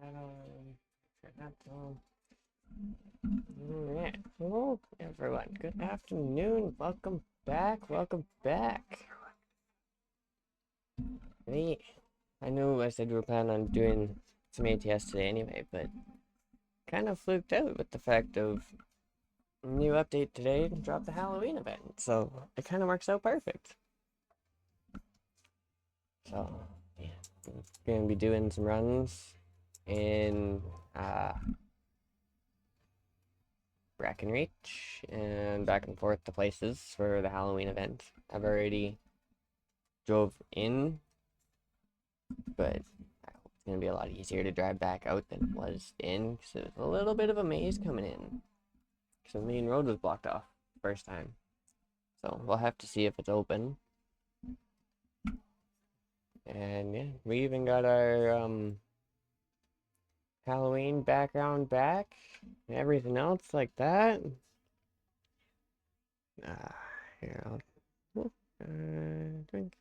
Yeah. Hello, everyone. Good afternoon. Welcome back. Welcome back. Hey, I knew I said we were planning on doing some ATS today anyway, but kind of fluked out with the fact of new update today to drop the Halloween event. So it kind of works out perfect. So yeah, I'm gonna be doing some runs in Brackenreach and back and forth to places for the Halloween event. I've already drove in, but I hope it's gonna be a lot easier to drive back out than it was in, because it was a little bit of a maze coming in, because the main road was blocked off first time. So we'll have to see if it's open. And yeah, we even got our Halloween background back and everything else like that. Here, I'll drink.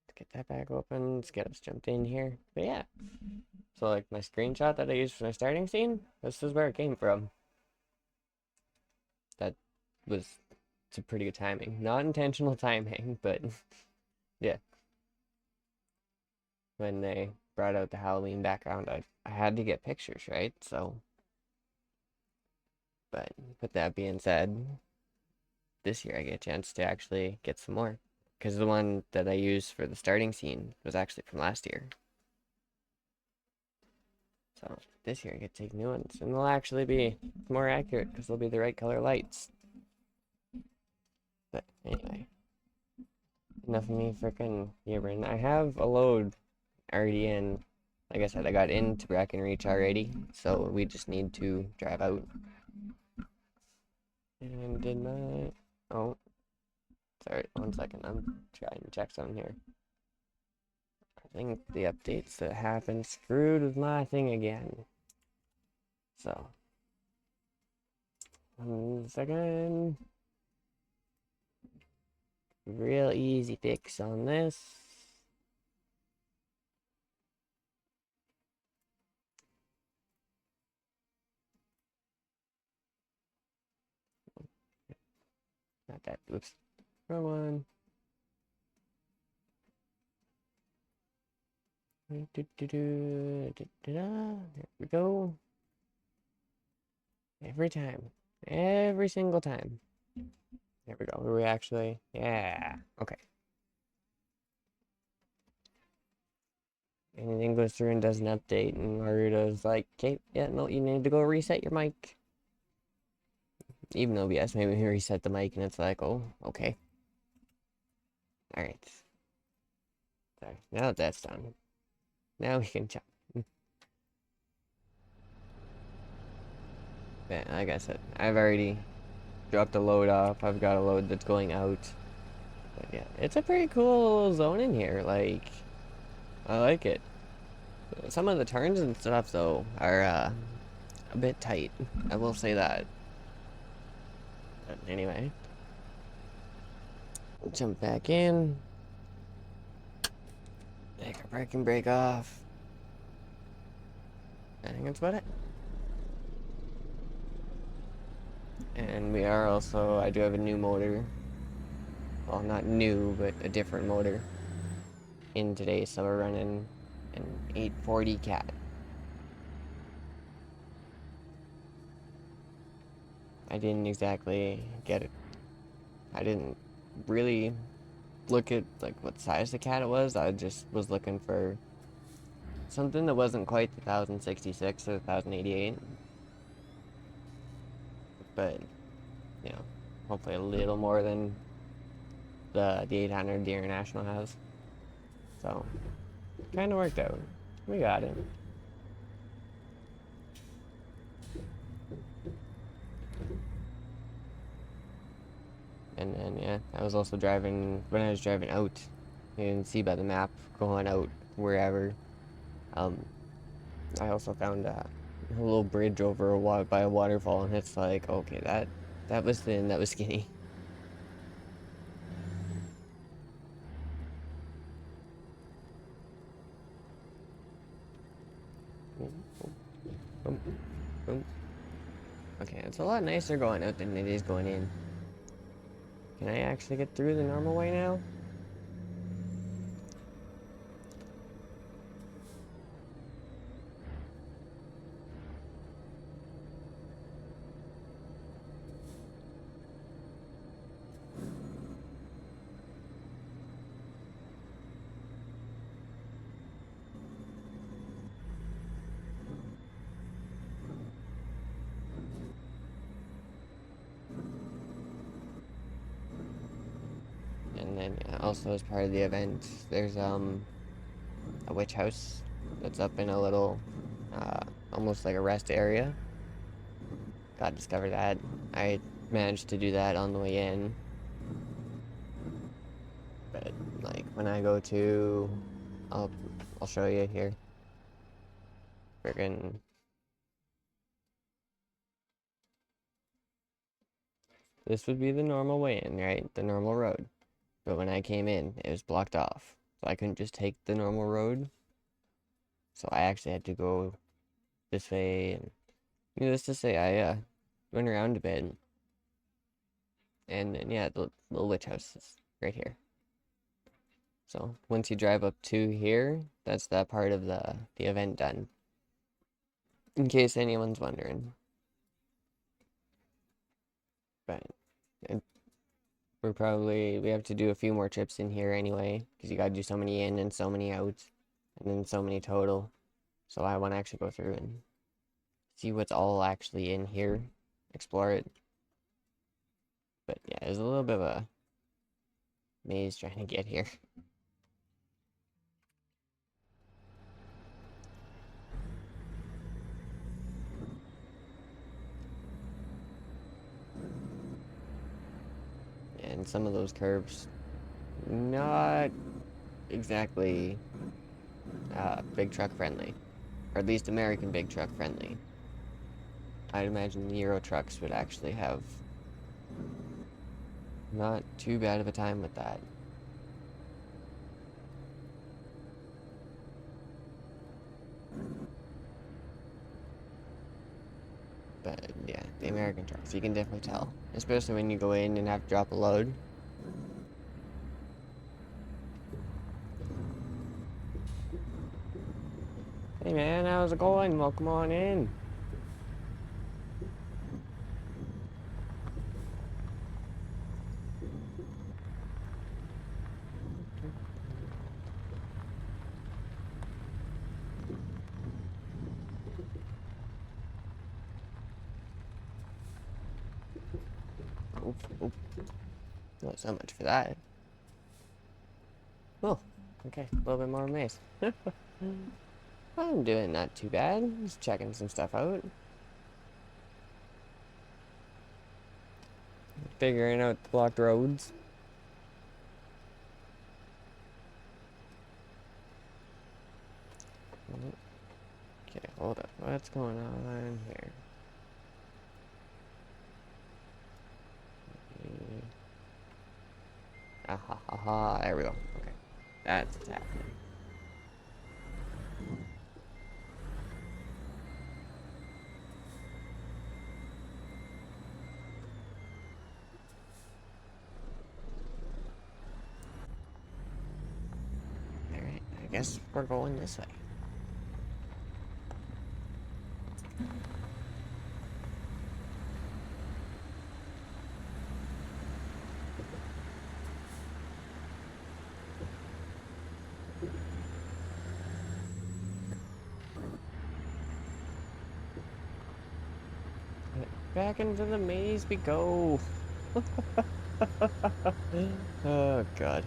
Let's get that back open. Let's get us jumped in here. But yeah, so like my screenshot that I used for my starting scene, this is where it came from. That was some pretty good timing. Not intentional timing, but yeah. When they brought out the Halloween background, I had to get pictures, right? So, but with that being said, this year I get a chance to actually get some more. Because the one that I used for the starting scene was actually from last year. So this year I get to take new ones, and they'll actually be more accurate because they'll be the right color lights. But anyway, enough of me freaking yabbering. I have a load already in. Like I said, I got into Brackenreach already, so we just need to drive out. And did my... Oh, sorry, 1 second. I'm trying to check something here. I think the updates that happened screwed with my thing again. So, 1 second. Real easy fix on this. Not that. Oops. Wrong one. There we go. Every time. Every single time. There we go. Were we actually? Yeah. Okay. Anything goes through and does an update, and Naruto's like, okay, yeah, no, you need to go reset your mic. Even though, yes, maybe we reset the mic, and it's like, oh, okay. Alright. Sorry. Now that that's done, now we can jump. But like I said, I've already dropped a load off. I've got a load that's going out. But yeah, it's a pretty cool little zone in here. Like, I like it. Some of the turns and stuff, though, are a bit tight. I will say that. But anyway, jump back in. Take our parking brake off. I think that's about it. And we are also, I do have a new motor. Well, not new, but a different motor in today. So we're running an 840 cat. I didn't exactly get it. I didn't really look at like what size the cat it was. I just was looking for something that wasn't quite the 1066 or 1088, but you know, hopefully a little more than the 800 the International has. So kind of worked out. We got it. And then yeah, I was also driving when I was driving out. You can see by the map going out wherever. I also found a little bridge over by a waterfall, and it's like, okay, that was thin, that was skinny. Boom, boom. Okay, it's a lot nicer going out than it is going in. Can I actually get through the normal way now? And then yeah, also as part of the event, there's a witch house that's up in a little, almost like a rest area. Gotta discover that. I managed to do that on the way in. But like when I go to, I'll show you here. Friggin'. This would be the normal way in, right? The normal road. But when I came in, it was blocked off. So I couldn't just take the normal road. So I actually had to go this way. And needless to say, I went around a bit. And then, yeah, the little witch house is right here. So once you drive up to here, that's that part of the event done. In case anyone's wondering. But we have to do a few more trips in here anyway, because you gotta do so many in and so many out, and then so many total. So I want to actually go through and see what's all actually in here, explore it. But yeah, there's a little bit of a maze trying to get here. And some of those curves, not exactly big truck friendly, or at least American big truck friendly. I'd imagine the Euro trucks would actually have not too bad of a time with that. But yeah, the American trucks, you can definitely tell. Especially when you go in and have to drop a load. Hey man, how's it going? Welcome on in. Oop, oop. Not so much for that. Oh, okay, a little bit more maze. I'm doing not too bad. Just checking some stuff out. Figuring out the blocked roads. Okay, hold up. What's going on here? Aha, aha, there we go. Okay, that's what's happening. Alright, I guess we're going this way. Back into the maze we go. Oh god.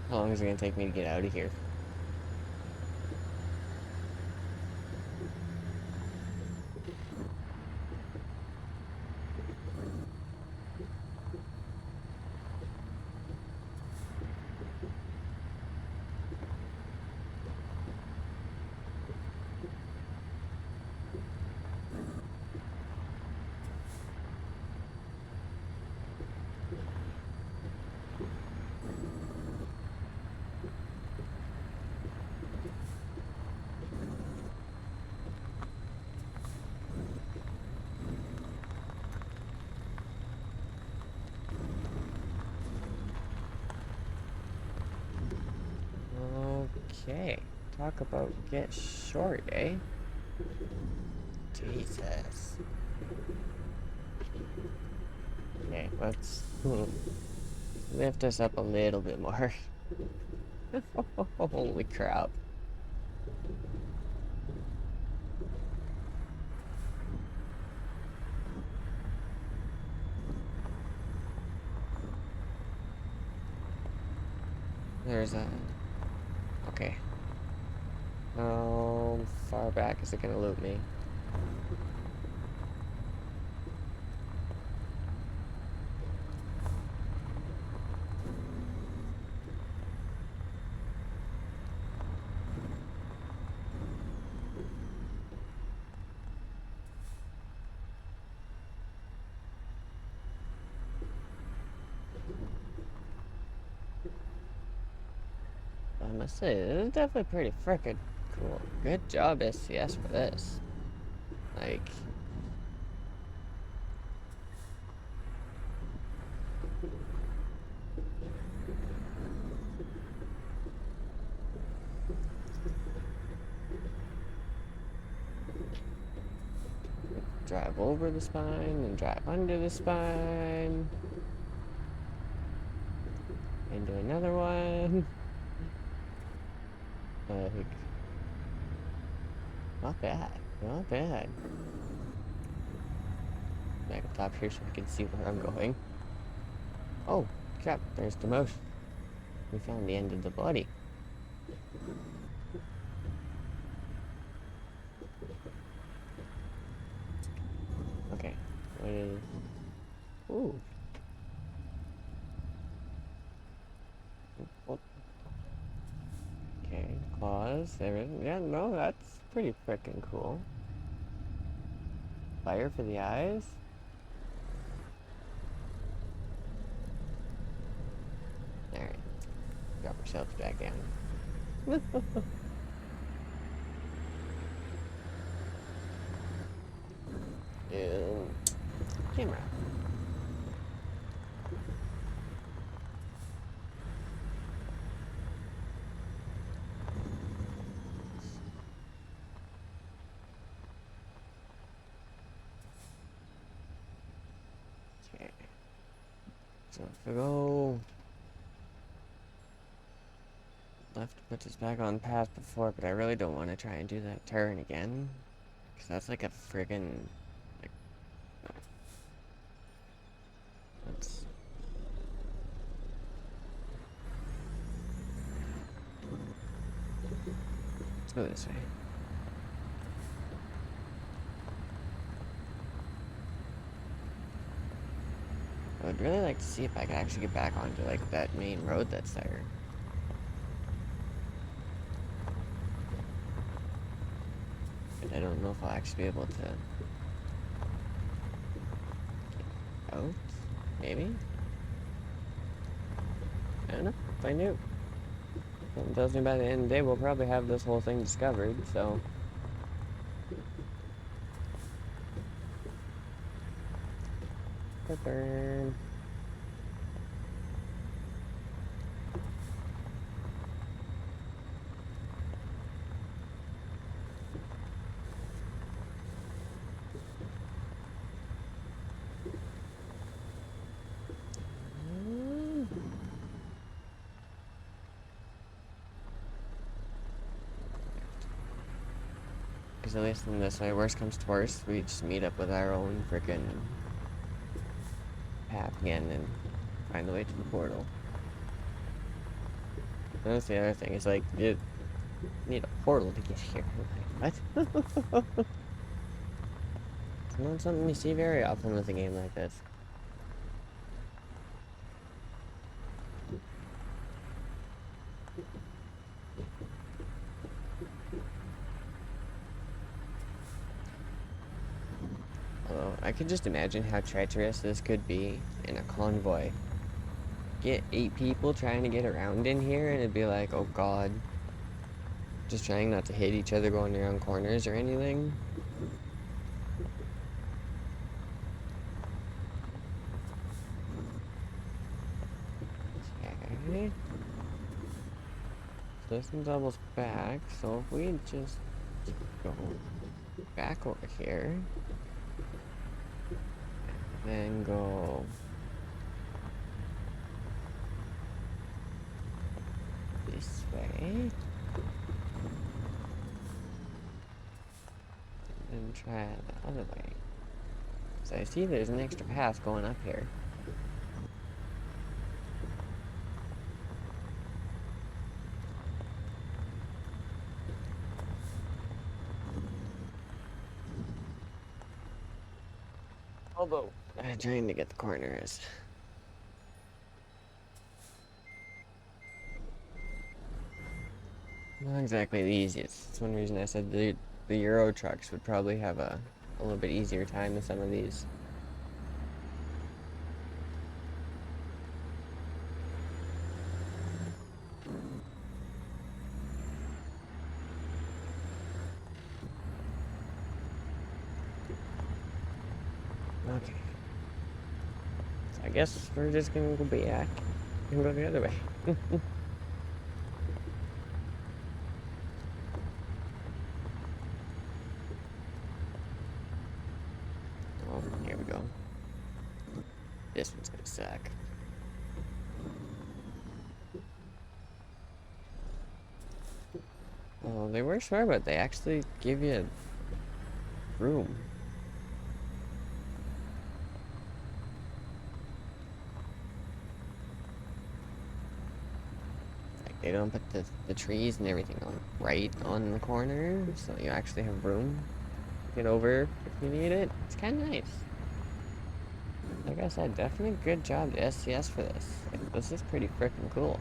How long is it gonna take me to get out of here? Okay. Talk about get short, eh? Jesus. Okay, let's lift us up a little bit more. Holy crap. There's a... Okay. How far back is it gonna loop me? I must say, this is definitely pretty freaking cool. Good job, SCS, for this. Like... drive over the spine, and drive under the spine. Into another one. Like... Not bad. Not bad. Back up top here so I can see where I'm going. Oh, crap, there's the moat. We found the end of the body. Okay. What is... Ooh. Oh. Okay, claws. There is... Yeah, no, that's pretty freaking cool. Fire for the eyes? Alright. Drop ourselves back down. Camera. Okay. So if we go left to put this back on path before, but I really don't want to try and do that turn again. Because that's like a friggin' like... Let's go this way. I would really like to see if I could actually get back onto like that main road that's there. But I don't know if I'll actually be able to get out. Maybe? I don't know. Find out. Something tells me by the end of the day we'll probably have this whole thing discovered, so... Burn. Because at least in this way, worst comes to worst, we just meet up with our own freaking path again and find the way to the portal. And that's the other thing, is like, you need a portal to get here. Like, what? It's not something you see very often with a game like this. Although, I could just imagine how treacherous this could be in a convoy. Get 8 people trying to get around in here, and it'd be like, oh god. Just trying not to hit each other going around corners or anything. Okay. this one's almost back, so if we just go back over here, then go this way, and try the other way. So I see there's an extra path going up here. Although, trying to get the corner is not exactly the easiest. That's one reason I said the Euro trucks would probably have a little bit easier time than some of these. Okay. So I guess we're just gonna go back and go the other way. Oh, here we go. This one's gonna suck. Oh, they were smart, but they actually give you room. Like they don't put the trees and everything on right on the corner, so you actually have room to get over if you need it. It's kind of nice. Like I said, definitely good job to SCS for this. Like, this is pretty freaking cool.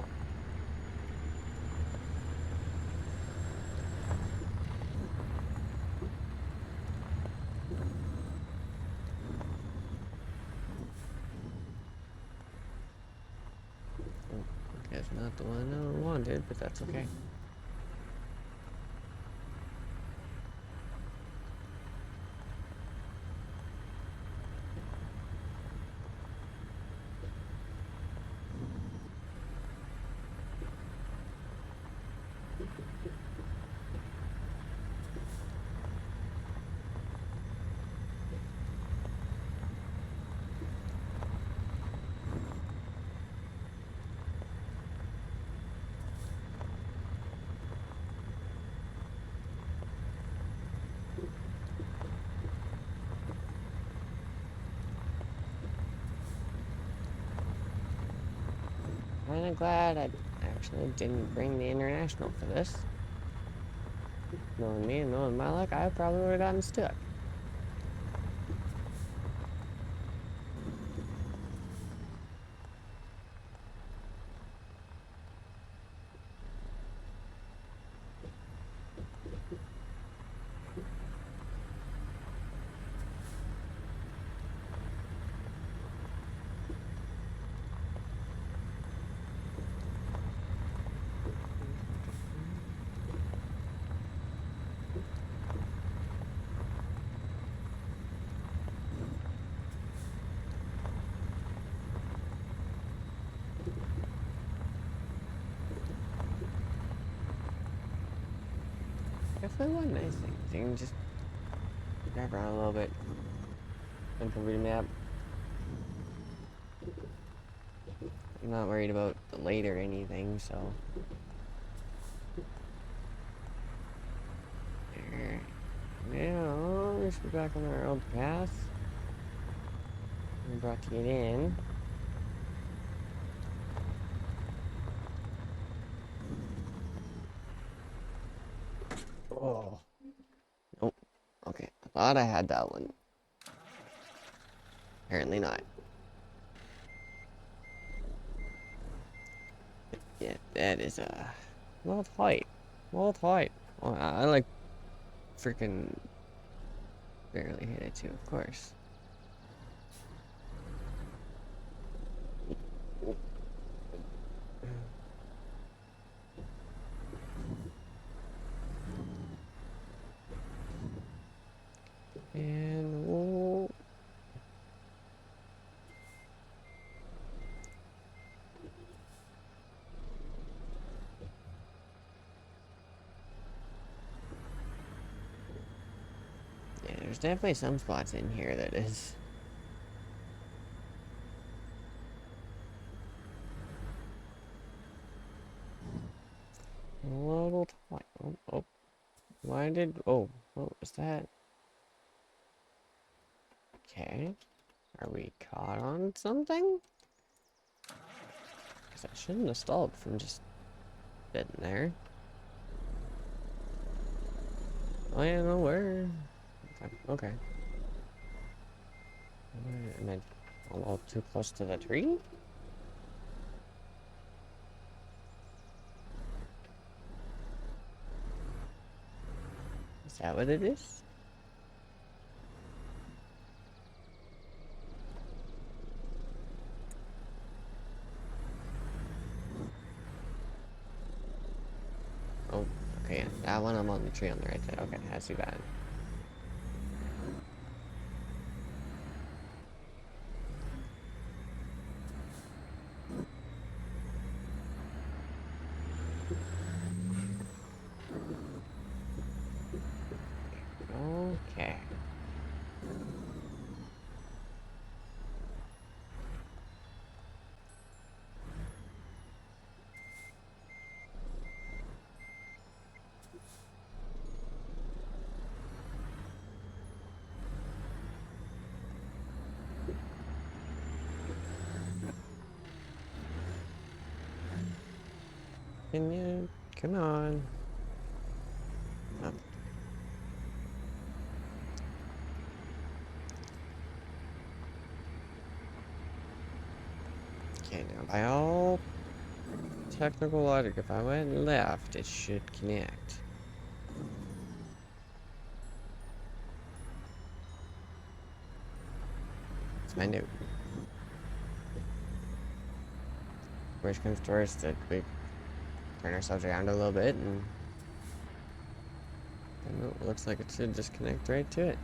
Guess not the one I wanted, but that's okay. Kinda glad I actually didn't bring the international for this. Knowing me and knowing my luck, I probably would have gotten stuck. Definitely one nice thing. You can just drive around a little bit. Simple remap. I'm not worried about the late or anything, so. There. Now, we should be back on our old path. We're about to get in. Oh. Nope. Okay. I thought I had that one. Apparently not. Yeah, that is a little tight. A little tight. Well, I like freaking barely hit it too, of course. And whoa. there's definitely some spots in here that is a little tight. Oh, oh. Why did... Oh, what was that? Okay. Are we caught on something? Because I shouldn't have stalled from just sitting there. Oh yeah, no, where? Okay. Am I a little too close to the tree? Is that what it is? Oh, okay. That one I'm on the tree on the right side. Okay, I see that. Okay. Can you... Come on. Oh. Okay, now by all technical logic, if I went left, it should connect. It's my note. Worst comes to worst, that we turn ourselves around a little bit and it looks like it should just connect right to it.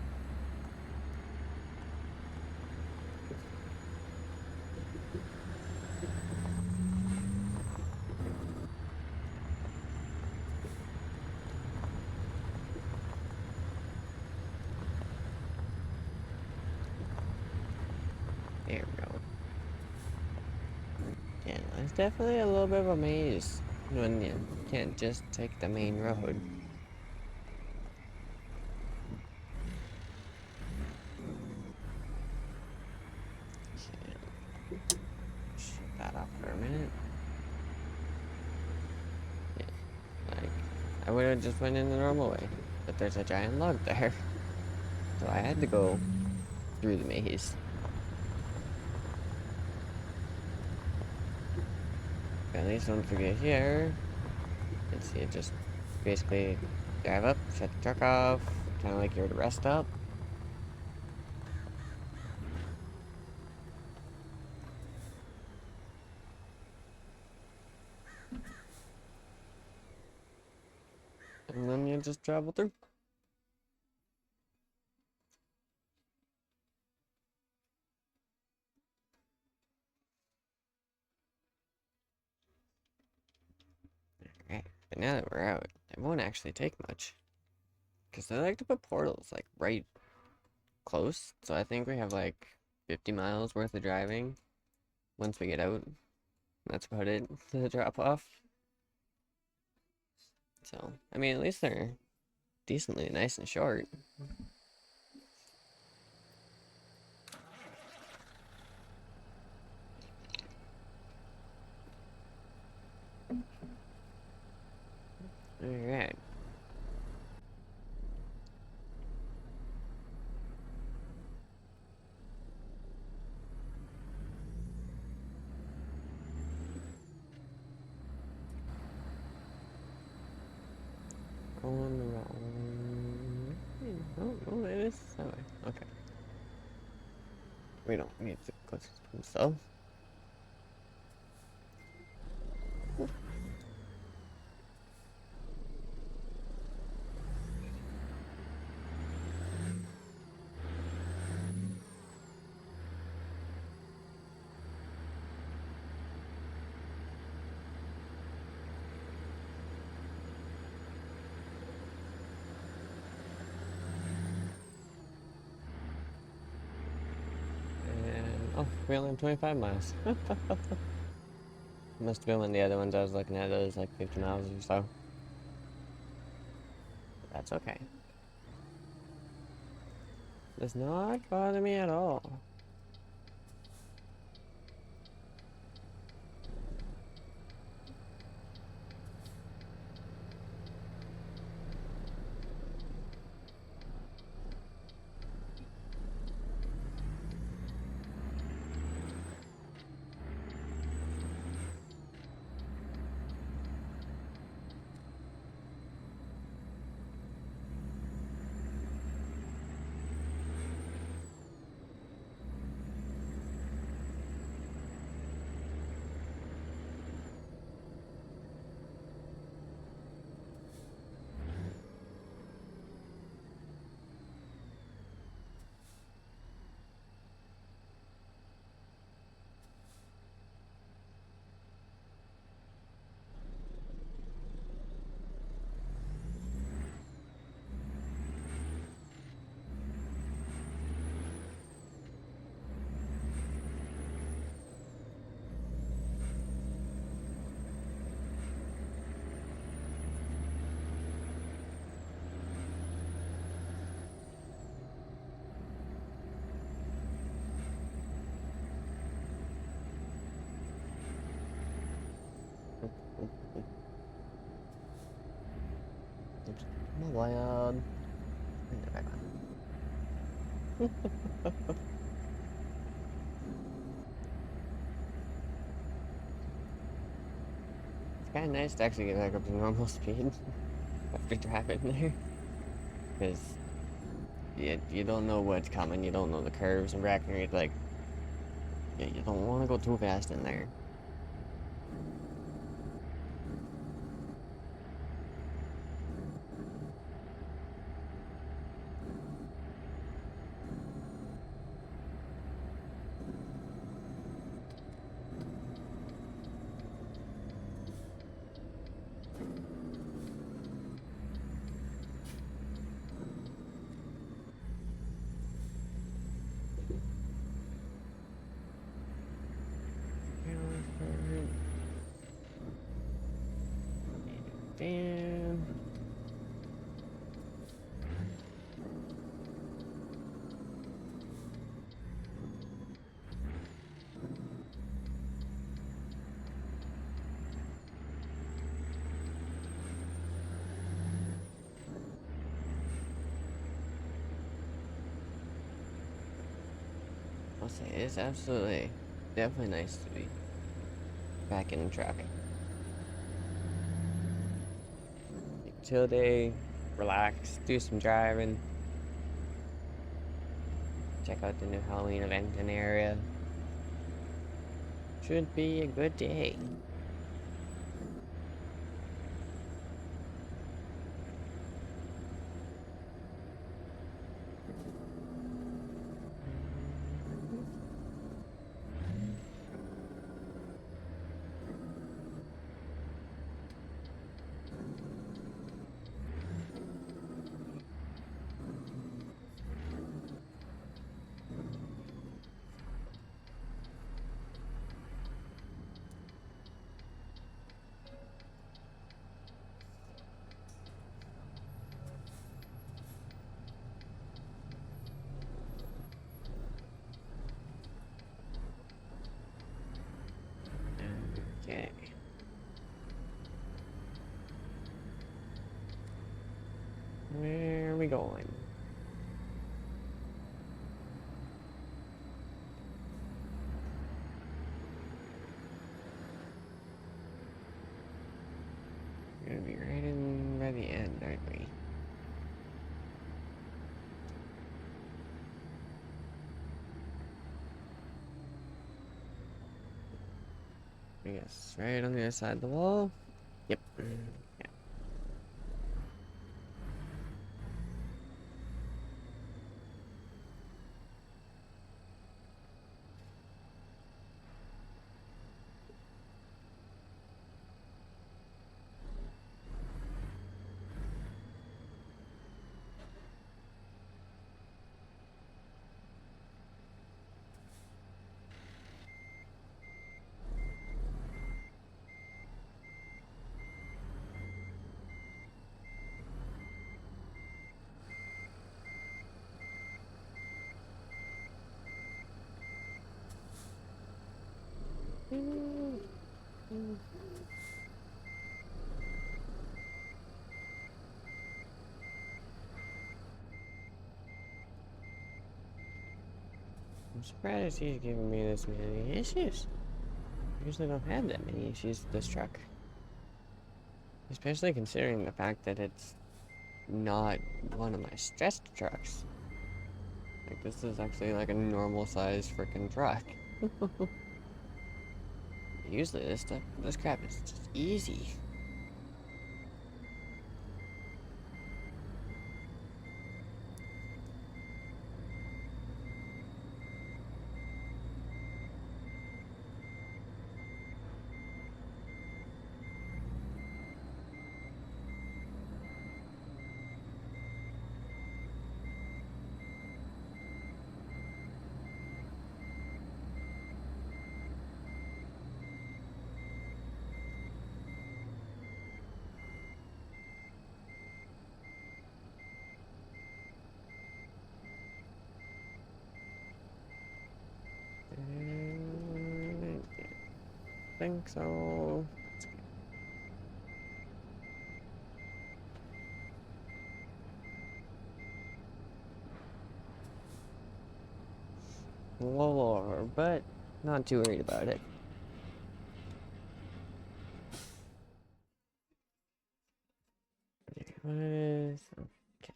There we go. Yeah, it's definitely a little bit of a maze when you can't just take the main road. Shut that off for a minute. Yeah, like, I would have just went in the normal way, but there's a giant log there. So I had to go through the maze. At least once we get here, let's see, it just basically drive up, shut the truck off, kind of like you're to rest up. And then you just travel through. Alright, but now that we're out, it won't actually take much. Because they like to put portals, like, right close. So I think we have, like, 50 miles worth of driving once we get out. That's about it to the drop off. So, I mean, at least they're decently nice and short. Alright. On the wrong... Oh, it is that way. Okay. We don't need to go to so. Oh, we only have 25 miles. Must have been when the other ones I was looking at, it was like 50 miles or so. But that's okay. Does not bother me at all. Oops. I'm a wild. Bring that back on. It's kind of nice to actually get back up to normal speed after driving there. Because you don't know what's coming, you don't know the curves and bracken, like, yeah, you don't want to go too fast in there. Damn. I'll say it's absolutely, definitely nice to be back in traffic. Chill day, relax, do some driving, check out the new Halloween event in the area. Should be a good day. Okay. Where are we going? We're gonna be right in by the end, aren't we? I guess right on the other side of the wall. Yep. Yeah. surprised he's giving me this many issues. I usually don't have that many issues with this truck. Especially considering the fact that it's not one of my stressed trucks. Like, this is actually like a normal size freaking truck. Usually this crap is just easy. I think so. A little over, but not too worried about it. What is... Okay.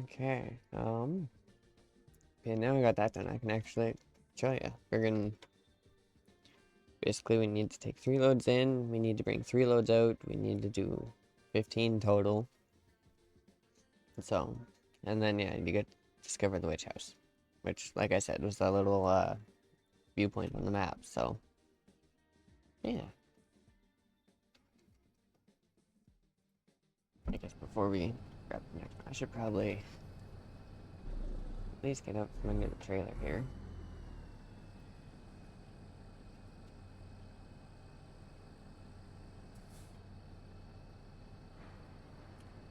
Okay, okay, now we got that done, I can actually show you. Basically we need to take 3 loads in, we need to bring 3 loads out, we need to do 15 total. So, and then yeah, you get to discover the witch house, which, like I said, was that little viewpoint on the map, so yeah. I guess before we grab the next one, I should probably at least get up from under the trailer here.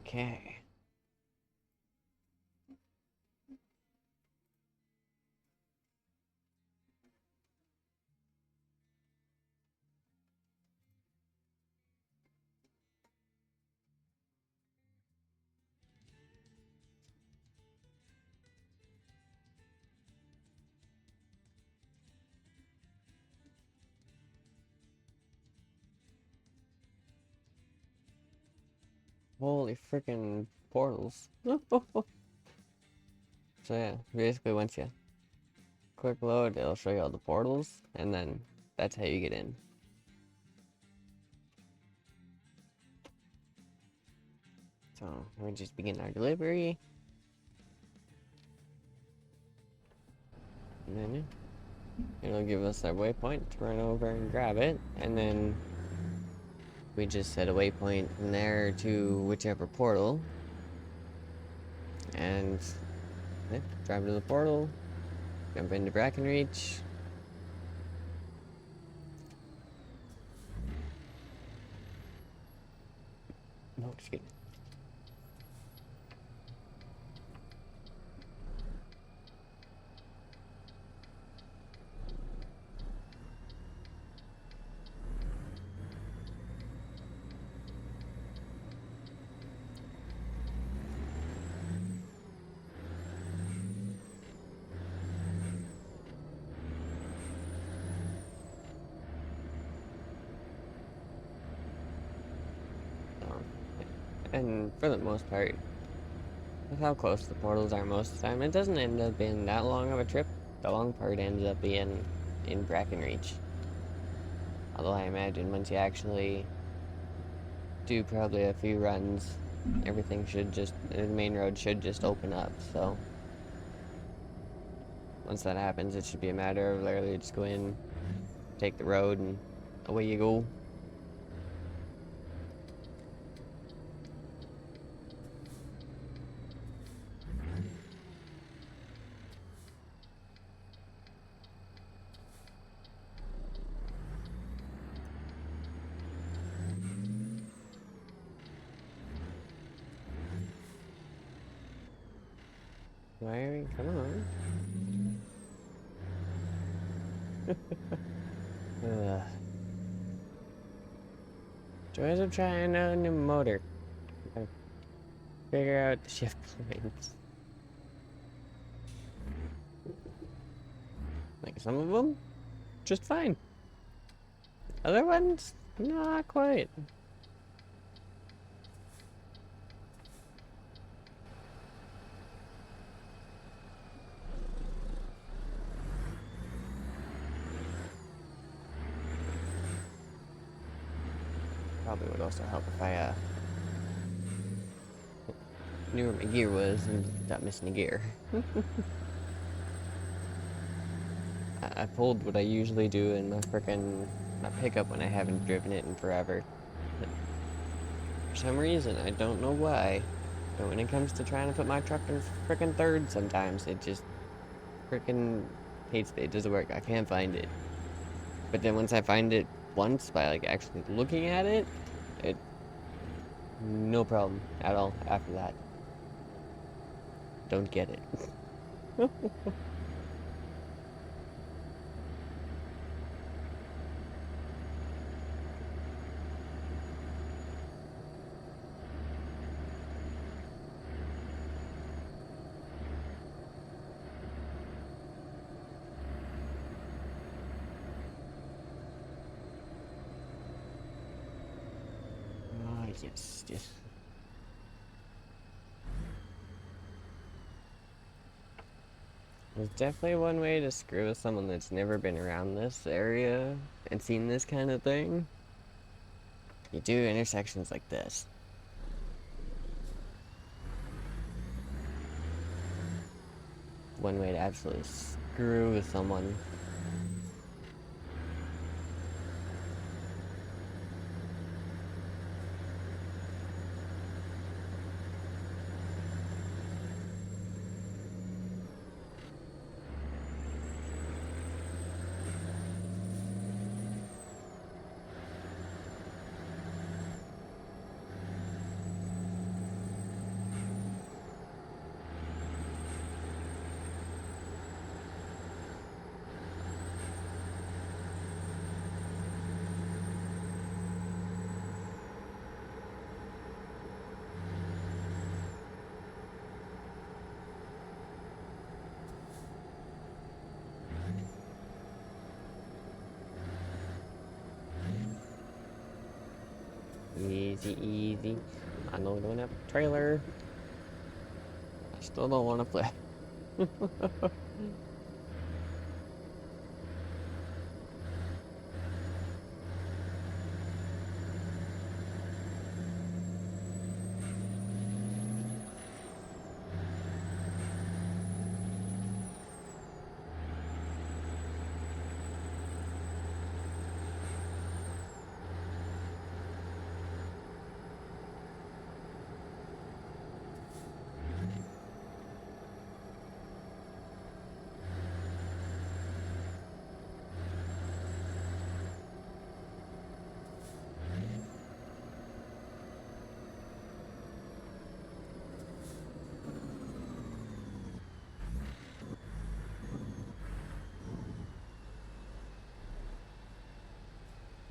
Okay. Holy freaking portals. So yeah, basically once you quick load, it'll show you all the portals, and then that's how you get in. So we just begin our delivery. And then it'll give us our waypoint to run over and grab it, and then we just set a waypoint from there to whichever portal, and yeah, drive to the portal, jump into Brackenreach. No, excuse me. And for the most part, with how close the portals are most of the time, it doesn't end up being that long of a trip. The long part ends up being in Brackenreach. Although I imagine once you actually do probably a few runs, everything should just, the main road should just open up, so once that happens, it should be a matter of literally just go in, take the road, and away you go. Why are we? Come on. Ugh. Joys of trying out a new motor. Gotta figure out the shift points. Like some of them, just fine. Other ones, not quite. Probably would also help if I knew where my gear was and stopped missing a gear. I pulled what I usually do in my pickup when I haven't driven it in forever. But for some reason, I don't know why, but when it comes to trying to put my truck in frickin' third, sometimes it just frickin' hates it. It doesn't work. I can't find it. But then once I find it once by like actually looking at it, it no problem at all after that. Don't get it. Oh, yes. There's definitely one way to screw with someone that's never been around this area and seen this kind of thing. You do intersections like this. One way to absolutely screw with someone. Easy. I know we don't have a trailer. I still don't want to flip.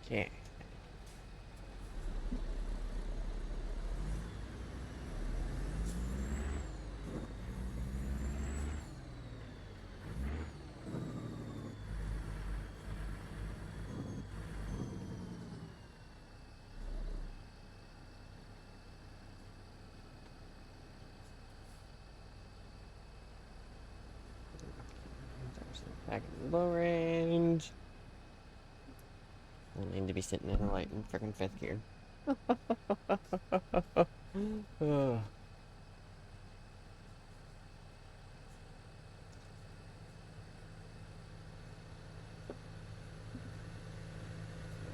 Okay. Back in the low range. I need to be sitting in a light in freaking fifth gear. Oh.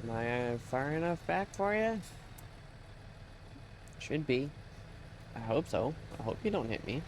Am I far enough back for you? Should be. I hope so. I hope you don't hit me.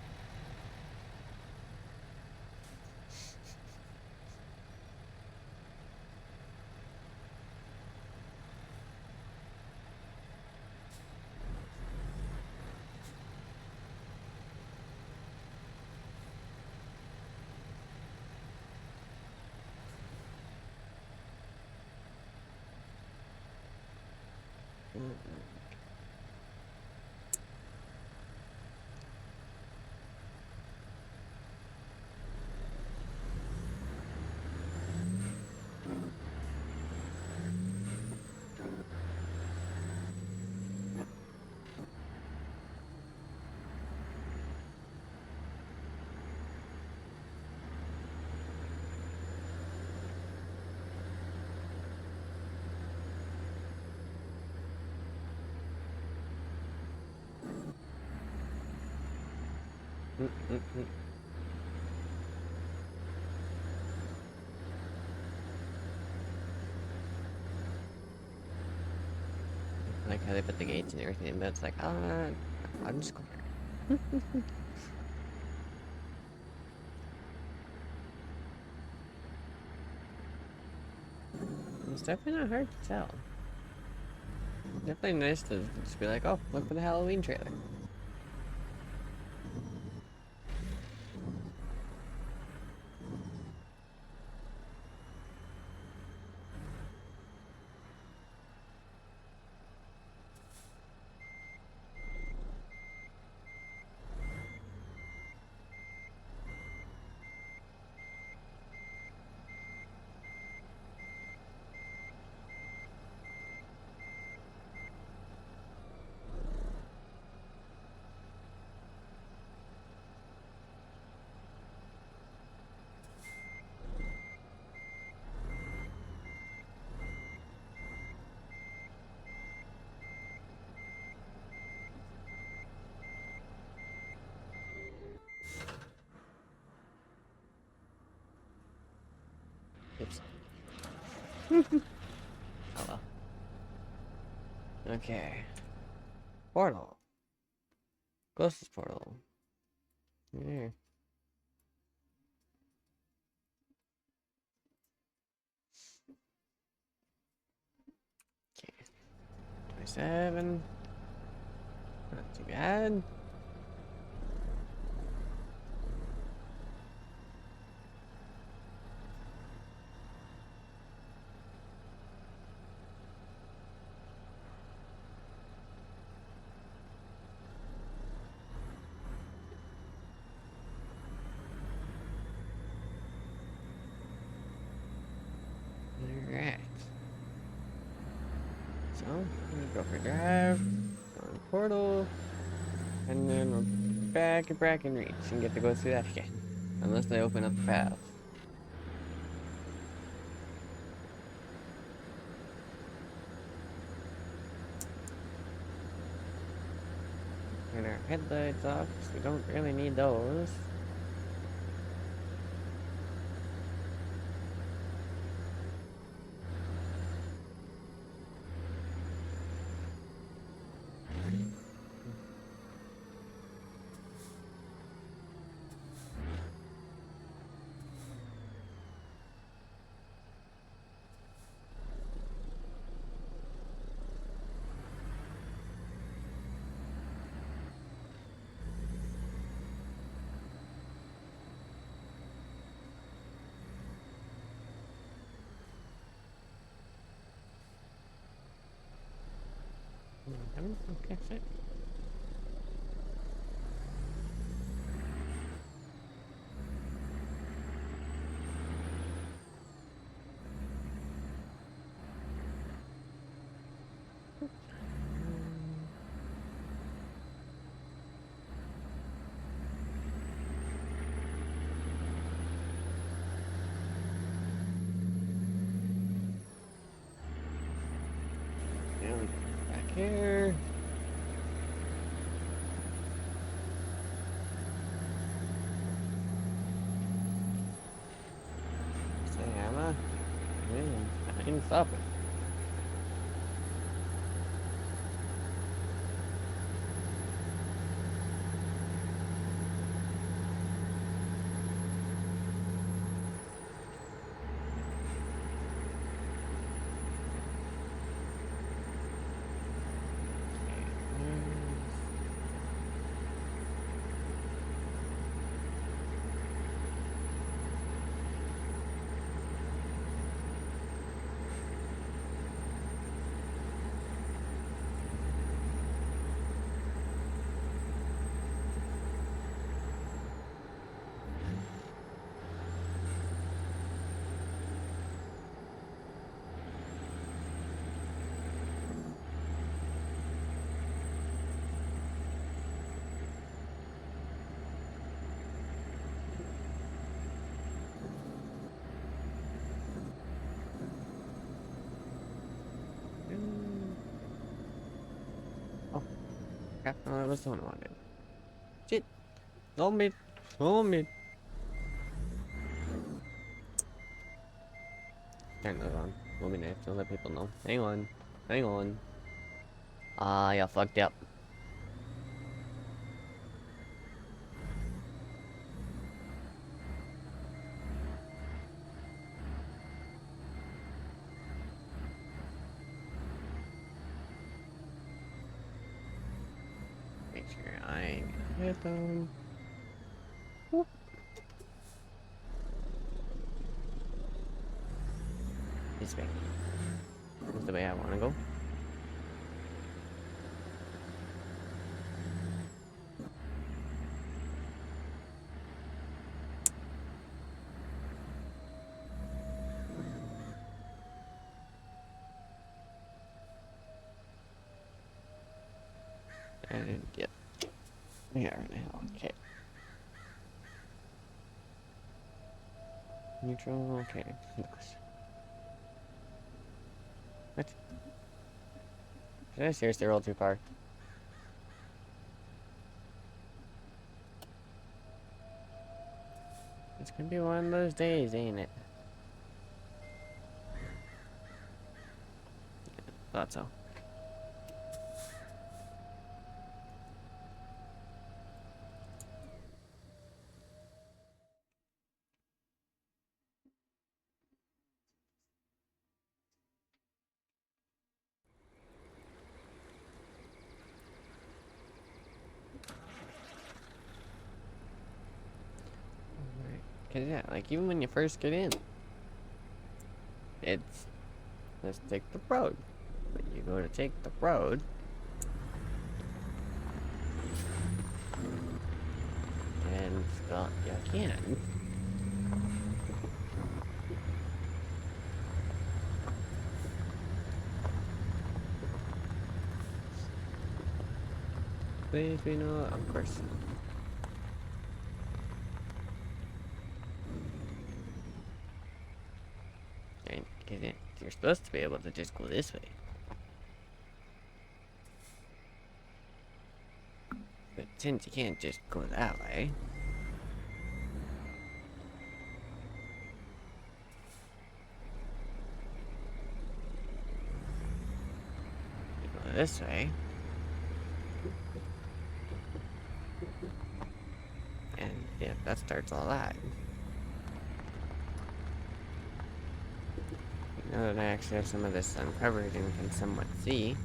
Like how they put the gates and everything, but it's like, I'm just going. It's definitely not hard to tell. Definitely nice to just be like, oh, look for the Halloween trailer. Oops. Oh well. Okay. Portal. Closest portal. Here. Okay. 27. Not too bad. Alright. So, I'm gonna go for a drive, go in portal, and then we're back at Bracken Reach and get to go through that again. Unless they open up the path. Turn our headlights off, because we don't really need those. Okay, sit. Now we go back here. Say hammer. I didn't stop it. Crap, no, that was the one I wanted. Shit. Zombie. Zombie. Turn those on. Will be nice to let people know. Hang on. Hang on. Ah, y'all fucked up. Make sure I hit them. Whoop. This way. This is the way I want to go. And yep. We are now. Okay. Neutral. Okay. What? Did I seriously roll too far? It's gonna be one of those days, ain't it? Thought so. Cause yeah, like even when you first get in, it's let's take the road. When you go to take the road, and well, you can. Please, we know, of course. And you're supposed to be able to just go this way. But since you can't just go that way, you go this way. And yeah, that starts all that. Now that I actually have some of this uncovered and can somewhat see,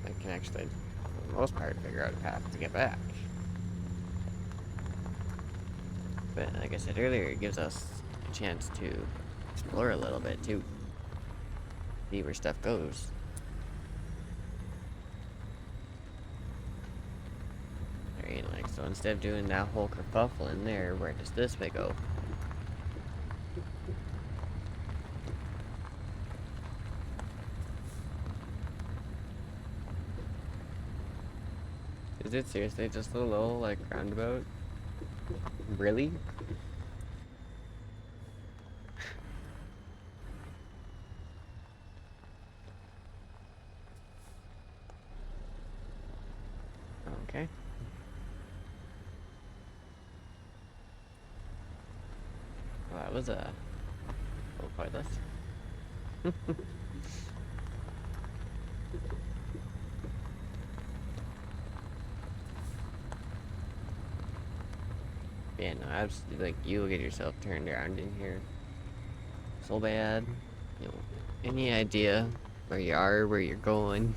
I can actually, for the most part, figure out a path to get back. But like I said earlier, it gives us a chance to explore a little bit too. See where stuff goes. Right, like, so instead of doing that whole kerfuffle in there, where does this way go? Is it seriously just a little, like, roundabout? Really? Okay. Well, that was a little pointless. Yeah, no, absolutely, like, you'll get yourself turned around in here so bad. You know, any idea where you are, where you're going?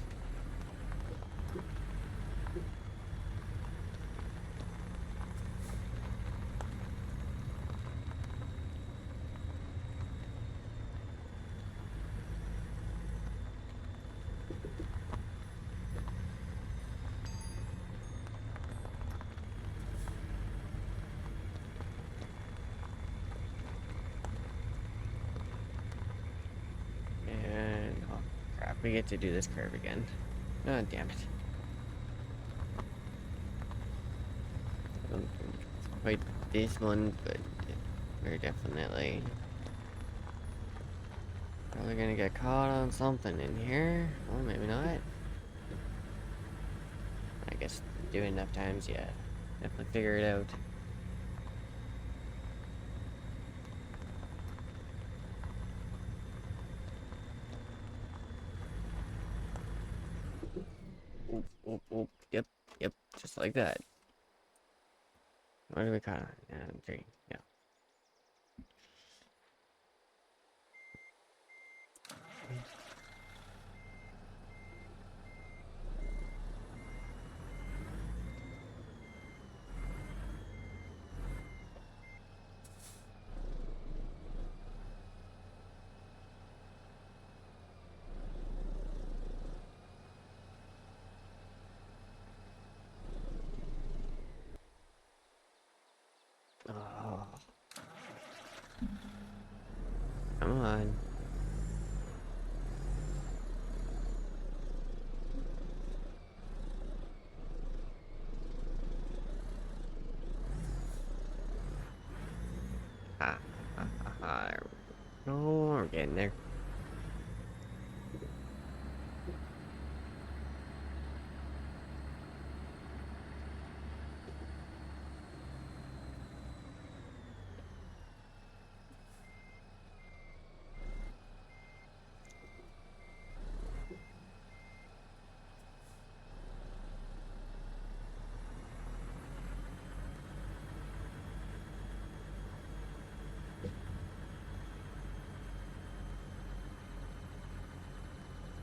And, oh crap, we get to do this curve again. Oh, damn it. I don't think it's quite this one, but we're definitely Probably gonna get caught on something in here. Well, maybe not. I guess do it enough times, yeah. Definitely figure it out. Oop, oop, oop. Yep, yep, just like that. What do we call it? 3, yeah. Oh, come on. Ah, there we go. We're getting there.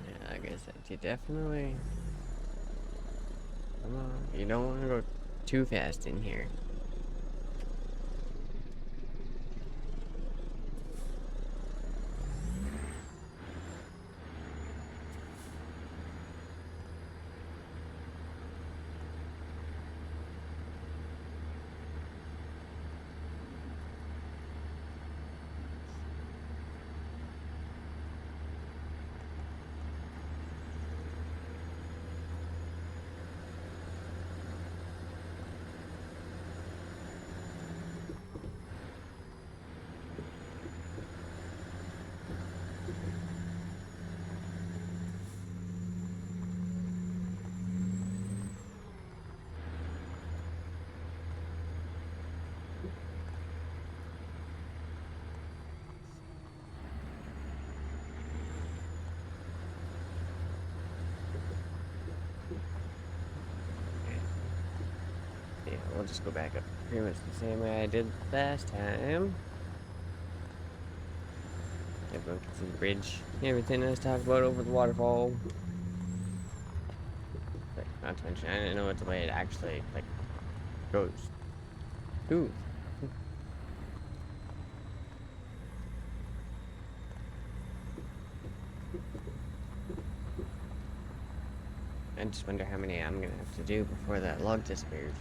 Yeah, like I said, you definitely... Come on, you don't want to go too fast in here. Yeah, we'll just go back up pretty much the same way I did last time. Everyone can see the bridge. Everything I was talking about over the waterfall. But not to mention, I didn't know what the way it actually, like, goes. Ooh. I just wonder how many I'm gonna have to do before that log disappears.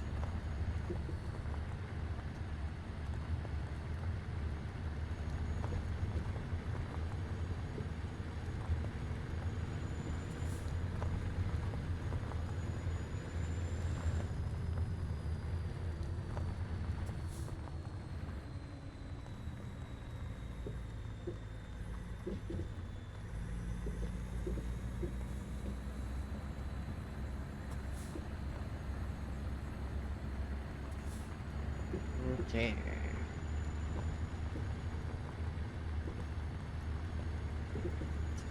Okay.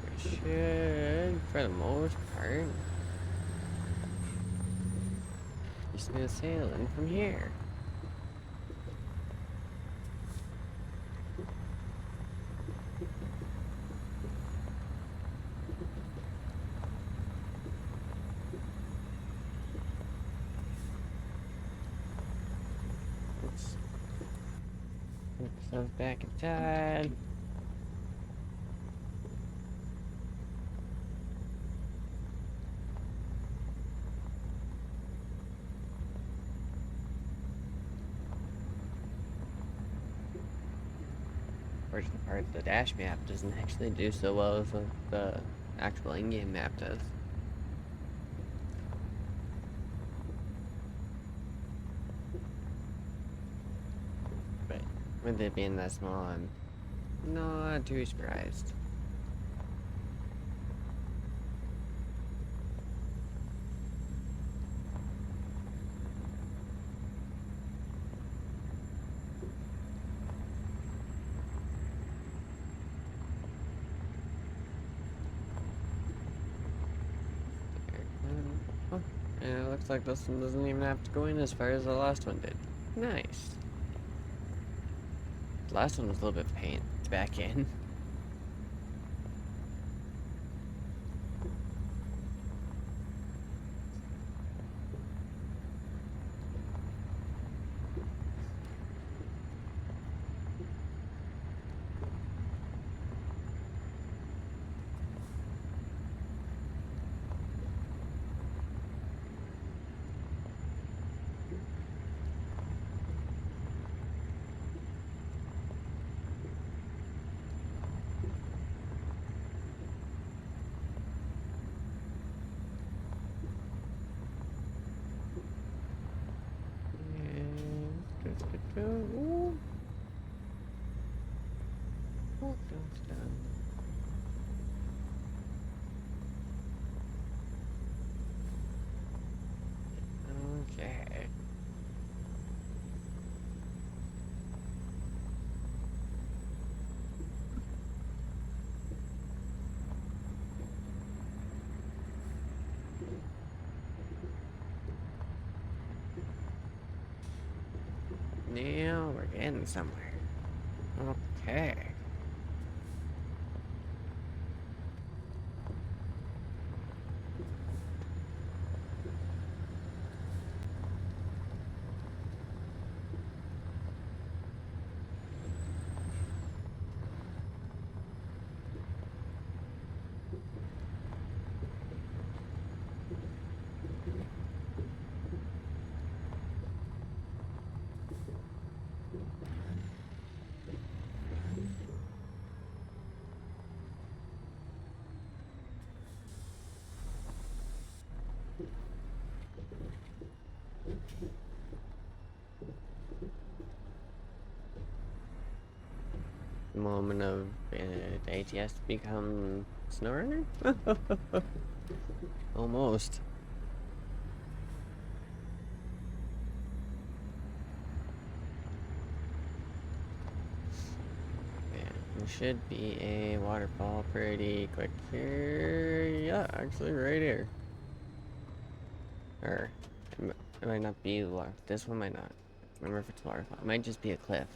We should, for the most part, be smooth sailing from here. Let's put stuff back in time. Fortunate part, the dash map doesn't actually do so well as the actual in-game map does. But with it being that small, I'm not too surprised. And it looks like this one doesn't even have to go in as far as the last one did. Nice. The last one was a little bit of a pain to back in. Ooh. Ooh, that's done. Okay. Now we're getting somewhere. Okay. Moment of ATS become SnowRunner? Almost. Yeah, there should be a waterfall pretty quick here. Yeah, actually right here. Or it might not be water. This one might not. Remember if it's waterfall. It might just be a cliff.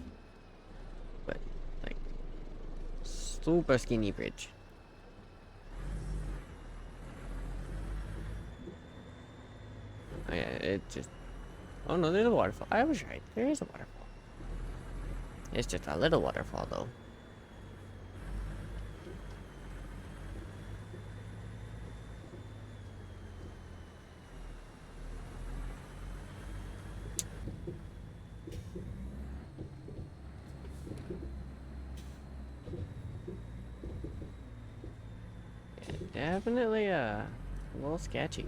But like super skinny bridge. Oh yeah, it just... Oh no, there's a waterfall. I was right. There is a waterfall. It's just a little waterfall though. Yeah, definitely a little sketchy.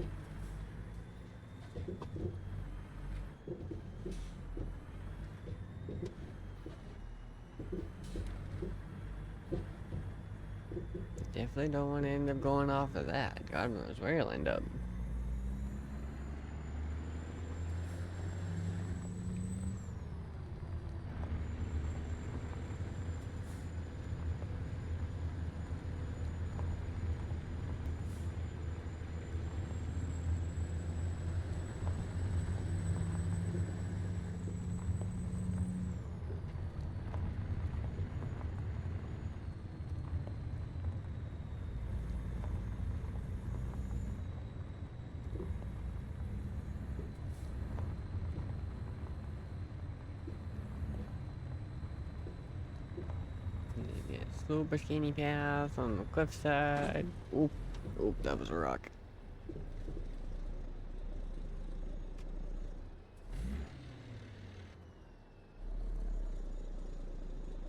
Definitely don't want to end up going off of that. God knows where you'll end up. Yeah, super skinny path on the cliffside. Oop, oop, that was a rock.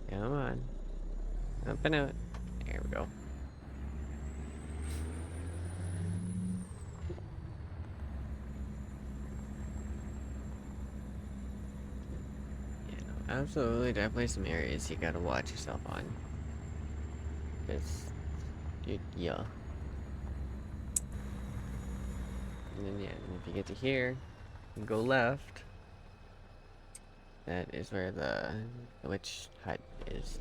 Come on. Up and out. There we go. Yeah, no, absolutely, definitely some areas you gotta watch yourself on. Because, yeah. And then, yeah, and if you get to here, you go left. That is where the witch hut is.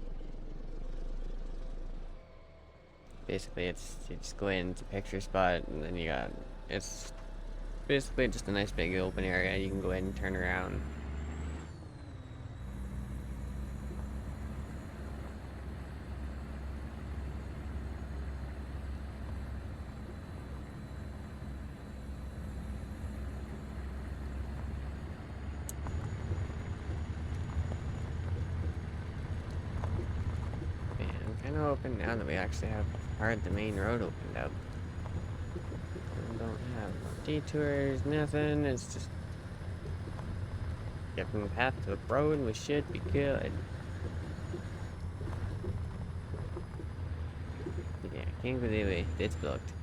Basically, it's you just go in, it's a picture spot, and then you got it's basically just a nice big open area. You can go ahead and turn around. Man, I'm kind of hoping now that we actually have part of the main road opened up. We don't have detours, nothing. It's just getting the path to the road and we should be good. Yeah, can't believe it's blocked.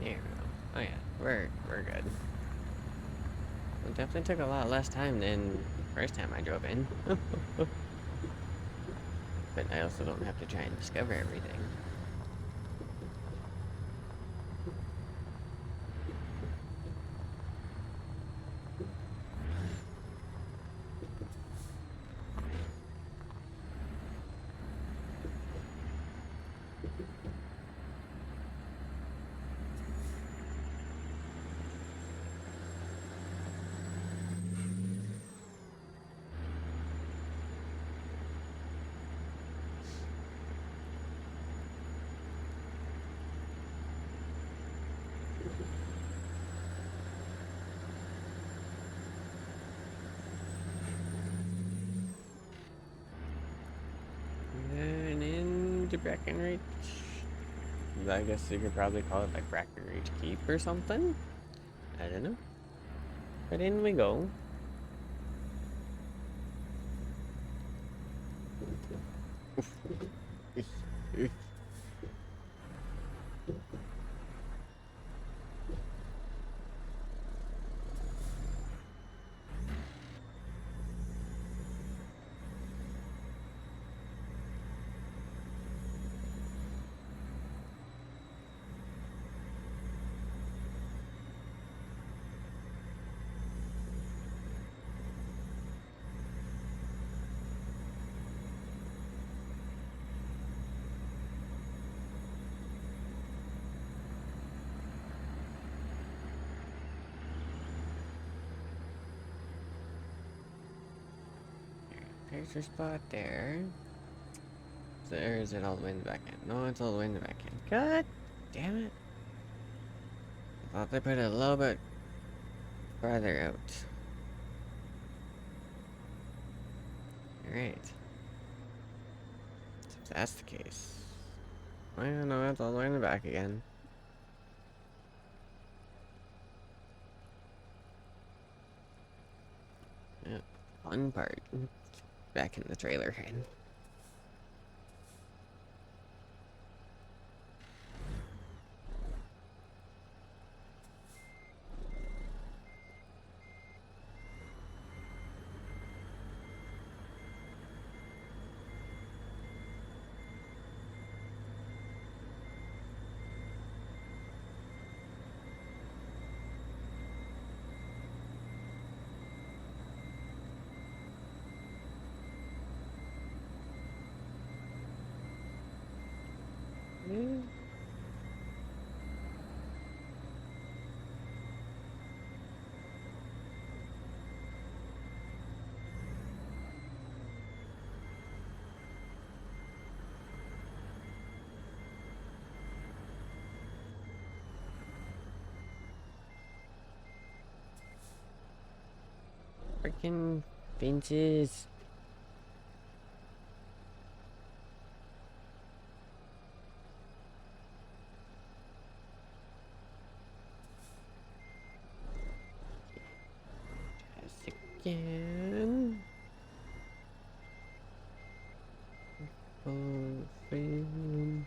There we go. Oh yeah, we're good. It definitely took a lot less time than first time I drove in. But I also don't have to try and discover everything. And into Breckenridge. I guess you could probably call it like Breckenridge Keep or something. I don't know. But in we go. There's your spot there. So or is it all the way in the back end? No, it's all the way in the back end. God damn it. I thought they put it a little bit farther out. Alright. So if that's the case. Well, no, that's all the way in the back again. Yeah, fun part. Back in the trailer again. Freaking fences. Test again. Open.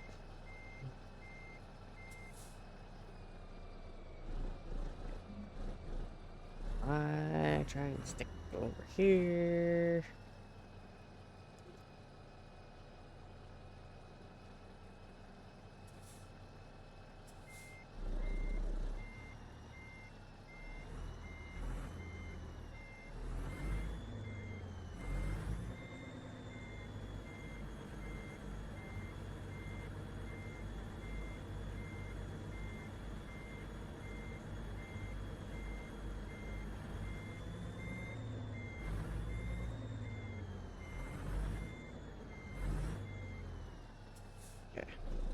I try and stick over here.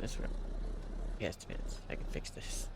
this room. Yes, minutes. I can fix this.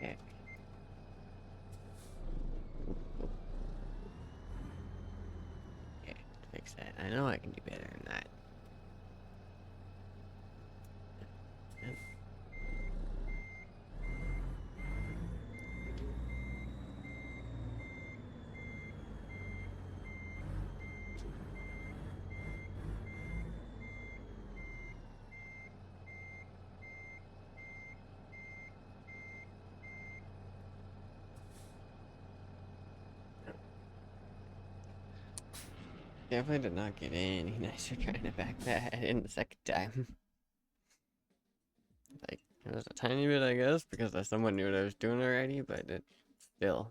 Yeah. Yeah, fix that. I know I can do better than that. Yep. Definitely did not get any nicer trying to back that in the second time. Like, it was a tiny bit, I guess, because someone knew what I was doing already, but it still.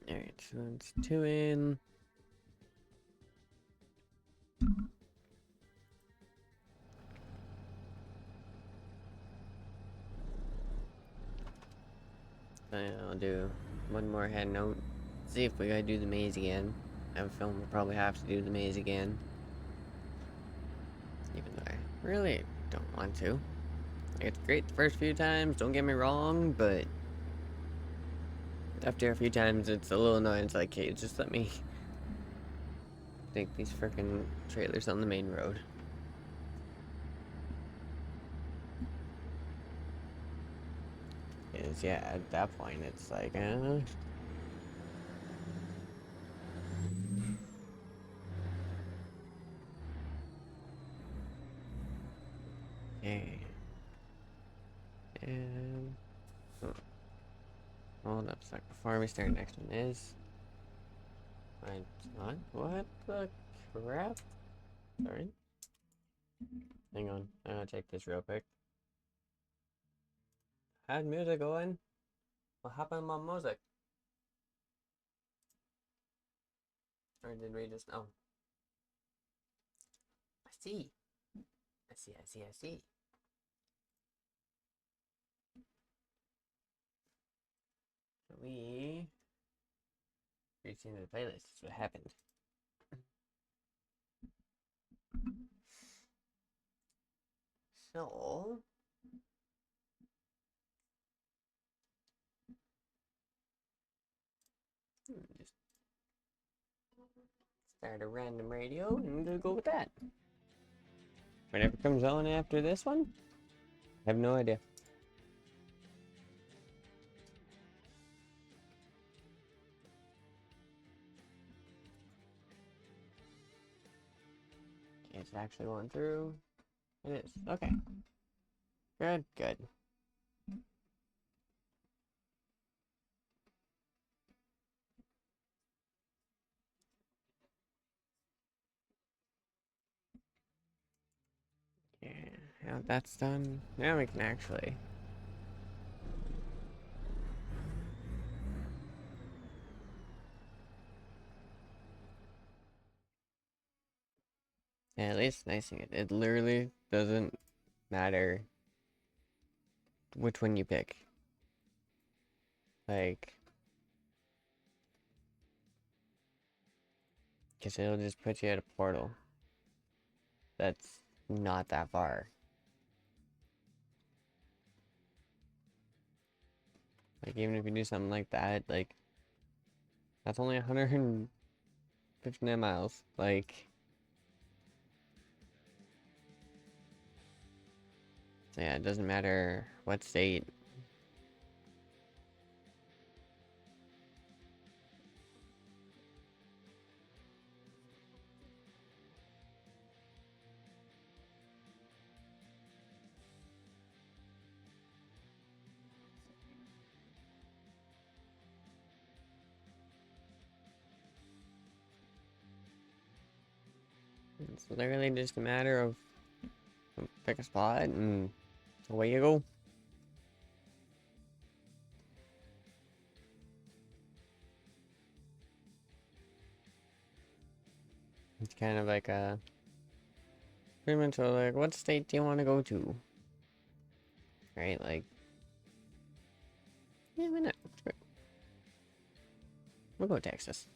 Alright, so it's 2 in. I'll do one more head note. See if we gotta do the maze again. I have a feeling we'll probably have to do the maze again. Even though I really don't want to. Like, it's great the first few times, don't get me wrong, but after a few times it's a little annoying. It's like, hey, just let me take these freaking trailers on the main road. Because, yeah, at that point it's like, okay. And hold up a sec before we start. Next one is what the crap? Sorry. Hang on, I'm gonna check this real quick. Had music going. What happened to my music? Or did we just oh. I see. I see. We reached into the playlist. That's what happened. So just start a random radio and we'll go with that. Whatever comes on after this one, I have no idea. Okay, it's actually going through. It is. Okay. Good. Yeah, now that's done. Now we can actually. Yeah, at least nice thing. It literally doesn't matter which one you pick. Like, because it'll just put you at a portal that's not that far. Like, even if you do something like that, like, that's only 159 miles. Like, so yeah, it doesn't matter what state. It's literally just a matter of pick a spot and away you go. It's kind of like a pretty much like, what state do you want to go to? Right? Like, yeah, why not? We'll go Texas.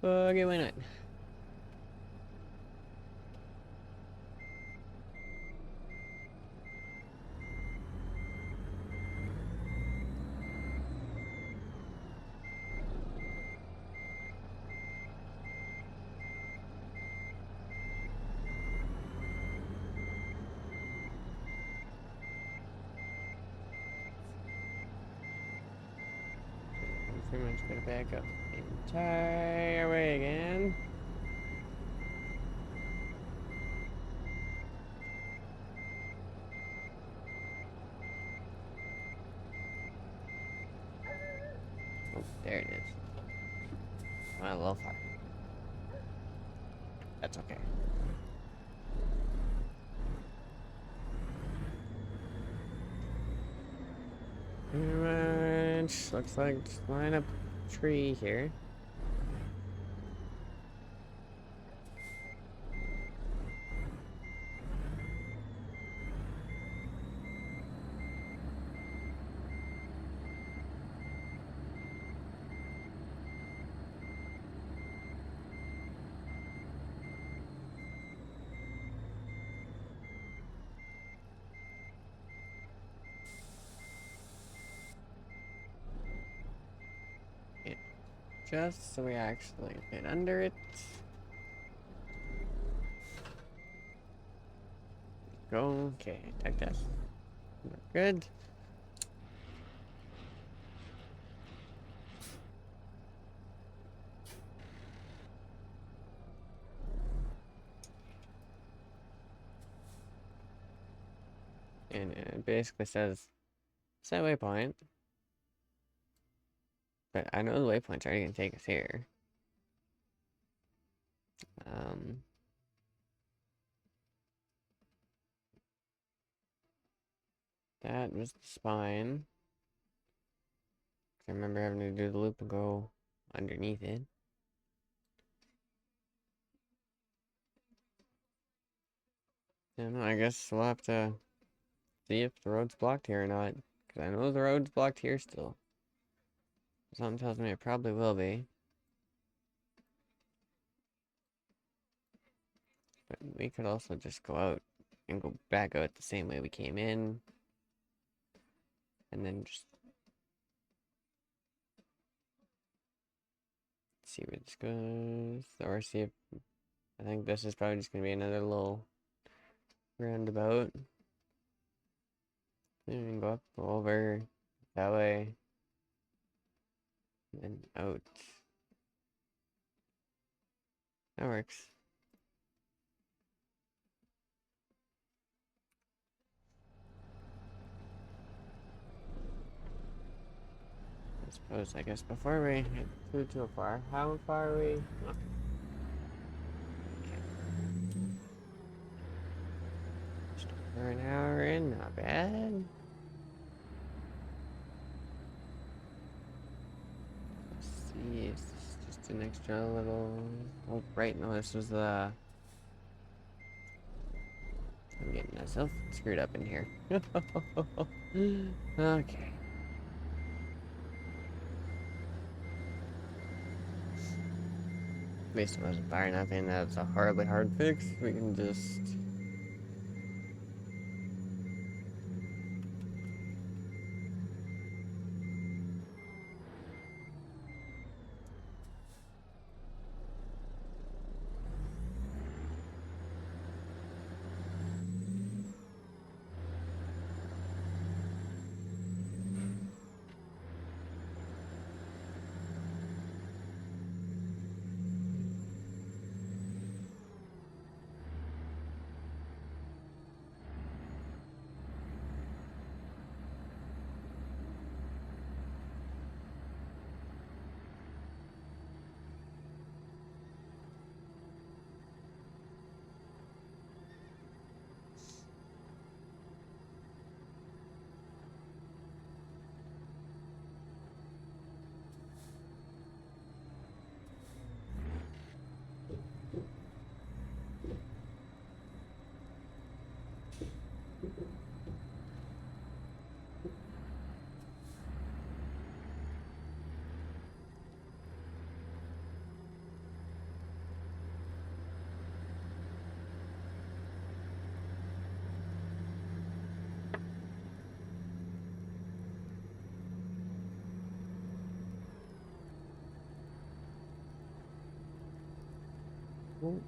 Okay, why not? I'm pretty much gonna back up the entire way again. Oh, there it is. Went a little far. That's okay. Pretty much looks like just line up tree here. Yeah, just so we actually fit under it. Go. Okay, take this. Good. And it basically says set waypoint. But I know the waypoint's already gonna take us here. Um, that was the spine. I remember having to do the loop and go underneath it. I don't know, I guess we'll have to see if the road's blocked here or not. Because I know the road's blocked here still. Something tells me it probably will be. But we could also just go out and go back out the same way we came in. And then just see where this goes. Or see if... I think this is probably just going to be another little roundabout. Then we can go up, go over, that way. And then out. That works. I guess before we head too far, how far are we? Oh, okay. Just over an hour in, not bad. Let's see, is this just an extra little... Oh, right, no, this was the... I'm getting myself screwed up in here. Okay. At least it wasn't far enough in that it's a horribly hard fix. We can just... Oh.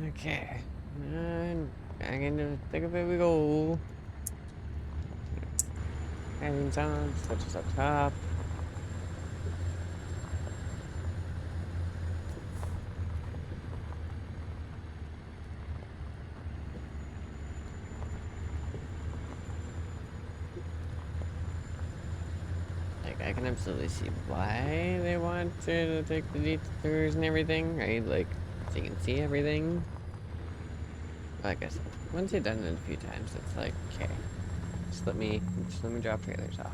Okay. And back into the thick of it we go. Engines on, switches up top. Like, I can absolutely see why they want to take the detours and everything, right? Like, so you can see everything. Like I said, once you've done it a few times, it's like, okay, just let me drop trailers off.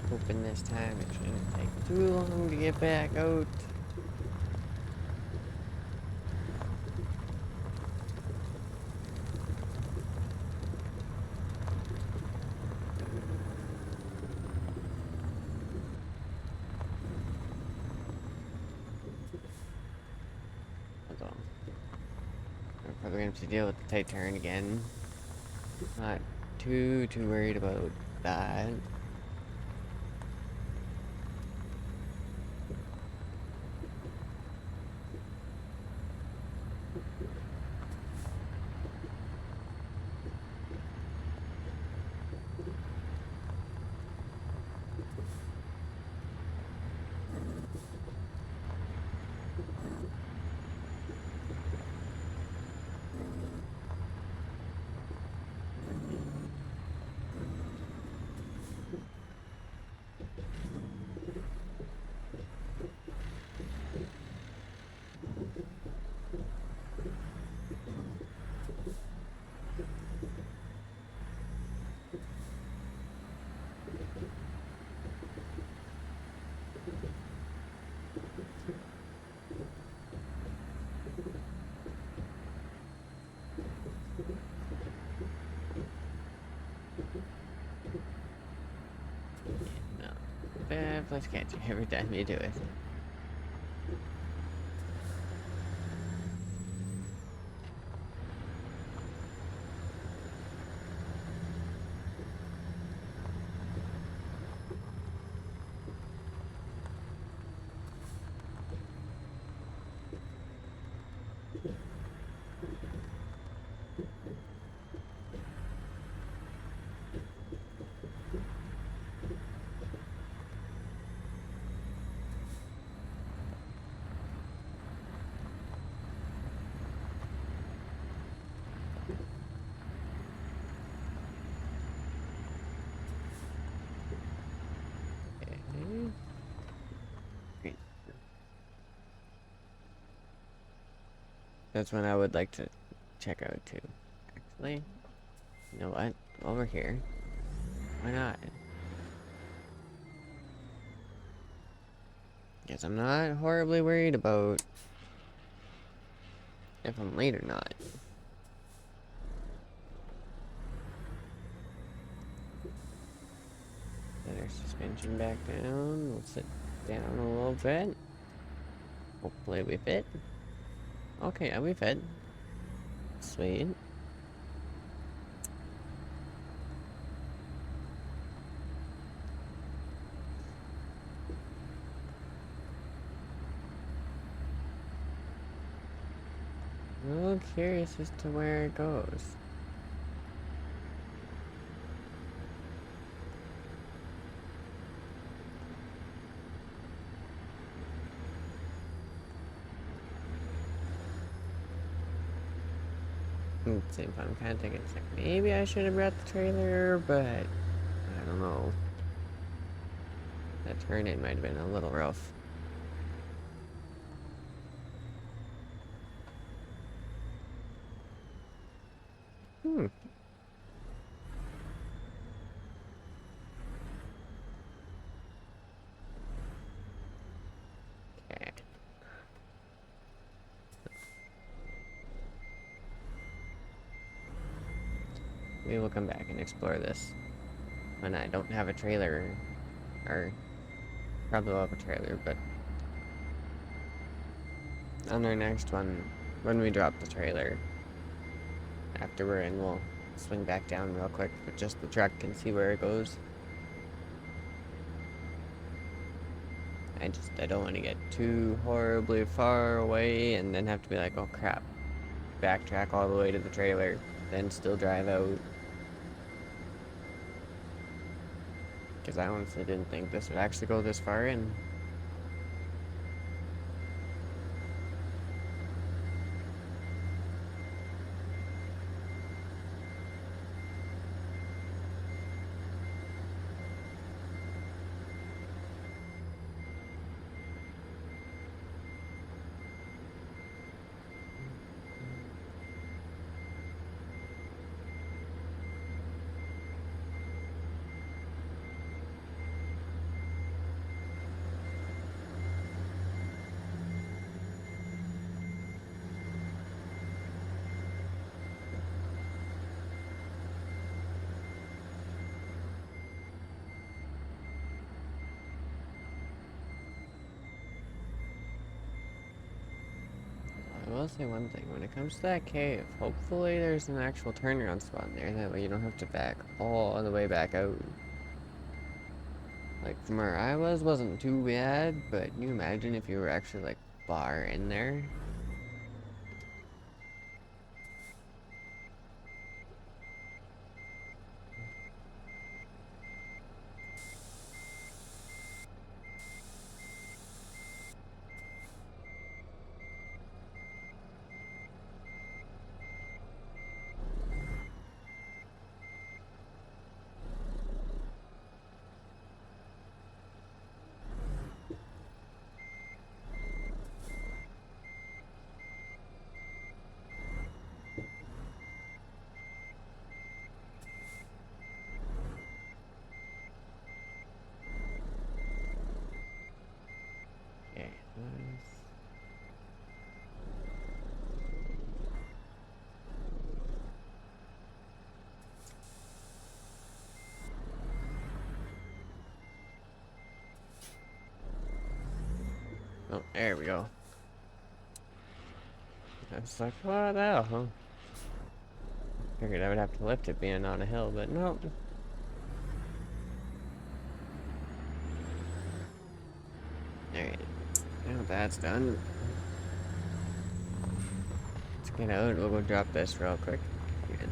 Hoping this time it shouldn't take too long to get back out. Although, we're probably gonna have to deal with the tight turn again. Not too worried about that. No. Bad plus catch you every time you do it. Okay. Great. That's one I would like to check out too. Actually, you know what? Over here. Why not? Guess I'm not horribly worried about if I'm late or not. Set our suspension back down. We'll sit down a little bit. Hopefully we fit. Okay, yeah, we fit. Sweet. A little curious as to where it goes. At the same time, I'm kind of thinking, it's like, maybe I should have brought the trailer, but I don't know. That turn in might have been a little rough. Hmm. Okay. We will come back and explore this when I don't have a trailer, or probably will have a trailer, but on our next one, when we drop the trailer, after we're in, we'll swing back down real quick with just the truck and see where it goes. I don't want to get too horribly far away and then have to be like, oh crap, backtrack all the way to the trailer, then still drive out. Because I honestly didn't think this would actually go this far in. I will say one thing, when it comes to that cave, hopefully there's an actual turnaround spot in there, that way you don't have to back all the way back out. Like, from where I wasn't too bad, but can you imagine if you were actually, like, far in there? Okay, oh, there we go. I was like, what the hell, huh? Figured I would have to lift it being on a hill, but nope. Alright, now that's done. Let's get out, we'll go drop this real quick. And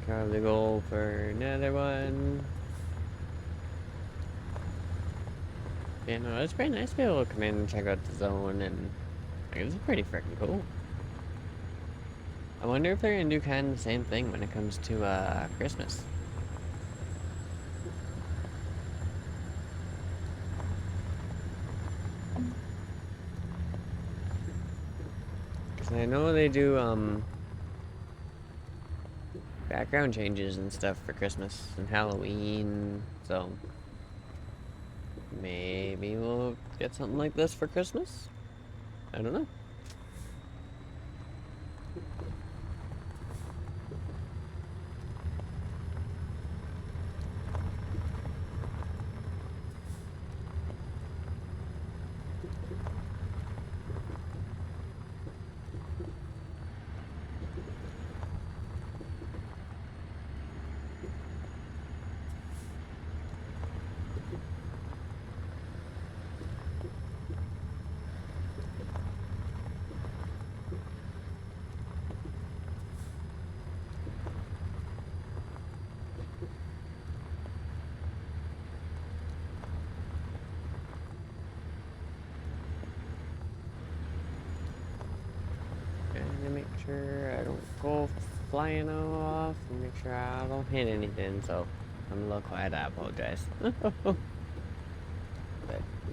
probably go for another one. You know, it's pretty nice to be able to come in and check out the zone, and like, it's pretty freaking cool. I wonder if they're gonna do kind of the same thing when it comes to Christmas. Because I know they do background changes and stuff for Christmas and Halloween, so maybe we'll get something like this for Christmas? I don't know. to make sure I don't go flying off and make sure I don't hit anything, so I'm a little quiet, I apologize. But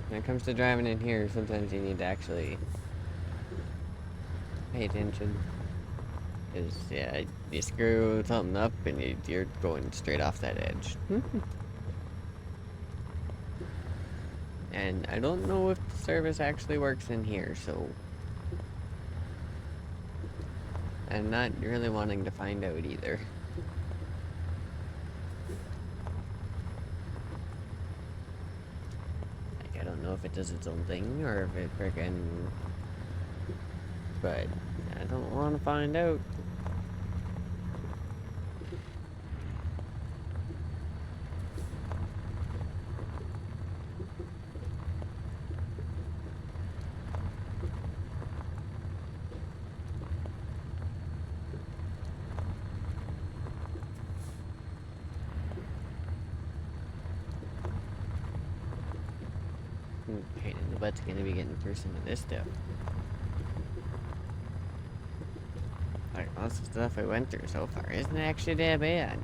when it comes to driving in here, sometimes you need to actually pay attention. Because, yeah, you screw something up and you're going straight off that edge. And I don't know if the service actually works in here, so I'm not really wanting to find out either. Like, I don't know if it does its own thing or if it frickin'... But I don't want to find out. Pain in the butt's gonna be getting through some of this stuff. Like, lots of stuff I went through so far isn't actually that bad.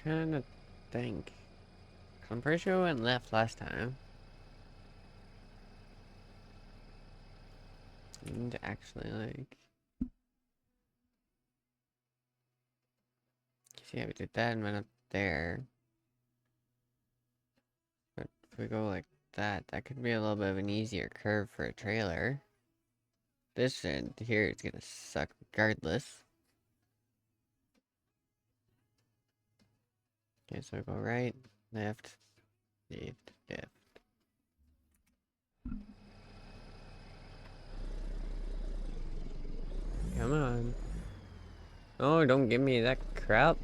Trying to think. I'm pretty sure I went left last time. And actually, like... See, we did that and went up there. But if we go like that, that could be a little bit of an easier curve for a trailer. This end here is gonna suck regardless. Okay, so go right, left, left, left. Come on. Oh, don't give me that crap.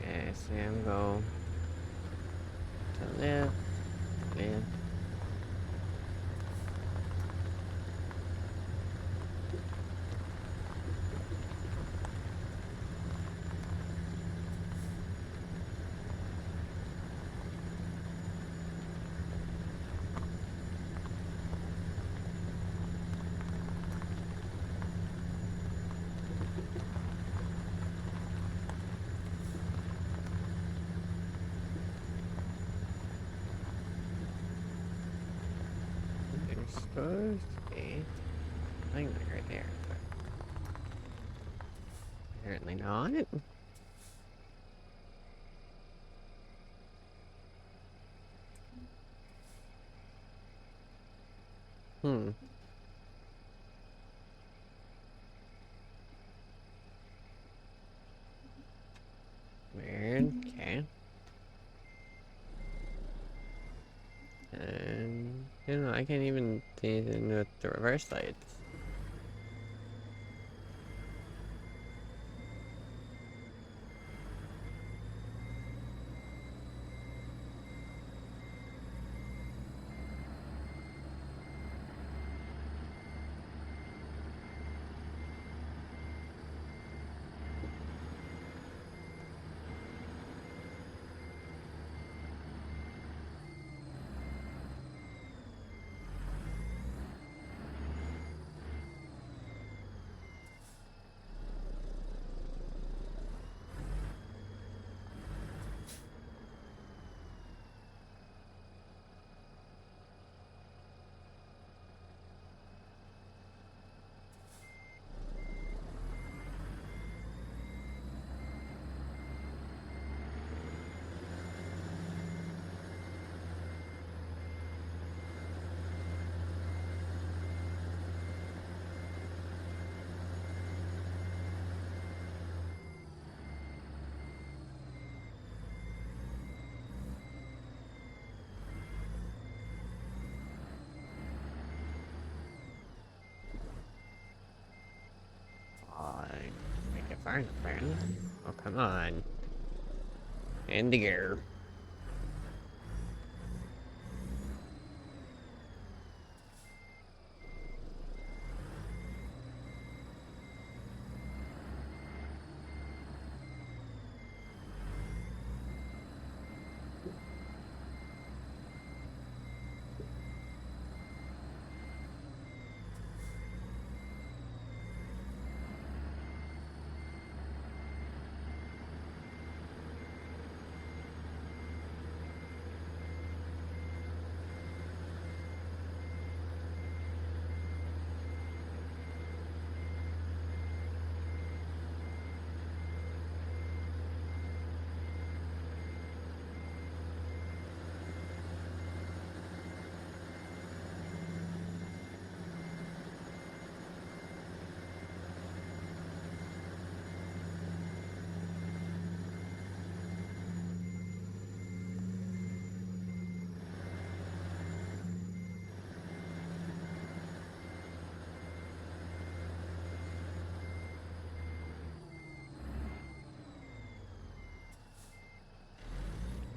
Yes, Sam, go to left, left. There's supposed to be a thing like right there, but apparently not. Hmm. Weird. Okay. And you know, I can't even see anything with the reverse lights. fine, man. Oh, come on. In the air.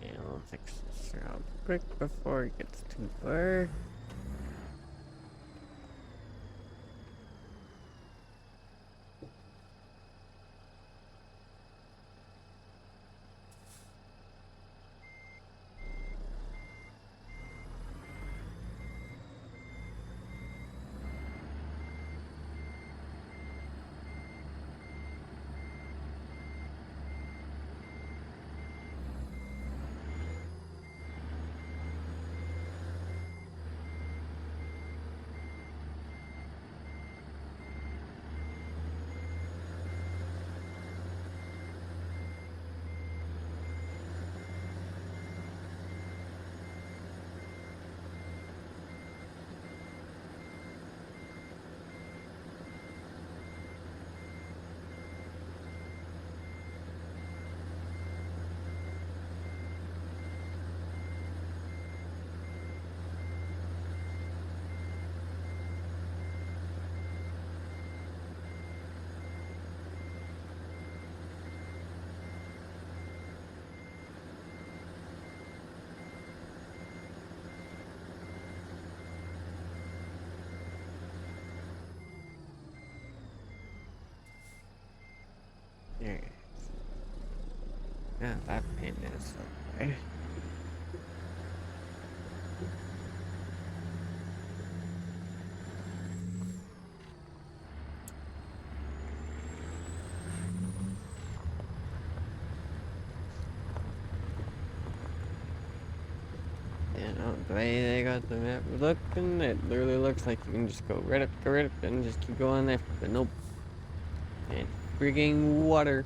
Yeah, I'll fix this real quick before it gets too far. There. Yeah, that pin is okay. You know, the way they got the map looking, it literally looks like you can just go right up, and just keep going left. But nope. And frigging water.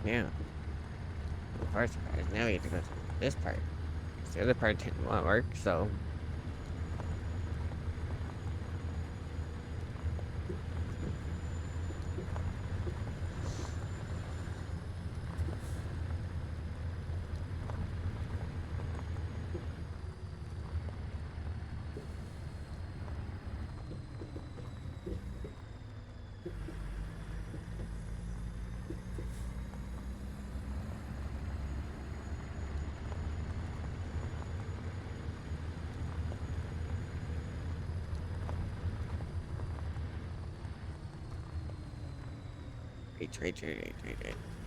Yeah. The first part is now you have to go through this part. The other part didn't want to work, so.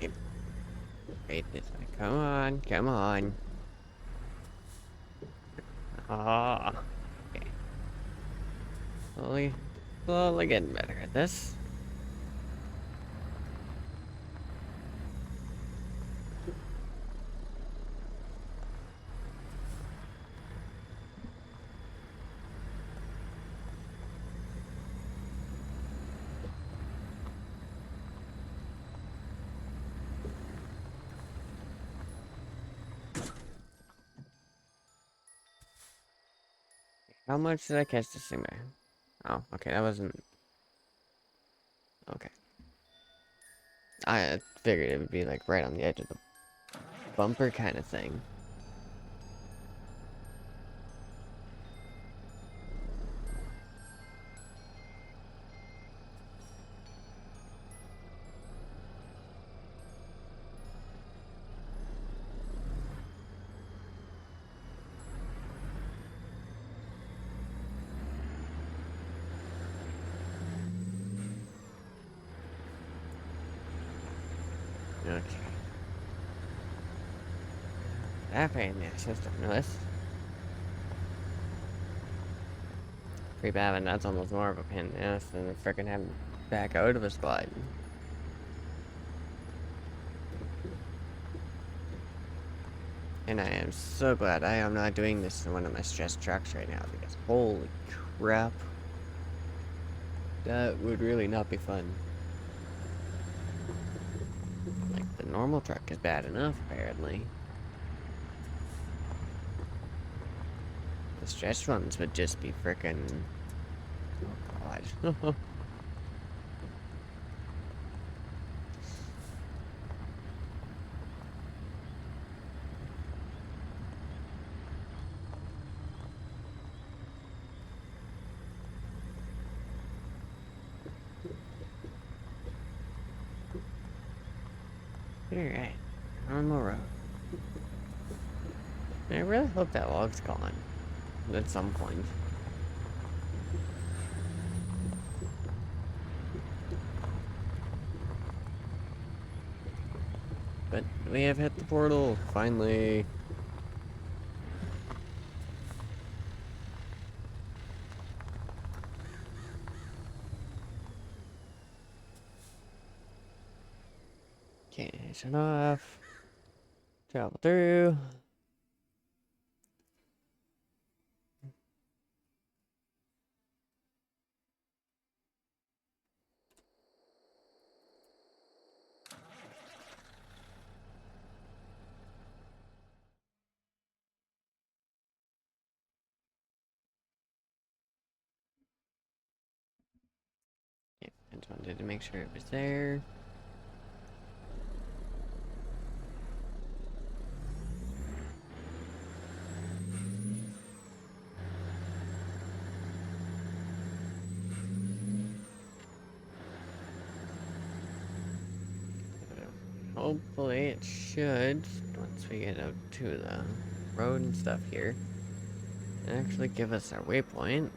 Wait. Wait this way. Come on, come on. Ah. Okay. Slowly getting better at this. How much did I catch this thing by? Oh, okay, that wasn't. Okay. I figured it would be like right on the edge of the bumper kind of thing. Okay. That pain in the system, this. Pretty bad, and that's almost more of a pain in the ass than freaking having to back out of a squad. And I am so glad I am not doing this in one of my stress trucks right now, because holy crap. That would really not be fun. Like, the normal truck is bad enough, apparently. The stretch ones would just be frickin'... Oh, God. Alright, on the road. I really hope that log's gone. At some point. But we have hit the portal, finally. Okay, turn off. Travel through. Yeah, I just wanted to make sure it was there. Hopefully it should, once we get out to the road and stuff here, actually give us our waypoint.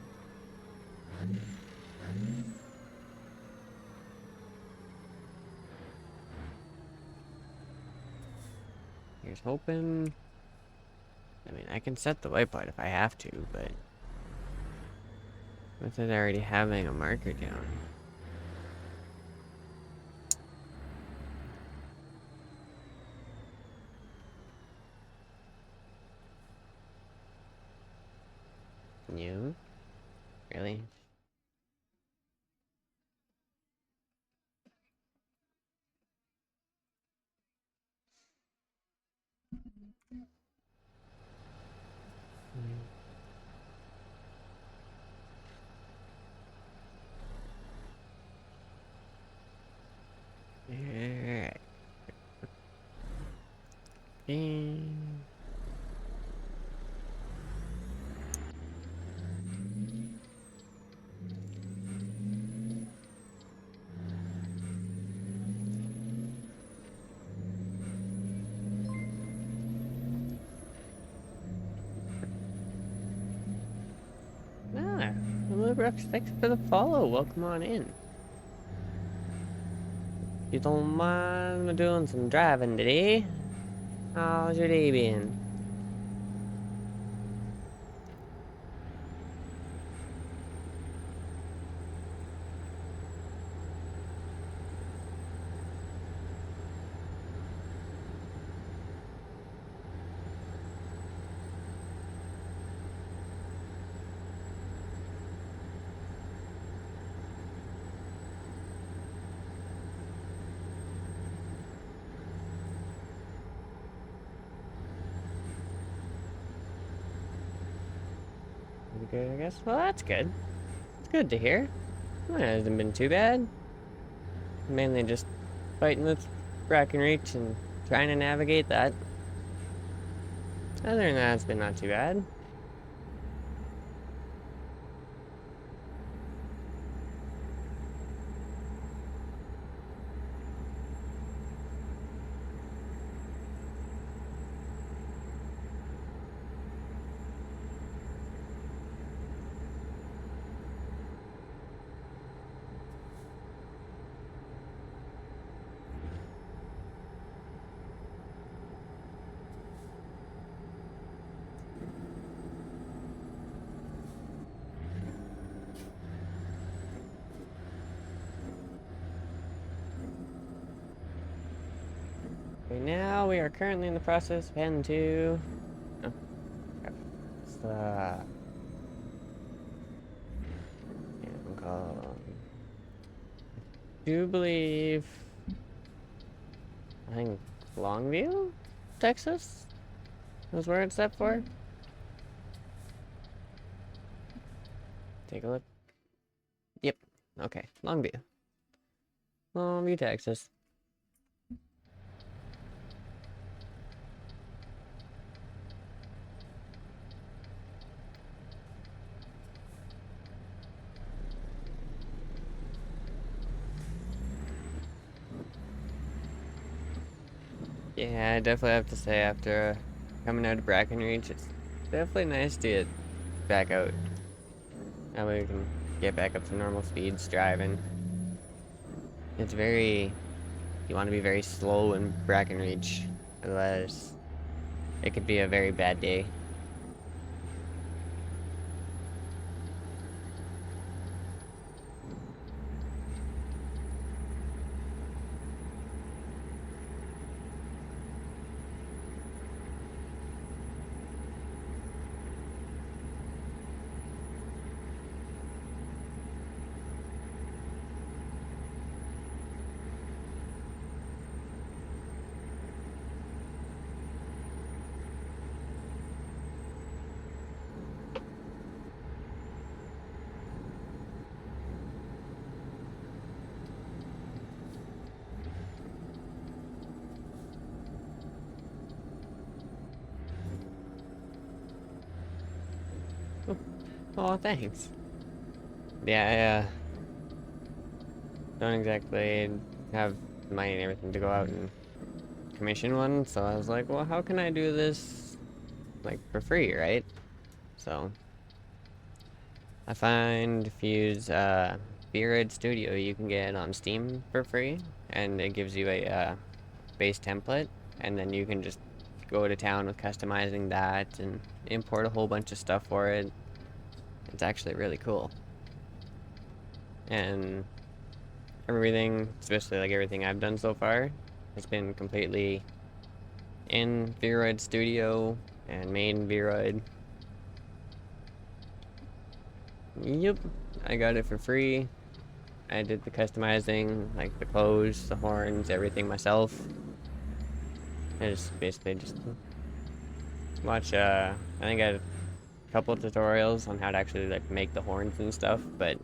Here's hoping. I mean, I can set the waypoint if I have to, but with it already having a marker down. You? Really? Alright. Ah, hello Brooks, thanks for the follow. Welcome on in. You don't mind doing some driving today? How's your day been? Pretty good, I guess. Well, that's good. It's good to hear. Well, it hasn't been too bad. Mainly just fighting with Brackenreach and trying to navigate that. Other than that, it's been not too bad. Right now, we are currently in the process of heading to... Oh, crap. It's do believe... I think Longview, Texas is where it's set for. Take a look. Yep. Okay. Longview. Longview, Texas. Yeah, I definitely have to say after coming out of Brackenreach, it's definitely nice to get back out. That way we can get back up to normal speeds driving. It's very... You want to be very slow in Brackenreach, otherwise it could be a very bad day. Oh, thanks. Yeah, I don't exactly have money and everything to go out and commission one, so I was like, well, how can I do this, like, for free, right? So, I find if you use V-Red Studio, you can get it on Steam for free, and it gives you a base template, and then you can just go to town with customizing that and import a whole bunch of stuff for it. It's actually really cool. And everything, especially like everything I've done so far, has been completely in V-Red Studio and main V-Red. Yep, I got it for free. I did the customizing, like the clothes, the horns, everything myself. I just basically just watch, I think I had a couple of tutorials on how to actually like make the horns and stuff, but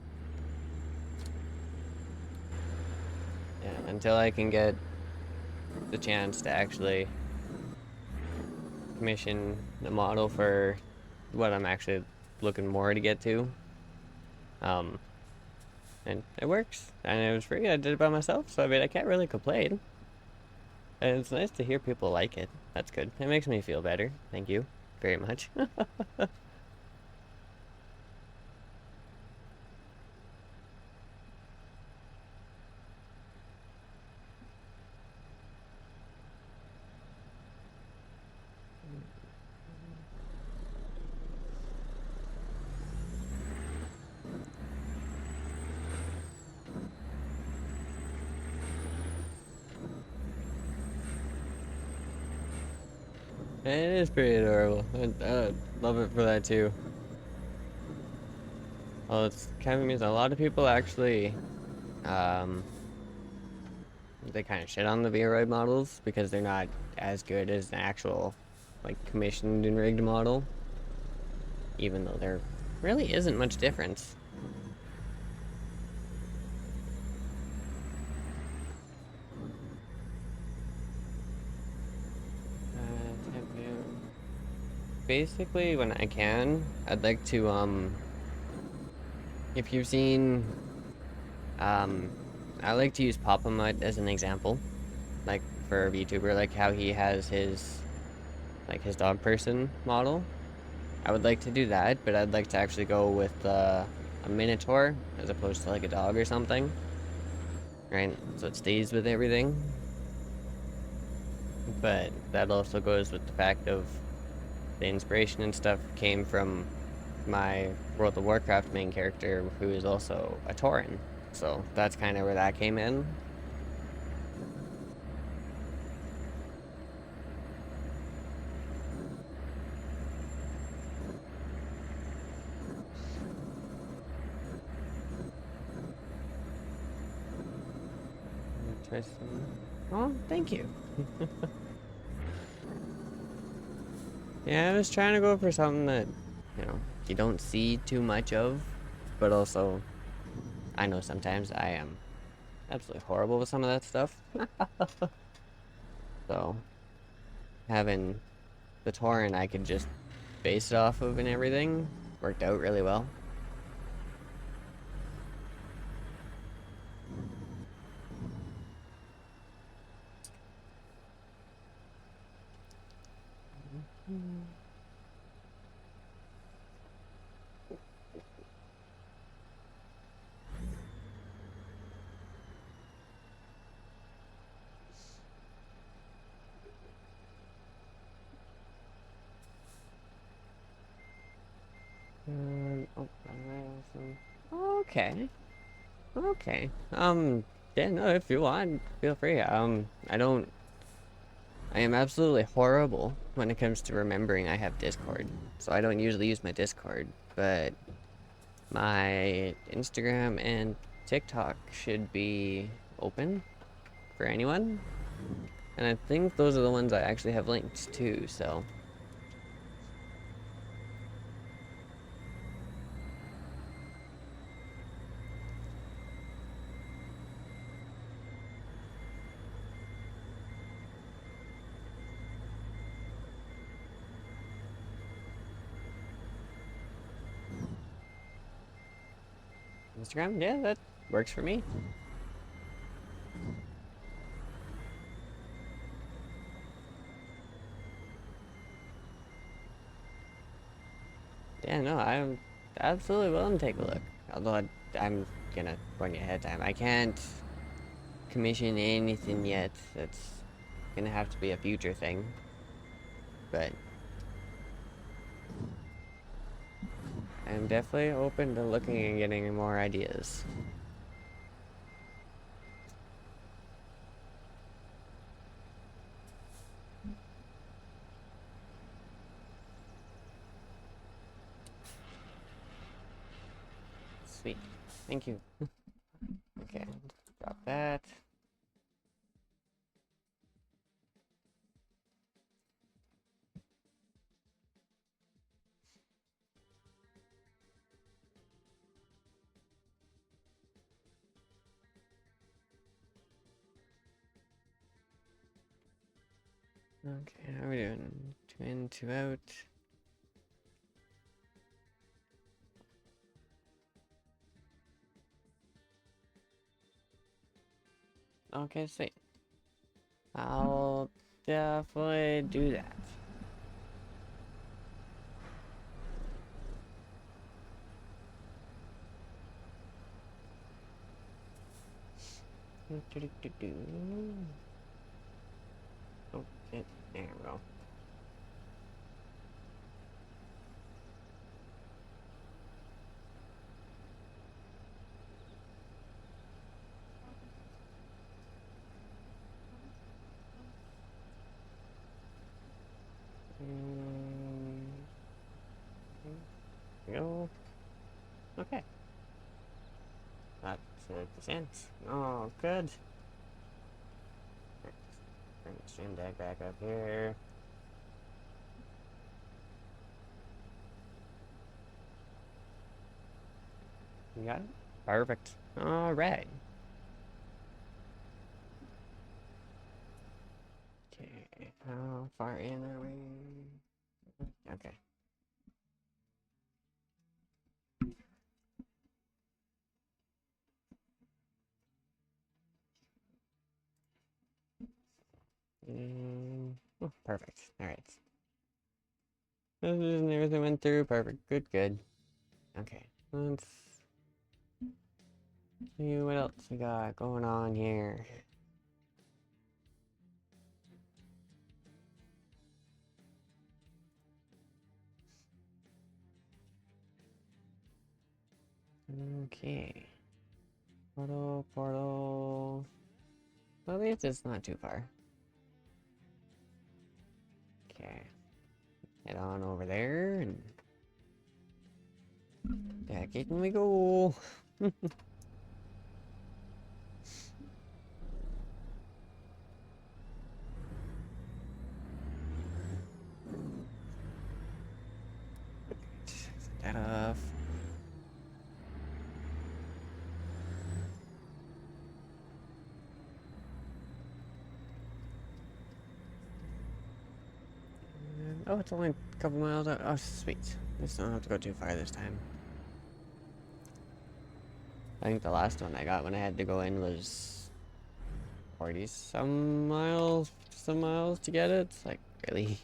yeah, until I can get the chance to actually commission the model for what I'm actually looking more to get to, and it works, and it was free. I did it by myself, so I mean I can't really complain. And it's nice to hear people like it. That's good. It makes me feel better. Thank you very much. It is pretty adorable. I love it for that too. Well, it's kind of means a lot of people actually, um, they kind of shit on the VROID models because they're not as good as an actual, like, commissioned and rigged model. Even though there really isn't much difference. basically, when I can, I'd like to, if you've seen, um, I like to use Papa Mutt as an example, like, for a VTuber, like how he has his, like, his dog person model. I would like to do that, but I'd like to actually go with, a Minotaur, as opposed to, like, a dog or something, right? So it stays with everything. But that also goes with the fact of the inspiration and stuff came from my World of Warcraft main character, who is also a Tauren. So that's kind of where that came in. Interesting. Oh, thank you. Yeah, I was trying to go for something that, you don't see too much of, but also, I know sometimes I am absolutely horrible with some of that stuff. So, having the Tauren I could just base it off of and everything worked out really well. Oh, okay. Okay. Yeah, no, if you want, feel free. I am absolutely horrible when it comes to remembering I have Discord. So I don't usually use my Discord, but my Instagram and TikTok should be open for anyone. And I think those are the ones I actually have linked to, so. Instagram, yeah, that works for me. Yeah, no, I'm absolutely willing to take a look. Although I'm gonna warn you ahead of time. I can't commission anything yet. That's gonna have to be a future thing. But I'm definitely open to looking and getting more ideas. Sweet. Thank you. Okay, drop that. Okay, how are we doing? 2 in, 2 out. Okay, sweet. I'll definitely do that. Okay, there we go. Go. Okay. That's the sense. Oh, good. Bring the stream deck back up here. You got it? Perfect. Alright. Okay, how far in are we? Okay. Oh, perfect. All right. Everything went through. Perfect. Good, good. Okay. Let's see what else we got going on here. Okay. Portal, portal. Well, at least it's not too far. Okay. Head on over there and back it and we go. Set that off. Oh, it's only a couple miles out. Oh, sweet. Just don't have to go too far this time. I think the last one I got when I had to go in was 40 some miles to get it. It's like, really?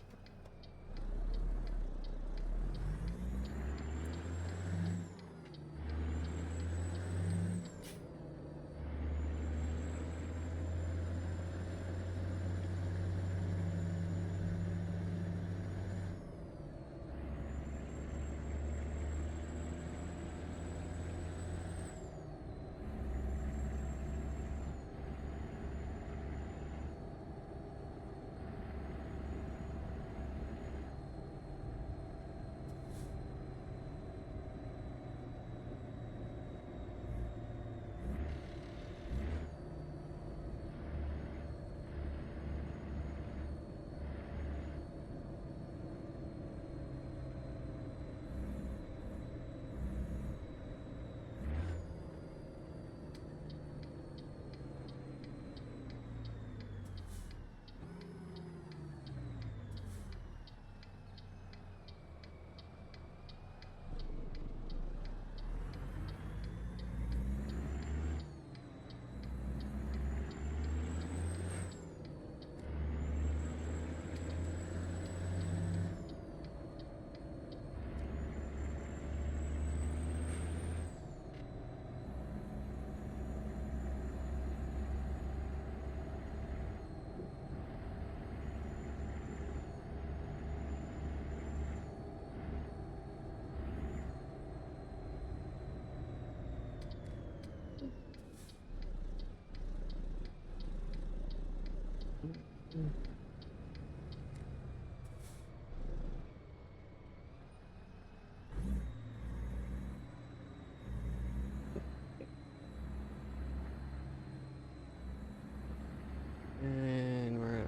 And we're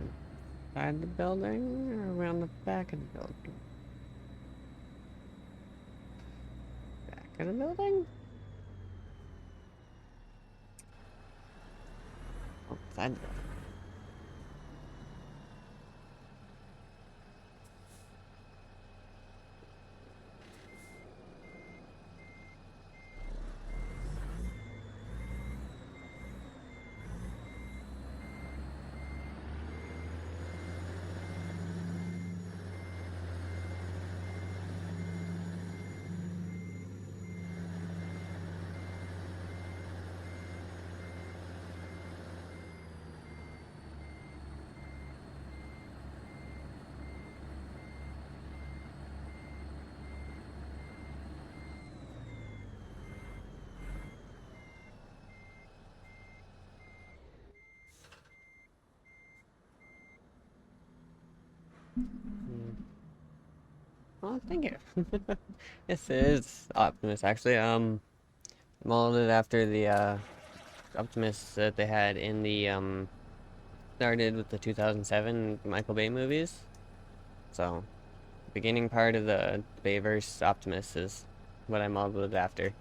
inside the building, or are we on the back of the building? Back of the building? Oh, inside the building. Oh, thank you. This is Optimus, actually. Molded after the Optimus that they had in the started with the 2007 Michael Bay movies. So, beginning part of the Bayverse Optimus is what I modeled it after.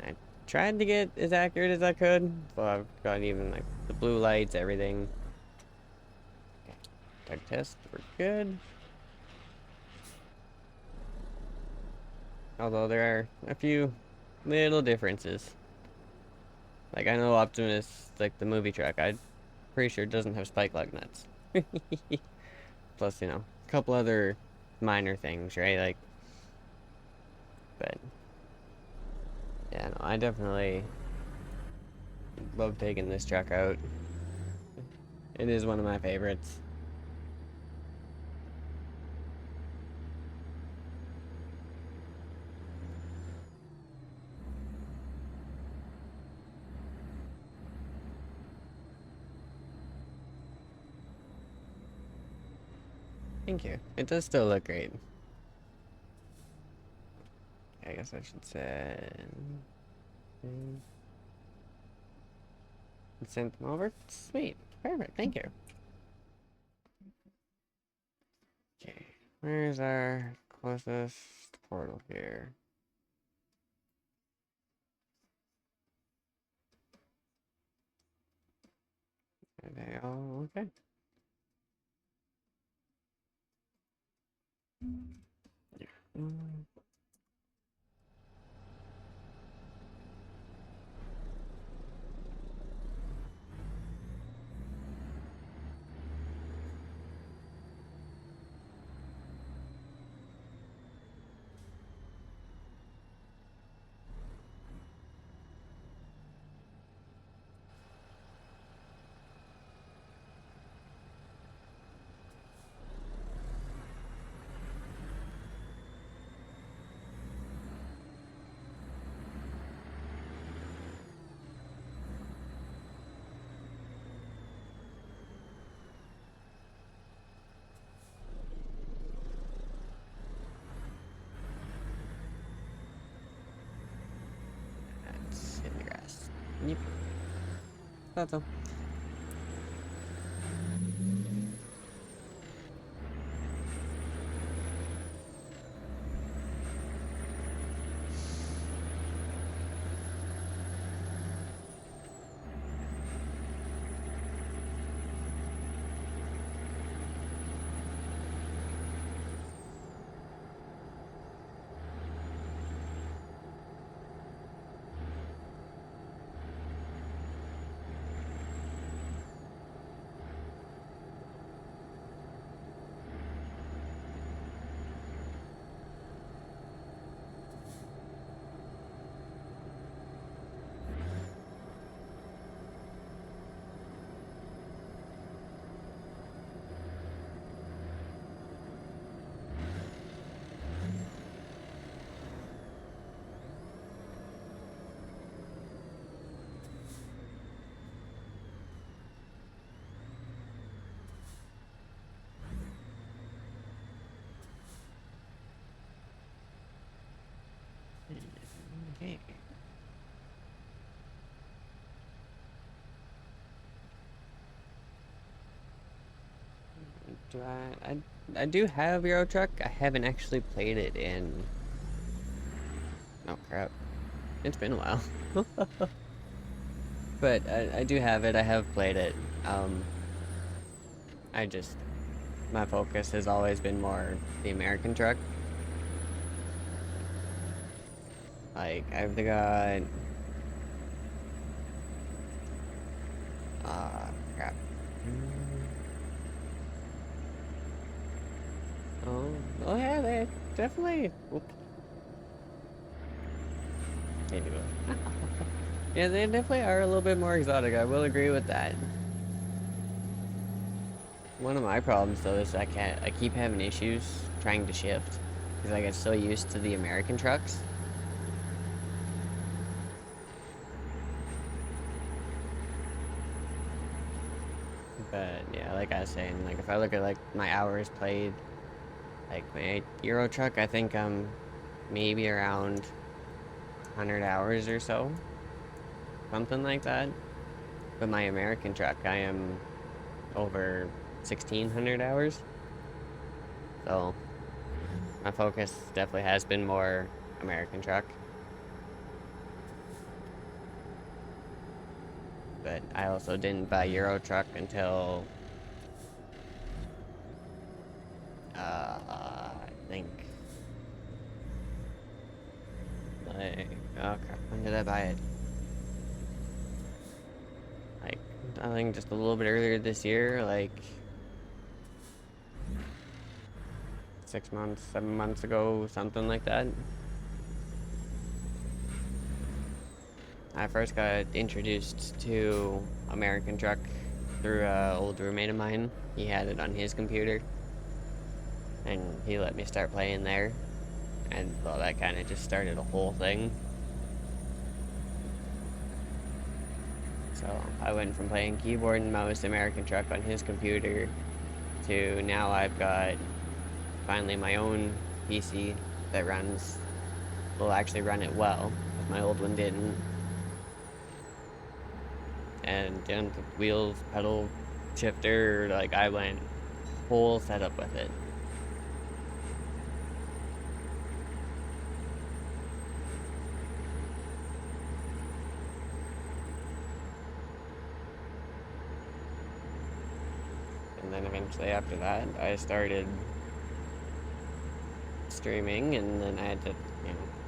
I tried to get as accurate as I could, so I've got even like the blue lights, everything. Okay. Tug test, we're good. Although there are a few little differences. Like, I know Optimus, like the movie truck, I'm pretty sure it doesn't have spike lug nuts. Plus, you know, a couple other minor things, right? Like, but yeah, no, I definitely love taking this truck out. It is one of my favorites. Thank you. It does still look great. I guess I should say. Send them over. Sweet. Perfect. Thank you. Okay. Where's our closest portal here? Are they all okay? Yeah. That's in the grass. Yep. Thought so. Okay. Do I do have Euro Truck. I haven't actually played it in. Oh crap! It's been a while. But I do have it. I have played it. Um, I just my focus has always been more the American truck. Like I've got. Crap. Oh, oh yeah, they definitely. Oop, maybe go. Yeah, they definitely are a little bit more exotic. I will agree with that. One of my problems though is I keep having issues trying to shift because I get so used to the American trucks. But yeah, like I was saying, like if I look at like my hours played, like my Euro truck, I think I'm maybe around 100 hours or so, something like that. But my American truck, I am over 1,600 hours. So my focus definitely has been more American truck. But I also didn't buy Euro truck until Like, oh crap, when did I buy it? Like, I think just a little bit earlier this year, like 6 months, 7 months ago, something like that. I first got introduced to American Truck through an old roommate of mine. He had it on his computer, and he let me start playing there. And well, that kind of just started a whole thing. So I went from playing keyboard and mouse American Truck on his computer to now I've got finally my own PC that will actually run it well, because my old one didn't. And then the wheels, pedal, shifter, like I went whole setup with it. And then eventually after that, I started streaming, and then I had to,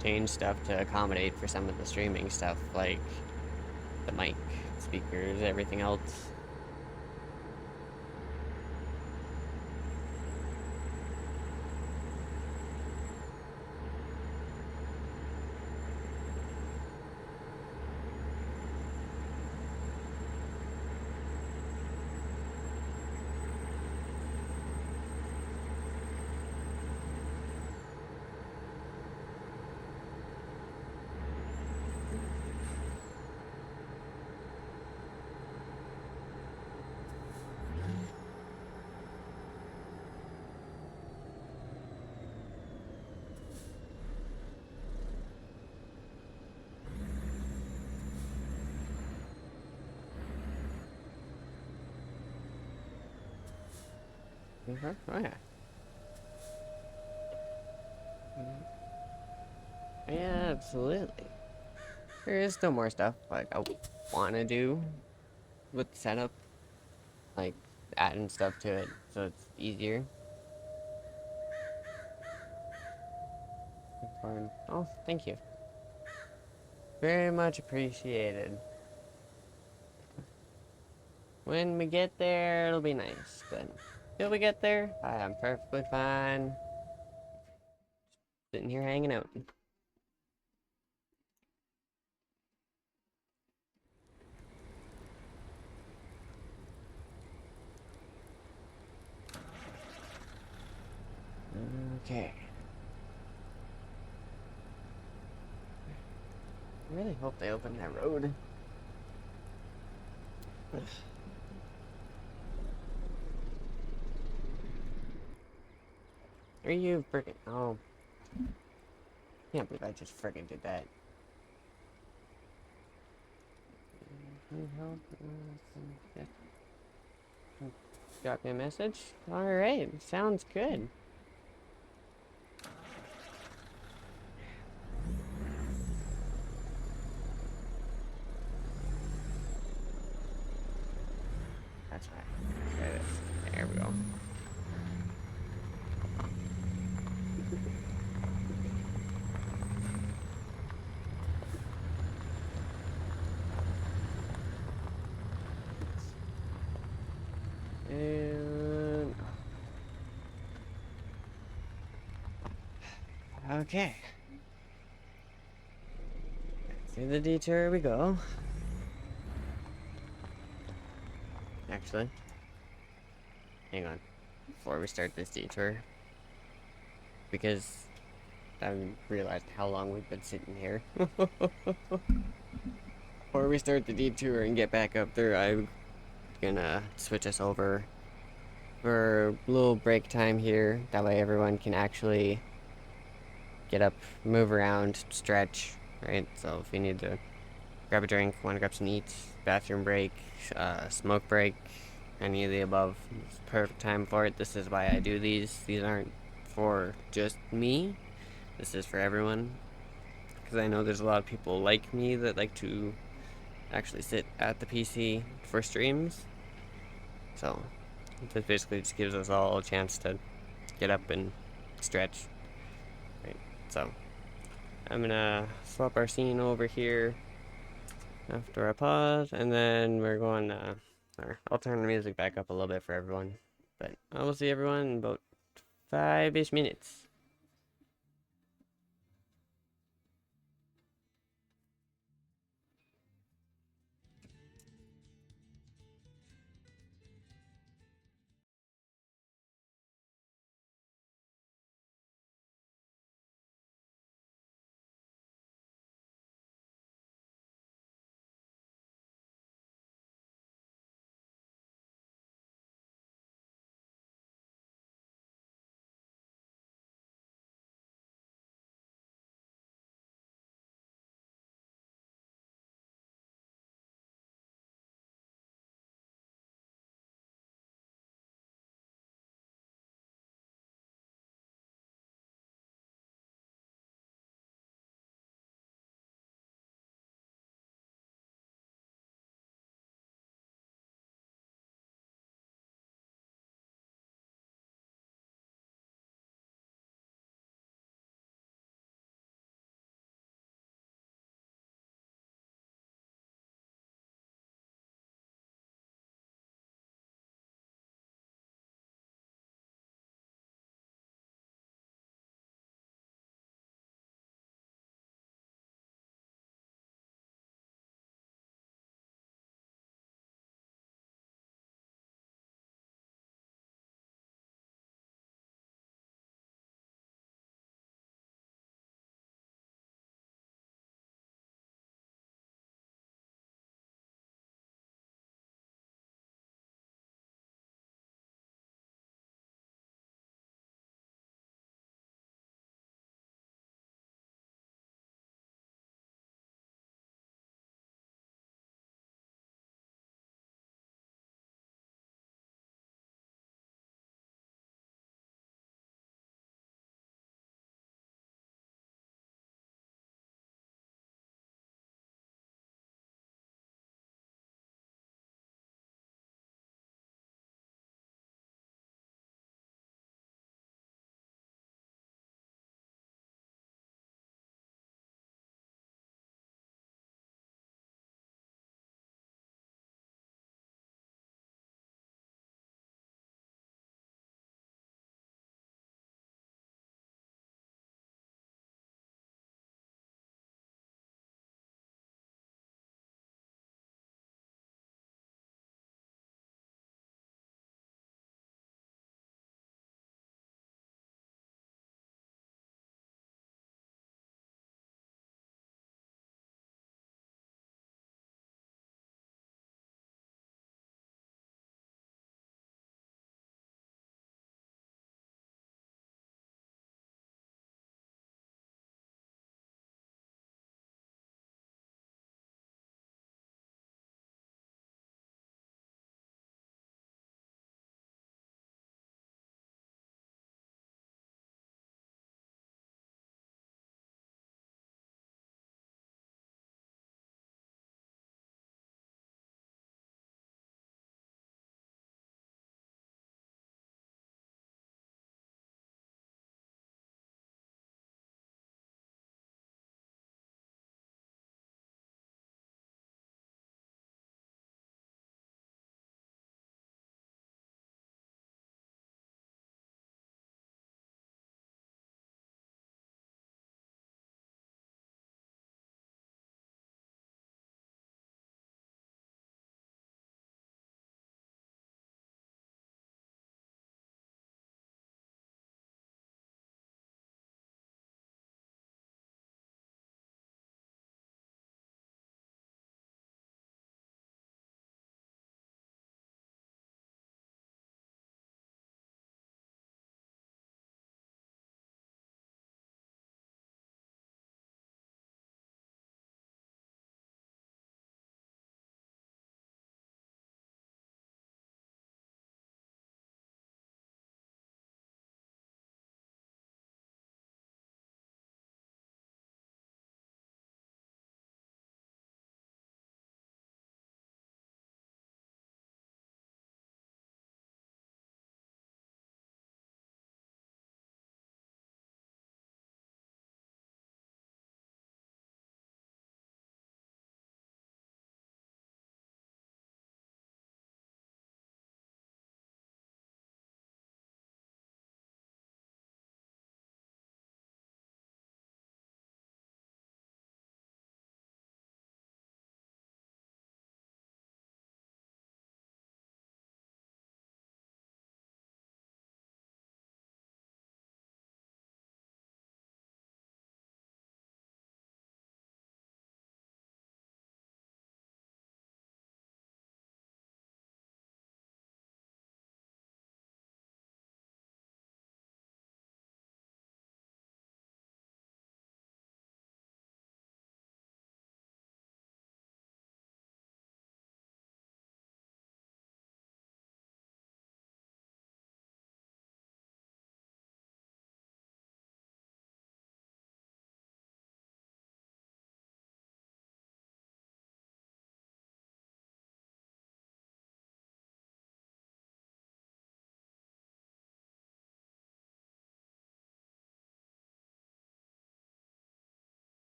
change stuff to accommodate for some of the streaming stuff, like the mic, speakers, everything else. Oh yeah. Yeah, absolutely. There is still more stuff like I want to do with the setup, like adding stuff to it so it's easier. Oh, thank you. Very much appreciated. When we get there, it'll be nice, but till we get there, I am perfectly fine sitting here hanging out. Okay. I really hope they open that road. Are you freaking? Oh, can't believe I just freaking did that. Got me a message? Alright, sounds good. That's right. There it is. There we go. And okay. Through the detour we go. Actually, hang on. Before we start this detour, because I haven't realized how long we've been sitting here. Before we start the detour and get back up there, I'm gonna switch us over for a little break time here. That way everyone can actually get up, move around, stretch, right? So if you need to grab a drink, want to grab some eats, bathroom break, smoke break, any of the above, it's perfect time for it. This is why I do these. These aren't for just me. This is for everyone. Because I know there's a lot of people like me that like to actually sit at the PC for streams. So this basically just gives us all a chance to get up and stretch. Right? So I'm gonna swap our scene over here after I pause, and then we're going or I'll turn the music back up a little bit for everyone. But I will see everyone in about 5-ish minutes.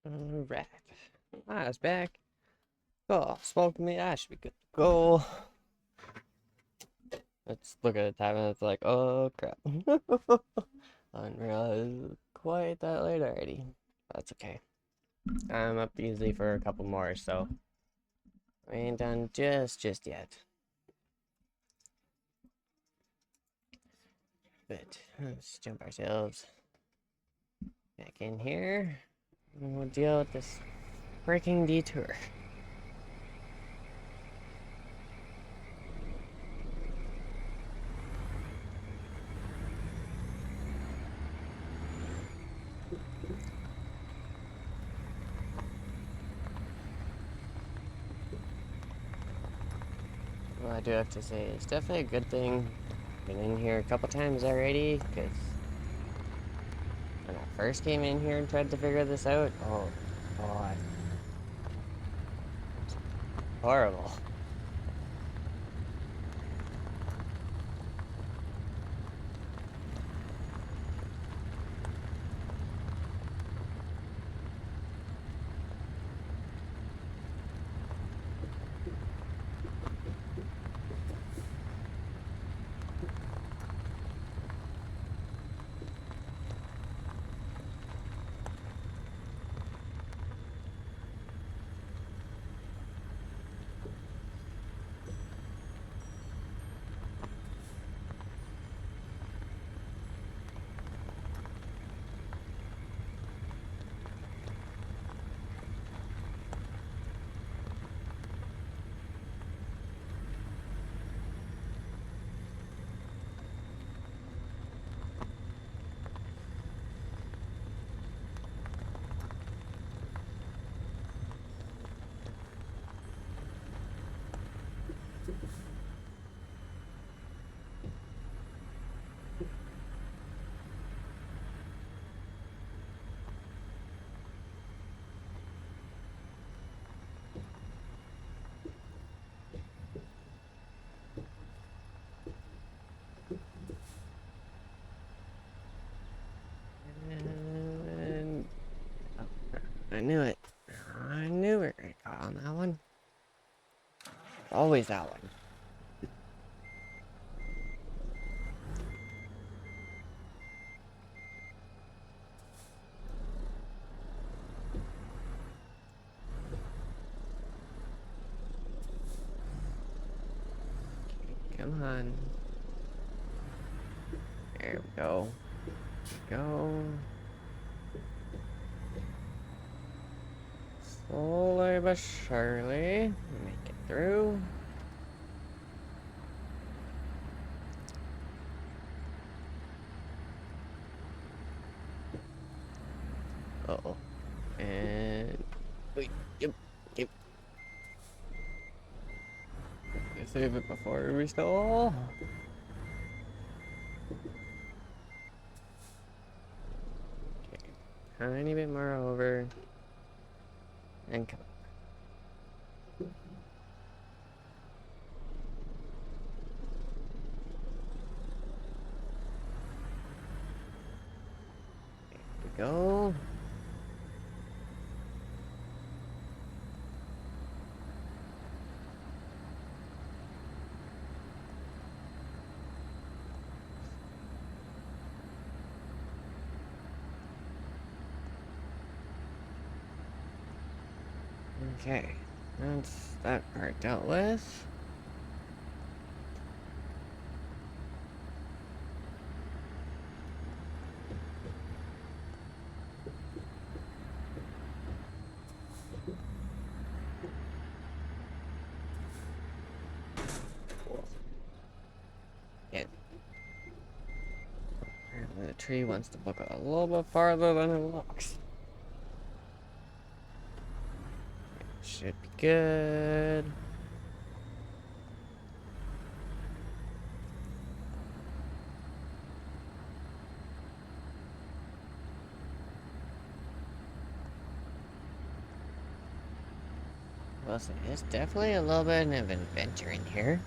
Alright. It's back. Oh, smoke me. I should be good to go. Let's look at the time and it's like, oh crap. I didn't realize it was quite that late already. That's okay. I'm up easily for a couple more, so we ain't done just yet. But let's jump ourselves back in here and we'll deal with this freaking detour. Well, I do have to say, it's definitely a good thing. Been in here a couple times already, because when I first came in here and tried to figure this out, oh god, horrible. And I knew it. I knew we were gonna caught on that one. Always that one. Come on. There we go. Go. Slowly but surely. Make it through. Uh-oh. And wait, yep. Save it before we stall. Okay. Tiny bit more over. And come up. There we go. Okay, that's that part dealt with. Yeah. Apparently the tree wants to book a little bit farther than it looks. Should be good. Well, so it's definitely a little bit of an adventure in here.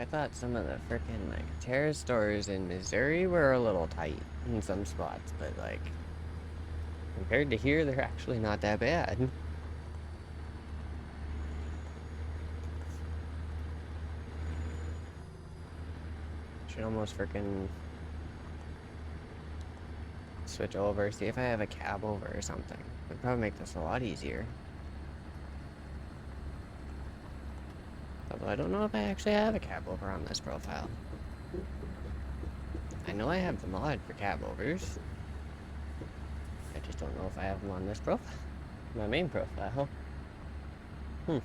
I thought some of the freaking like terror stores in Missouri were a little tight in some spots, but like compared to here, they're actually not that bad. Should almost freaking switch over, see if I have a cab over or something. It'd probably make this a lot easier. Although I don't know if I actually have a cab over on this profile. I know I have the mod for cab overs. I just don't know if I have them on this profile. My main profile. I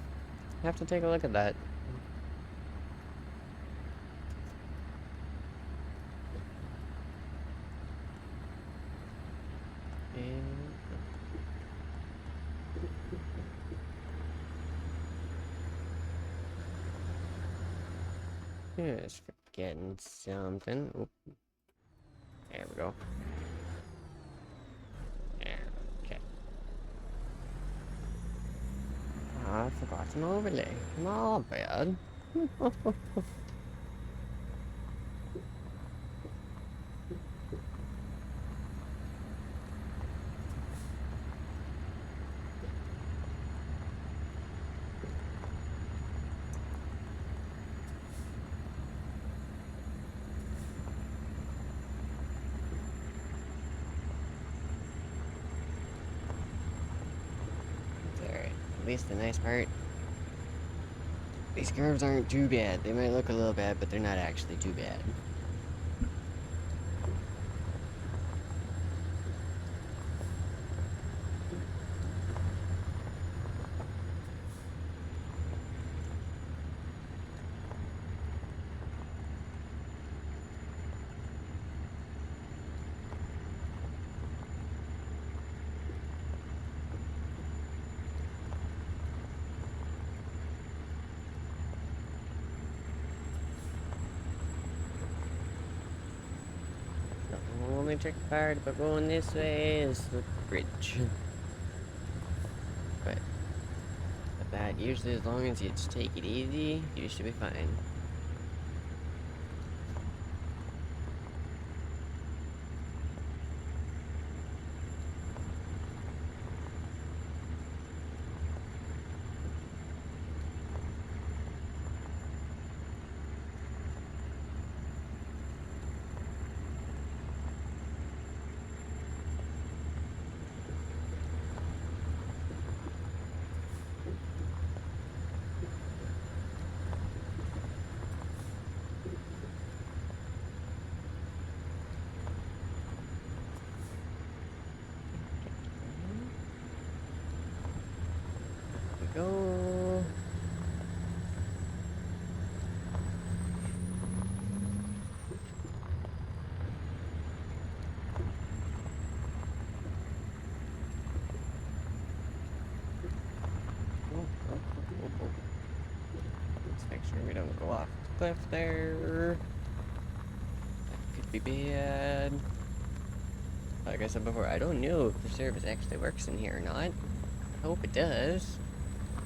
have to take a look at that. Just forgetting something. Oop. There we go. Okay. I forgot an overlay. Not bad. At least the nice part, these curves aren't too bad. They might look a little bad, but they're not actually too bad. The only tricky part about going this way is the bridge. But that usually, as long as you just take it easy, you should be fine. Go. Let's make sure we don't go off the cliff there. That could be bad. Like I said before, I don't know if the service actually works in here or not. I hope it does.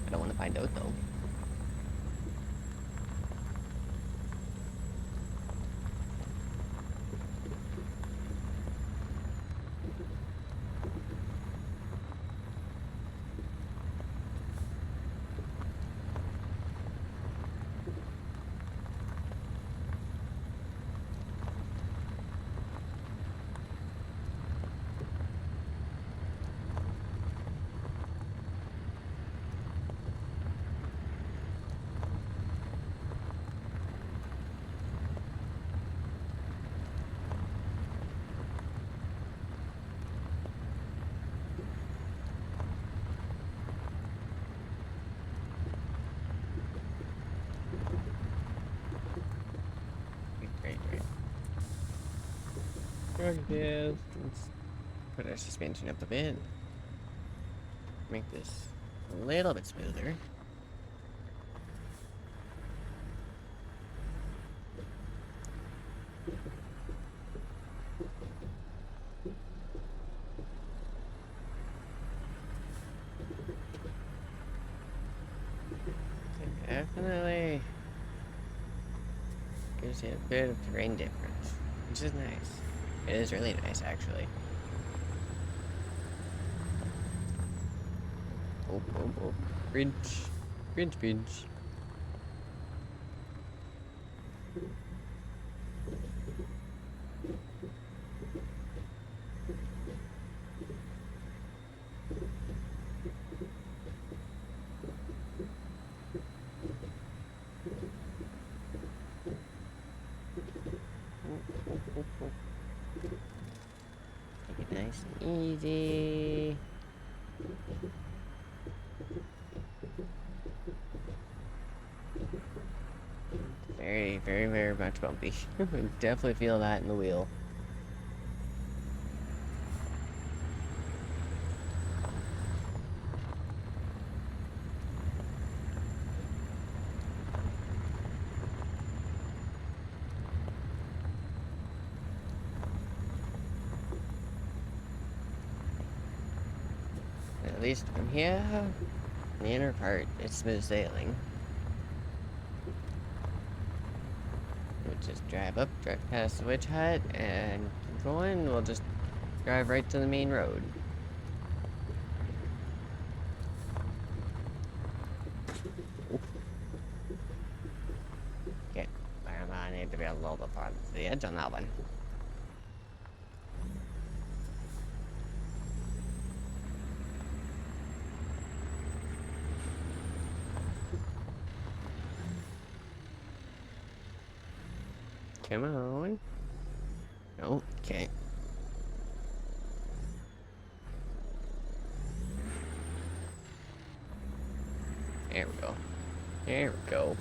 I don't want to find out though. Okay, let's put our suspension up a bit. Make this a little bit smoother. Definitely Gives you a bit of terrain difference, which is nice. It is really nice, actually. Oh, oh, oh. Bridge. Bridge, bridge. Take it nice and easy. Very, very, very much bumpy. Definitely feel that in the wheel. At least from here, the inner part, it's smooth sailing. We'll just drive up, drive past the witch hut, and keep going. We'll just drive right to the main road. Okay, I need to be a little bit farther to the edge on that one. Come on. Oh, okay. There we go. There we go.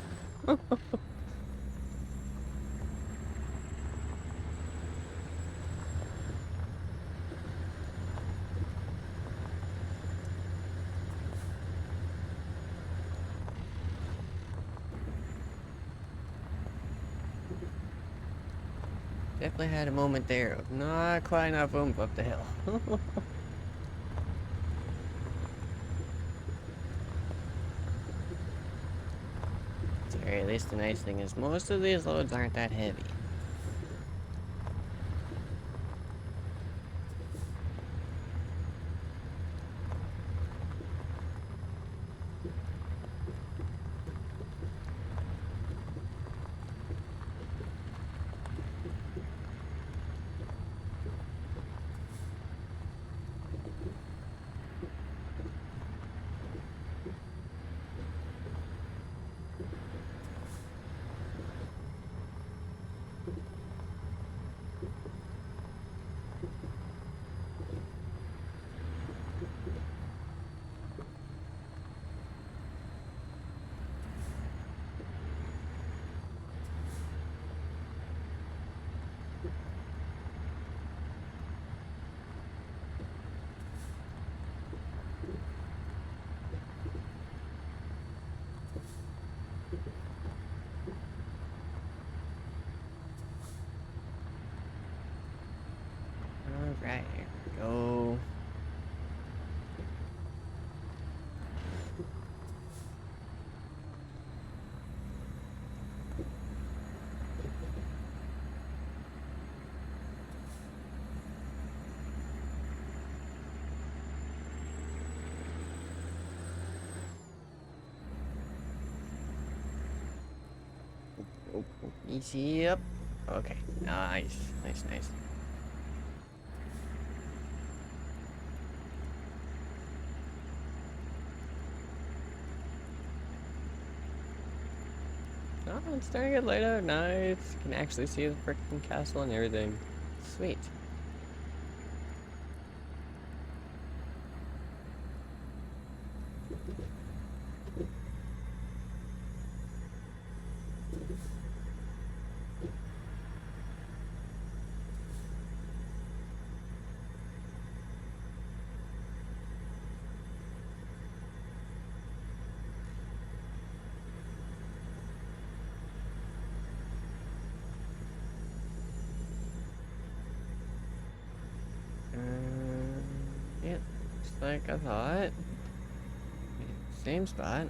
Definitely had a moment there of not quite enough oomph up the hill. At the very least, the nice thing is most of these loads aren't that heavy. Alright, here we go. Oh, oh, easy up. Okay, nice, nice, nice. Oh, it's starting to get light out. Nice. Can actually see the freaking castle and everything. Sweet. Yeah, just like I thought. Same spot.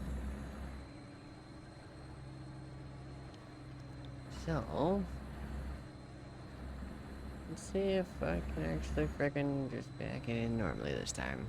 So, let's see if I can actually frickin' just back it in normally this time.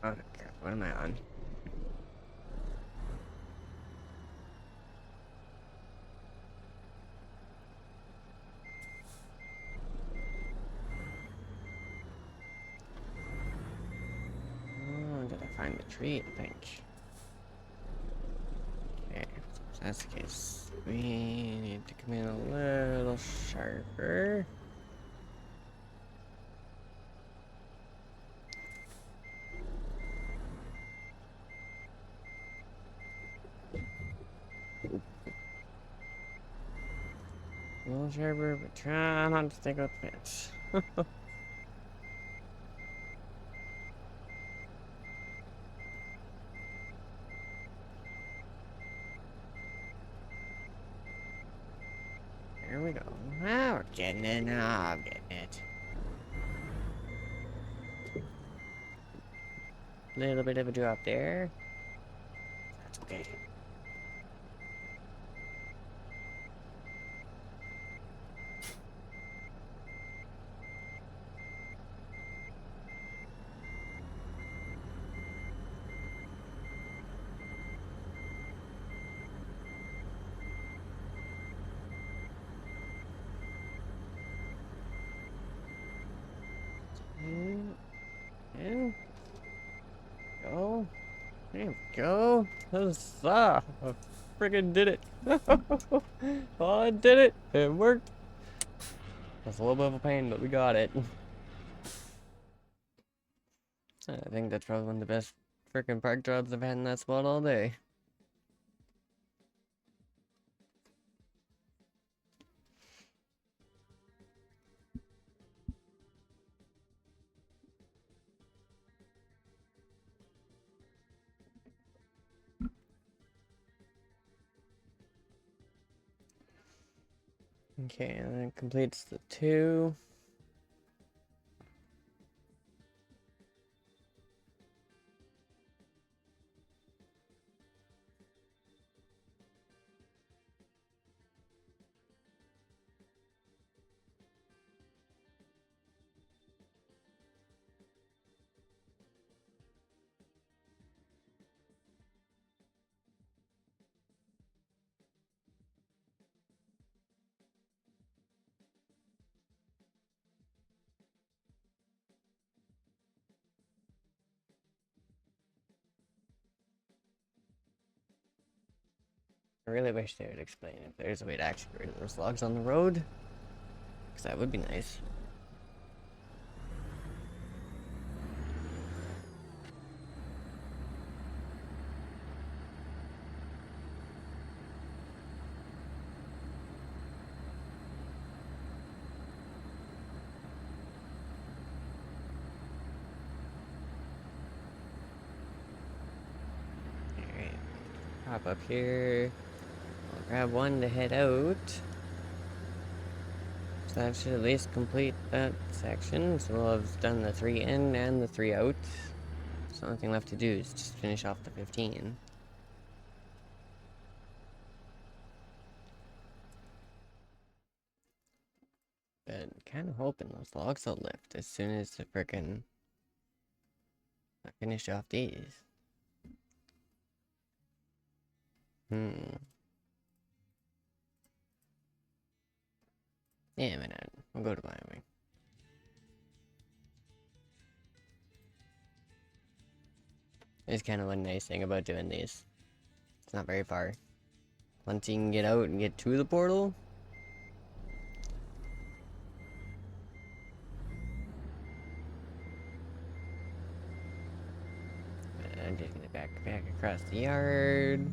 Oh, crap, what am I on? Oh, did I find the tree, I think? Okay, so if that's the case, we need to come in a little sharper. A little sharper, but try not to stick out the fence. There we go. Ah, we're getting it now. I'm getting it. Little bit of a drop there. That's okay. And go. There we go. Huzzah! I friggin' did it. Oh, I did it. It worked. That's a little bit of a pain, but we got it. I think that's probably one of the best freaking park jobs I've had in that spot all day. Okay, and that completes the 2. I really wish they would explain if there's a way to actually get rid of those logs on the road. Because that would be nice. Alright. Hop up here. I'll grab one to head out. So that should at least complete that section. So we'll have done the 3 in and the 3 out. So the only thing left to do is just finish off the 15. But kind of hoping those logs will lift as soon as the frickin' I finish off these. Yeah, why not? We'll go to Wyoming. It's kind of one nice thing about doing these. It's not very far. Once you can get out and get to the portal. I'm taking it back across the yard.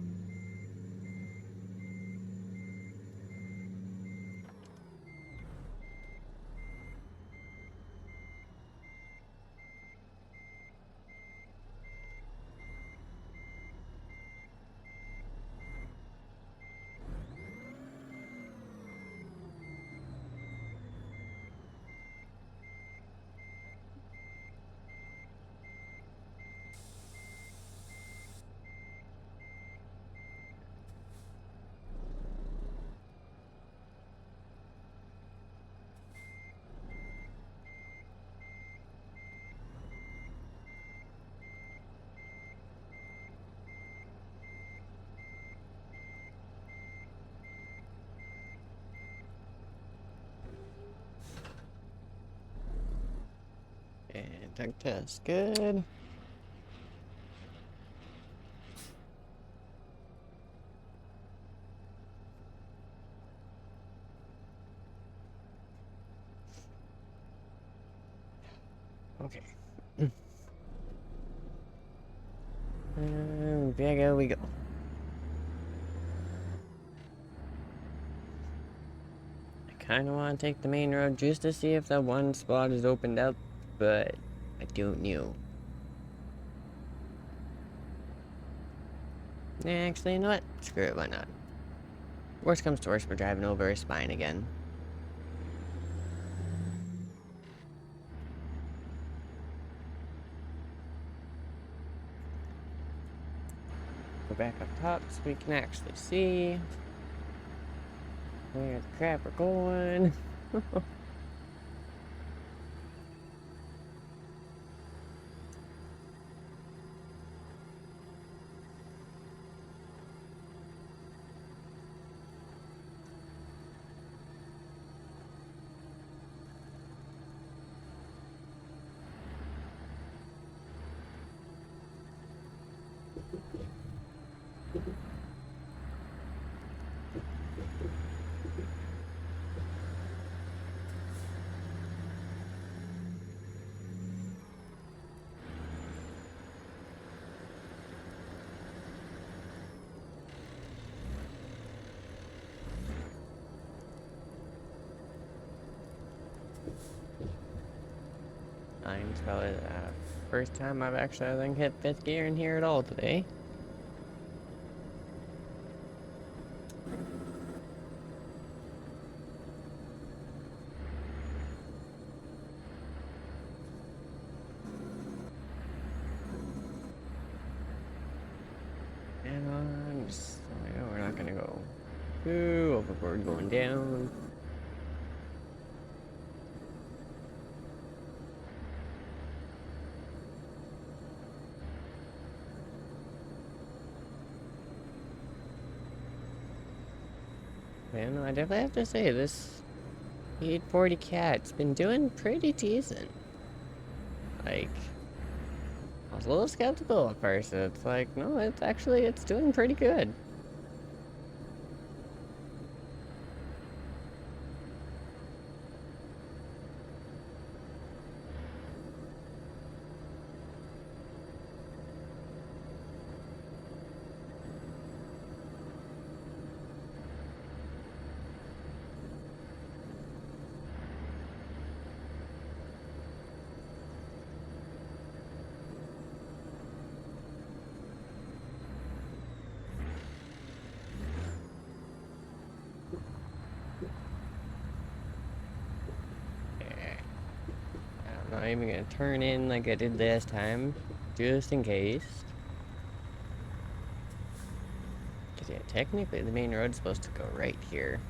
And tug test, good. Okay. And there we go. I kind of want to take the main road just to see if that one spot is opened up, but I don't know. Actually, you know what? Screw it, why not? Worst comes to worst, we're driving over a spine again. Go back up top so we can actually see where the crap we're going. Mine's probably the first time I've actually, I think, hit 5th gear in here at all today. And just, we're not gonna go too overboard going down. Man, I definitely have to say, this 840 cat's been doing pretty decent. Like, I was a little skeptical at first. It's like, no, it's actually, it's doing pretty good. not even gonna turn in like I did last time, just in case. Because yeah, technically the main road's supposed to go right here.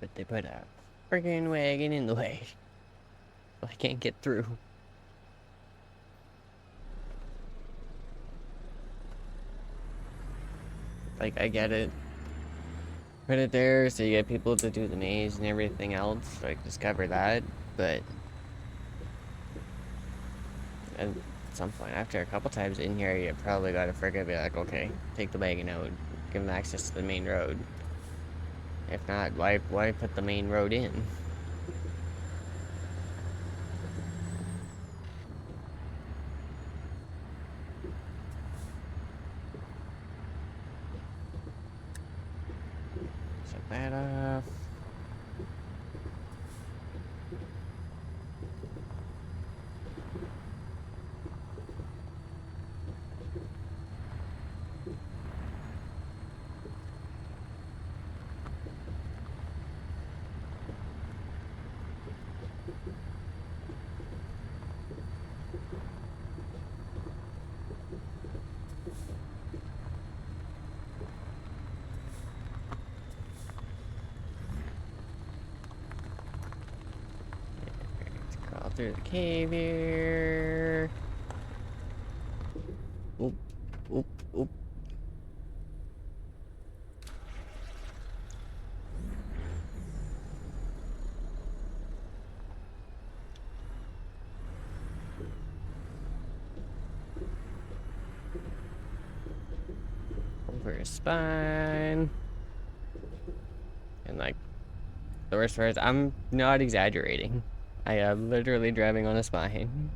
But they put a friggin' wagon in the way. I can't get through. Like, I get it. Put it there so you get people to do the maze and everything else, like, discover that, but at some point, after a couple times in here, you probably gotta friggin' be like, okay, take the wagon out, give them access to the main road. If not, why put the main road in? Shut that off. Let's crawl through the cave here. Oop, oop, oop. Over his spine. And like, the worst part is, I'm not exaggerating. I am literally driving on a spine.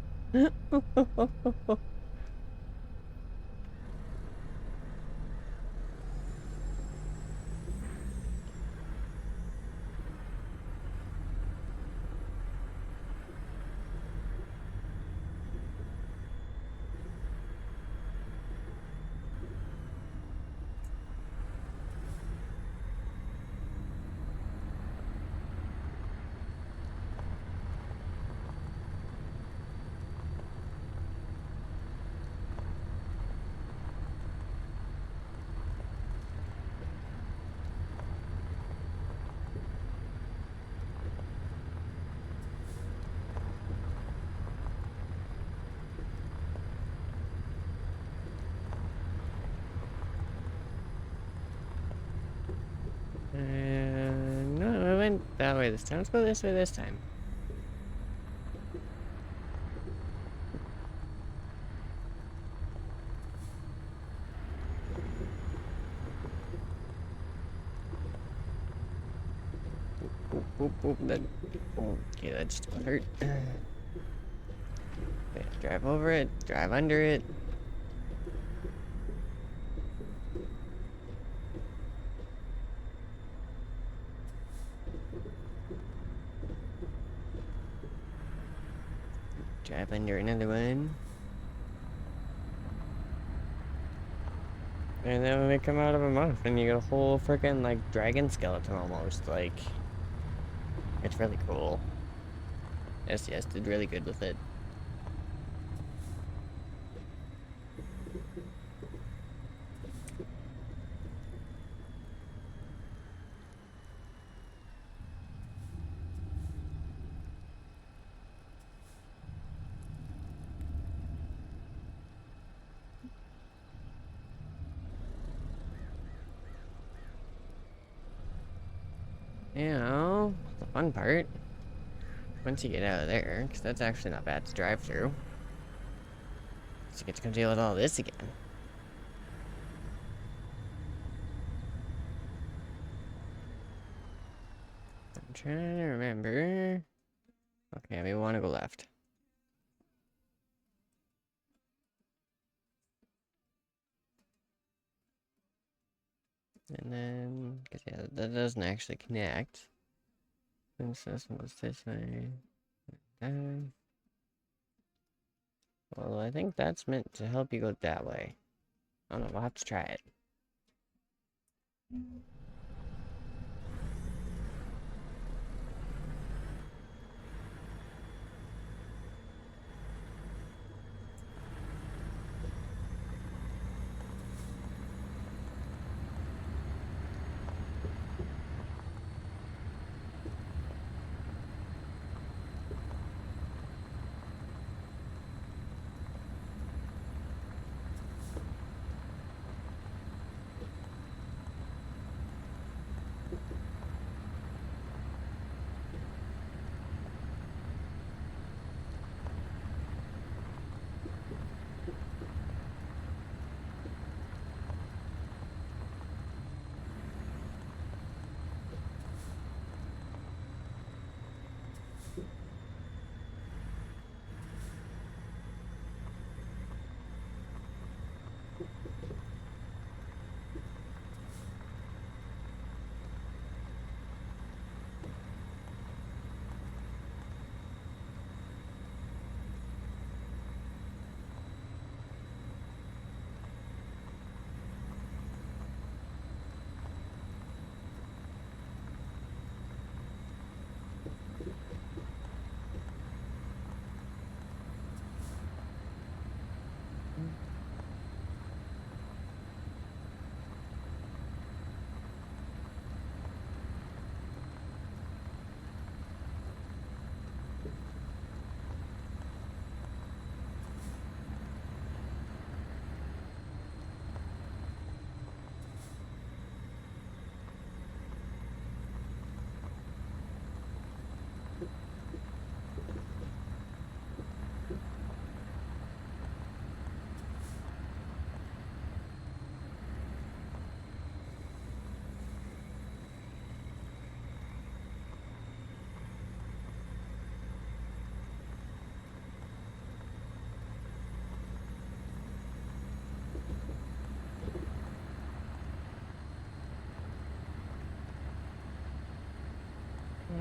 And no, I went that way this time. Let's go this way this time. Boop, boop, boop. That, okay, that just hurt. Okay, drive over it, drive under it. Drive under another one. And then when they come out of a month, and you get a whole freaking like dragon skeleton almost. Like, it's really cool. SES did really good with it. You know, the fun part, once you get out of there, because that's actually not bad to drive through, so you get to come deal with all this again. I'm trying to remember. Okay, we want to go left. And then, because yeah, that doesn't actually connect. Princess goes this way. Well, I think that's meant to help you go that way. I don't know, we'll have to try it.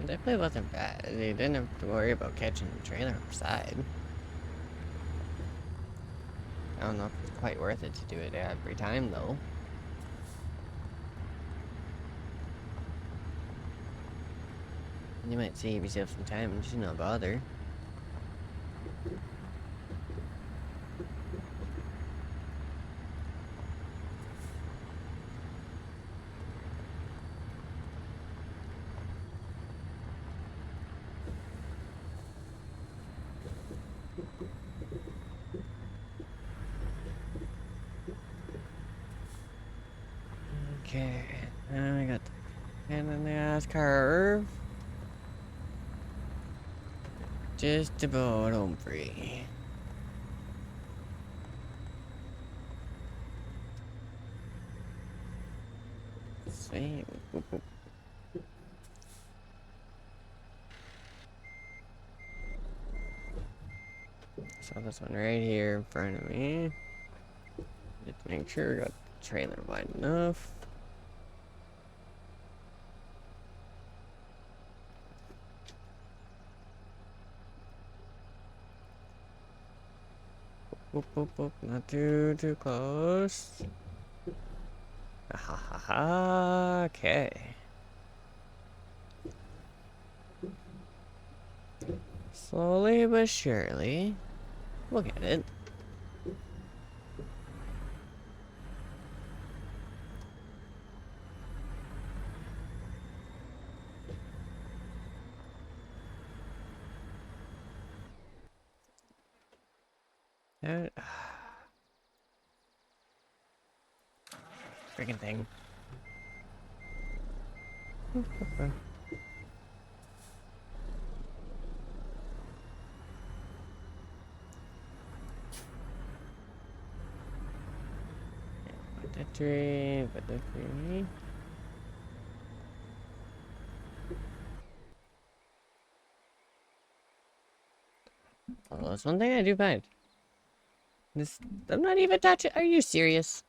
That play wasn't bad. They didn't have to worry about catching the trailer on the side. I don't know if it's quite worth it to do it every time, though. You might save yourself some time and just not bother. Okay, now I got the pain in the ass curve. Just about home free. Sweet. So this one right here in front of me. Just make sure I got the trailer wide enough. Boop, boop, boop. Not too close. Ha ha ha. Okay. Slowly but surely, we'll get it. Freaking thing. Put the tree, put the tree. Oh, that's one thing I do find. This, I'm not even touching. Are you serious?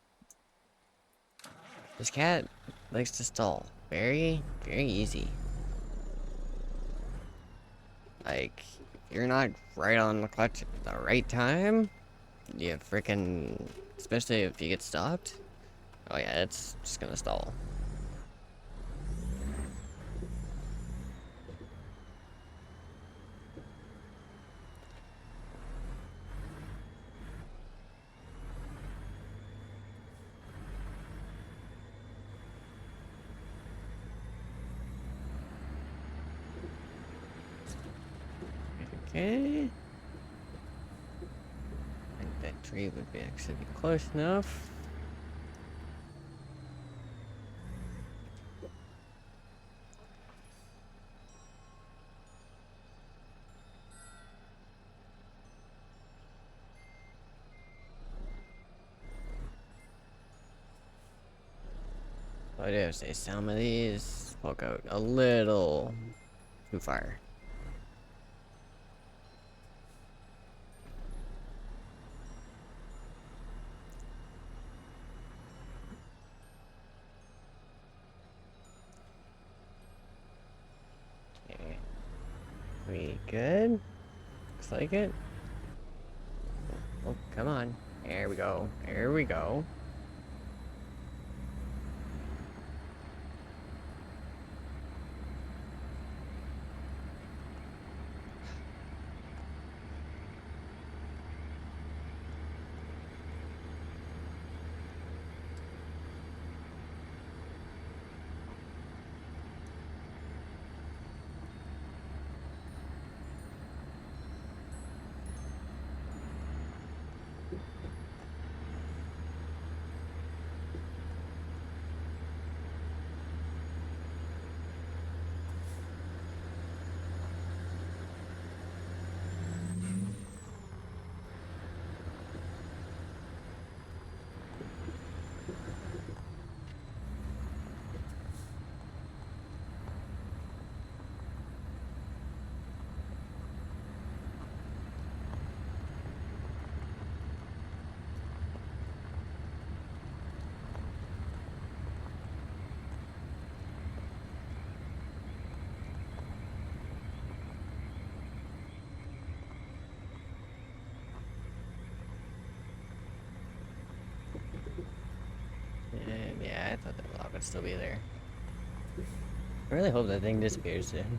This cat likes to stall. Very easy. Like, if you're not right on the clutch at the right time, Yeah, freaking, especially if you get stopped. Oh yeah, it's just gonna stall. Okay. I think that tree would be actually be close enough. I do say some of these poke out a little too far. Okay. We good? Looks like it. Oh, come on. There we go. There we go. And yeah, I thought that log would still be there. I really hope that thing disappears soon.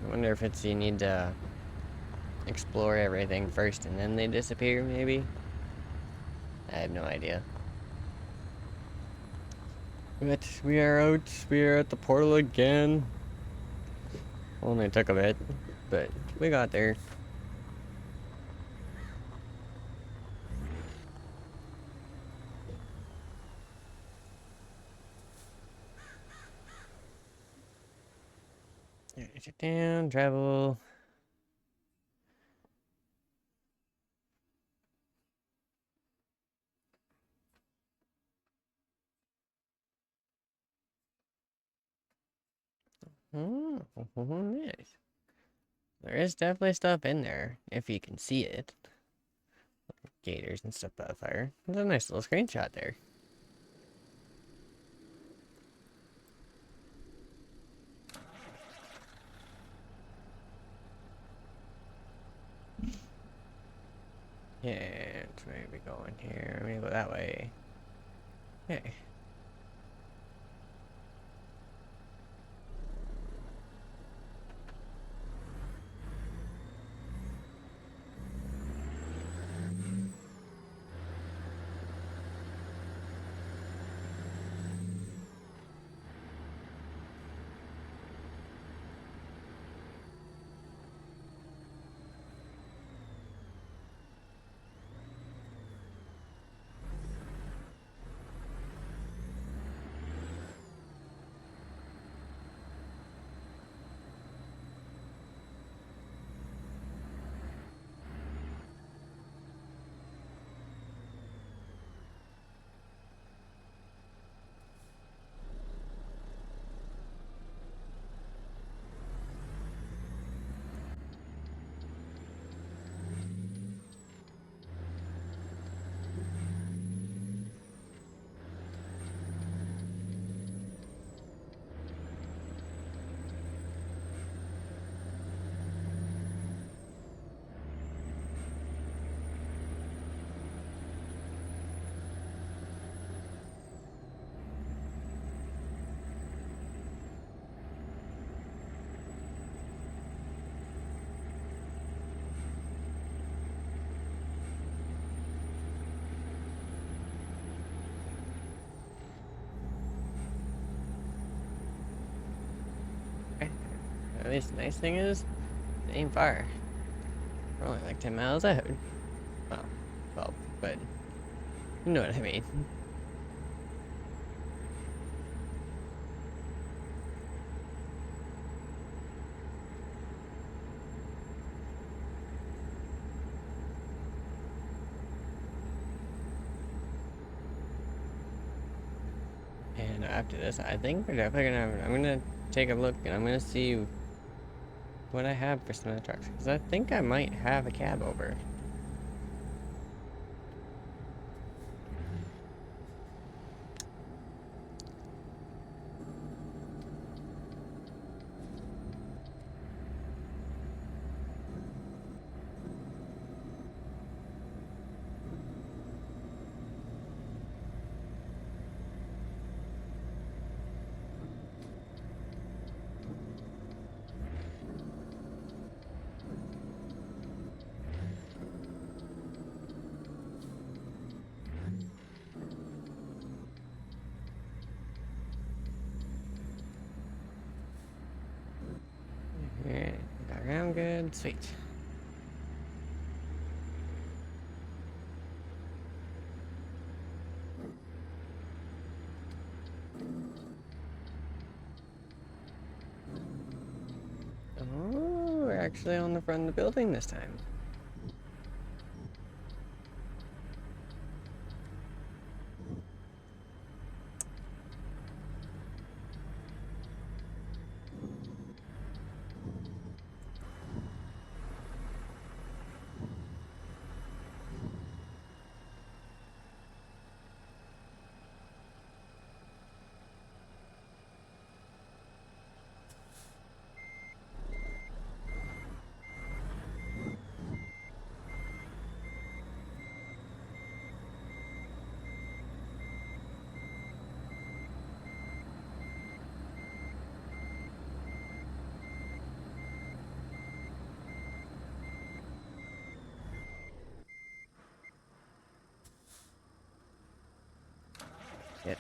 I wonder if it's you need to explore everything first and then they disappear, maybe? I have no idea. But we are out. We are at the portal again. Only took a bit, but we got there. Check down, travel. Oh, nice. There is definitely stuff in there, if you can see it. Gators and stuff by the fire. There's a nice little screenshot there. Yeah, which way are we going here? I'm gonna go that way. Okay. least the nice thing is, it ain't far. We're only like 10 miles out. Well, 12, but you know what I mean. And after this, I think we're definitely I'm gonna take a look and I'm gonna see what I have for some of the trucks. Because I think I might have a cab over. Alright, got around good, sweet. Oh, we're actually on the front of the building this time. Shit,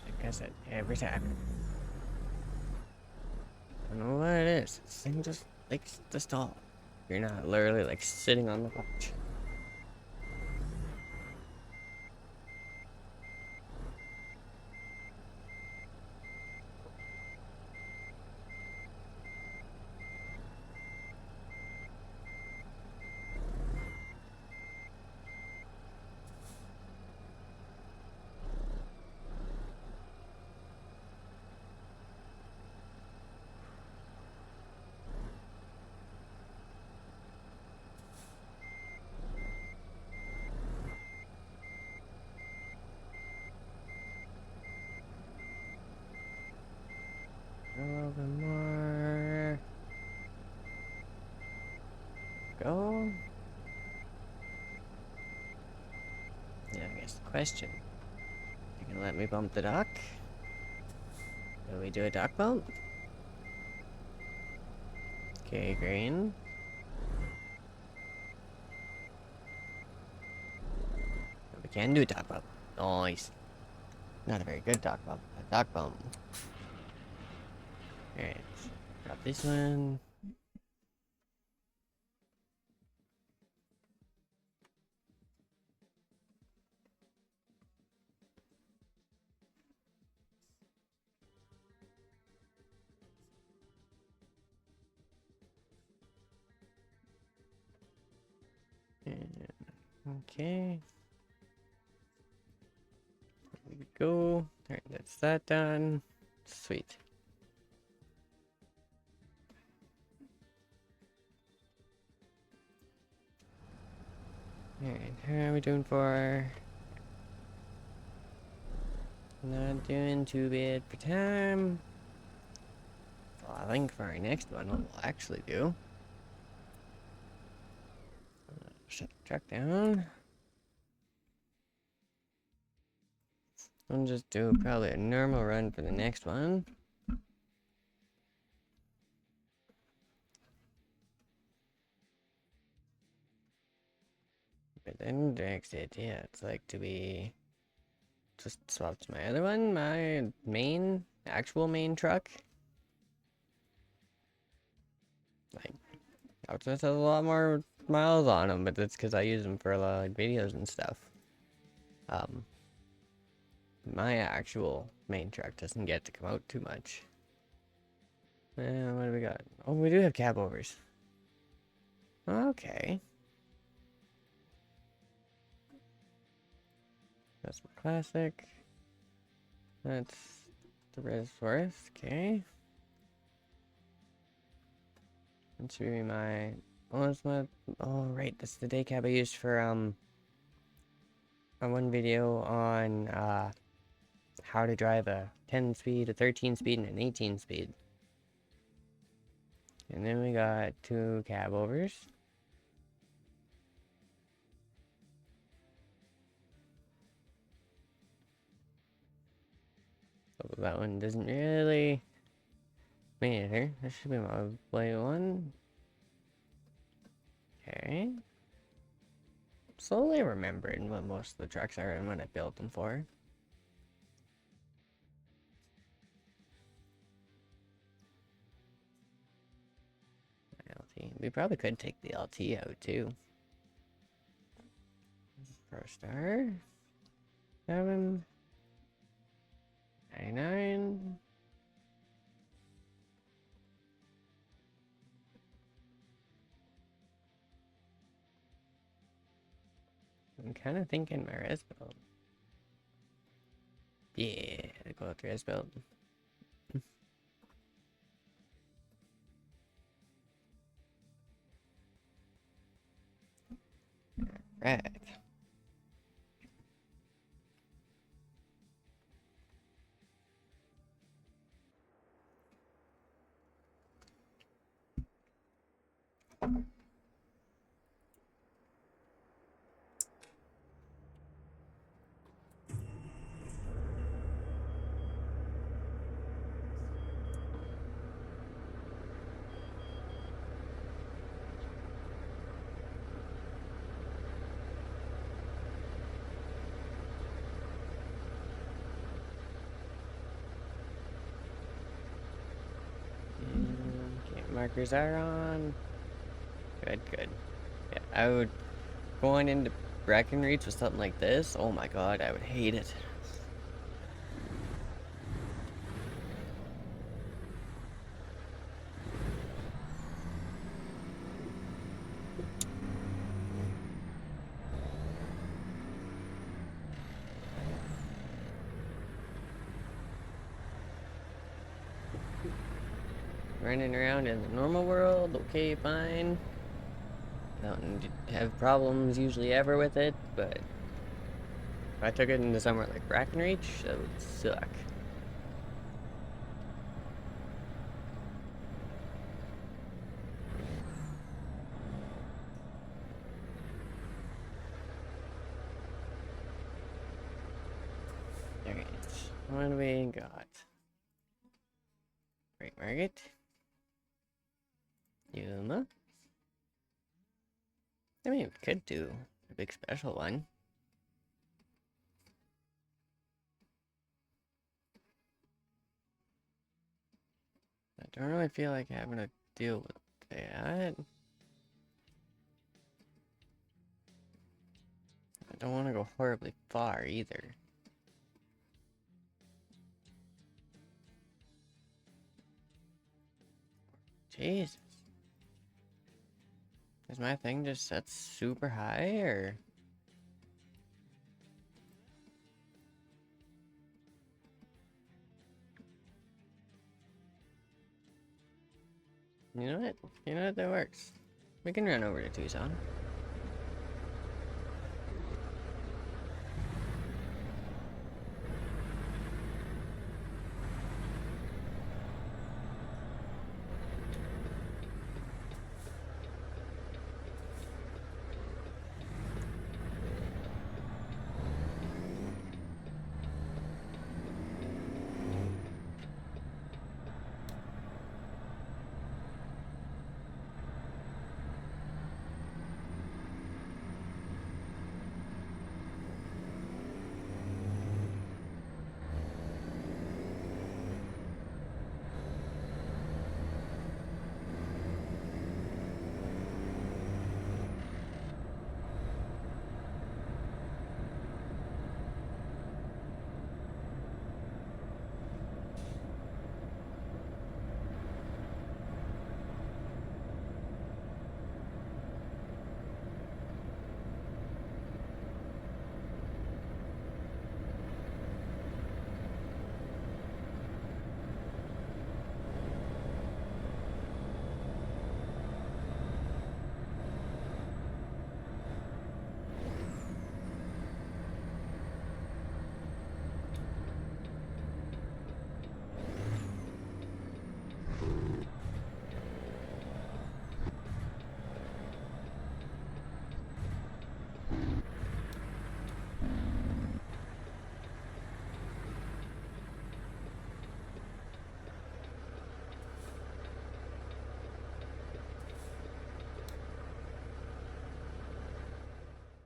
like I said, every time. I don't know what it is. This thing just likes to stall. You're not literally like sitting on the couch. A little bit more. Go. Yeah, I guess the question. You gonna let me bump the dock? Will we do a dock bump? Okay, green. We can do a dock bump. Nice. Not a very good dock bump. A dock bump. Alright. Drop this one. And, okay. There we go. Alright, that's that done. Sweet. Alright, how are we doing for... Not doing too bad for time. Well, I think for our next one, what we'll actually do... Shut the truck down. I'll just do probably a normal run for the next one. But then the exit, yeah, it's like to be... Just swap to my other one, my main, actual main truck. Optimus has a lot more miles on him, but that's because I use them for like videos and stuff. My actual main truck doesn't get to come out too much. And what do we got? Oh, we do have cab overs. Okay. That's my classic. That's the Resworth. Okay. That should be my. Oh, that's my. Oh, right. That's the day cab I used for on one video on how to drive a 10 speed, a 13 speed, and an 18 speed. And then we got 2 cab overs. So that one doesn't really matter. That should be my blade one. Okay. Slowly remembering what most of the trucks are and what I built them for. LT. We probably could take the LT out too. Pro Star. 7. 99. I'm kind of thinking my res build. Yeah, I'll go with res build. Right. Okay, markers are on. Good, good. Yeah, I would going into Breckenridge with something like this. Oh my god, I would hate it. Running around in the normal world, okay, fine. Don't have problems usually ever with it, but if I took it into somewhere like Brackenreach, that would suck. Alright, what do we got? Great Market. Yuma. I mean, we could do a big special one. I don't really feel like having to deal with that. I don't want to go horribly far either. Jesus. Is my thing just set super high, or? You know what? You know what? That works. We can run over to Tucson.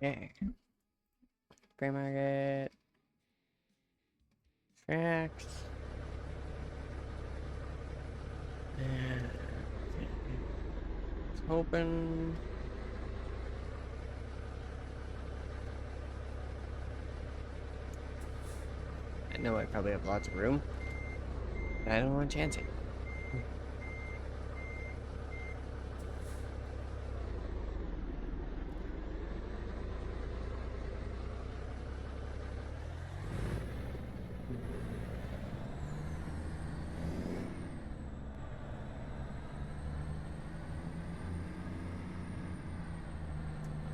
Okay. Gray market. Tracks. It's open. I know I probably have lots of room, but I don't want to chance it.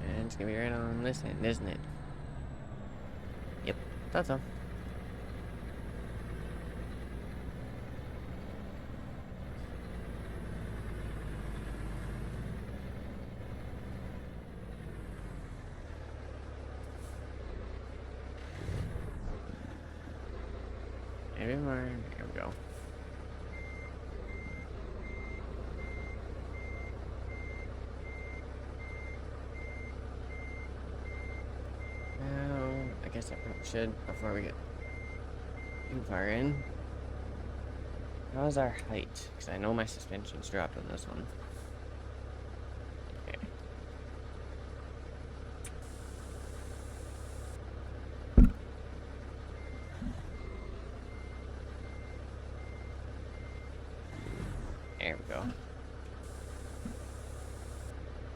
And it's gonna be right on this end, isn't it? Yep, thought so. Maybe more. Here we go. Now, I guess I probably should, before we get too far in. How's our height? Because I know my suspension's dropped on this one. Okay. There we go.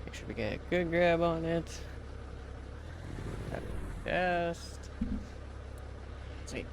Make sure we get a good grab on it. Just. Sweet.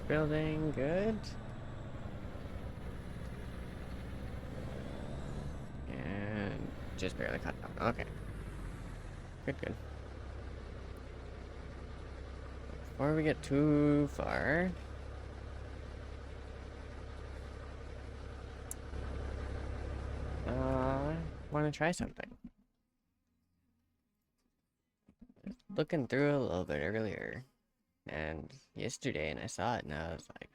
Building good. And just barely cut down. Okay. Good, good. Before we get too far. Want to try something. Looking through it a little bit earlier. And yesterday, and I saw it, and I was like,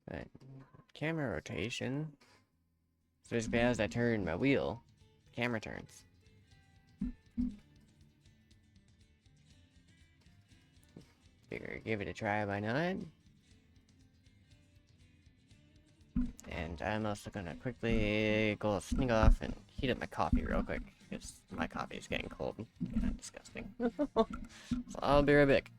But camera rotation. So basically, as I turn my wheel, the camera turns. Figure, give it a try, why not? And I'm also gonna quickly go sneak off and heat up my coffee real quick, because my coffee is getting cold. Kind of disgusting. So I'll be right back.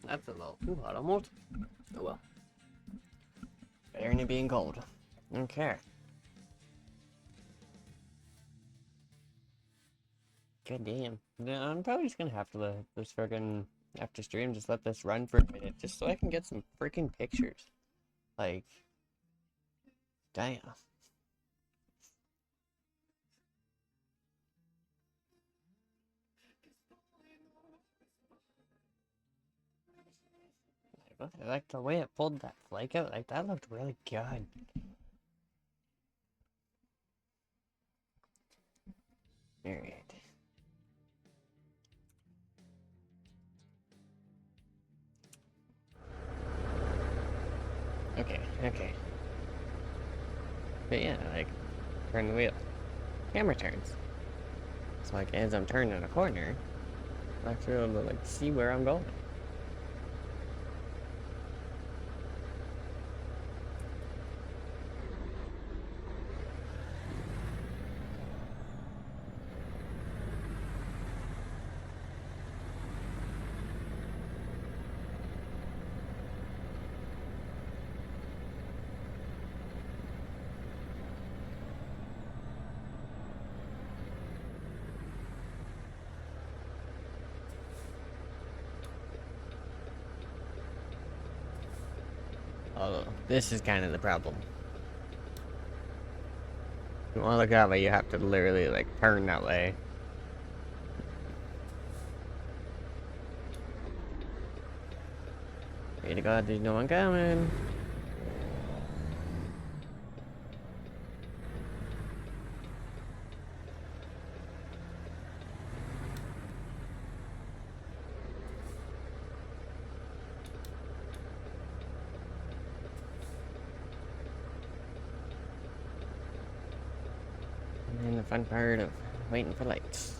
That's a little too hot almost. Oh well. Better than it being cold. Okay. God damn. Yeah, I'm probably just gonna have to let this friggin' after stream, just let this run for a minute, just so I can get some freaking pictures. Like, damn. Like the way it pulled that flake out, like that looked really good. Alright. Okay. But yeah, like, turn the wheel. Camera turns. So like, as I'm turning a corner, I'm actually able to like see where I'm going. Although, this is kind of the problem. You want to look that way, you have to literally like turn that way. Pray to God, there's no one coming. And then the fun part of waiting for lights.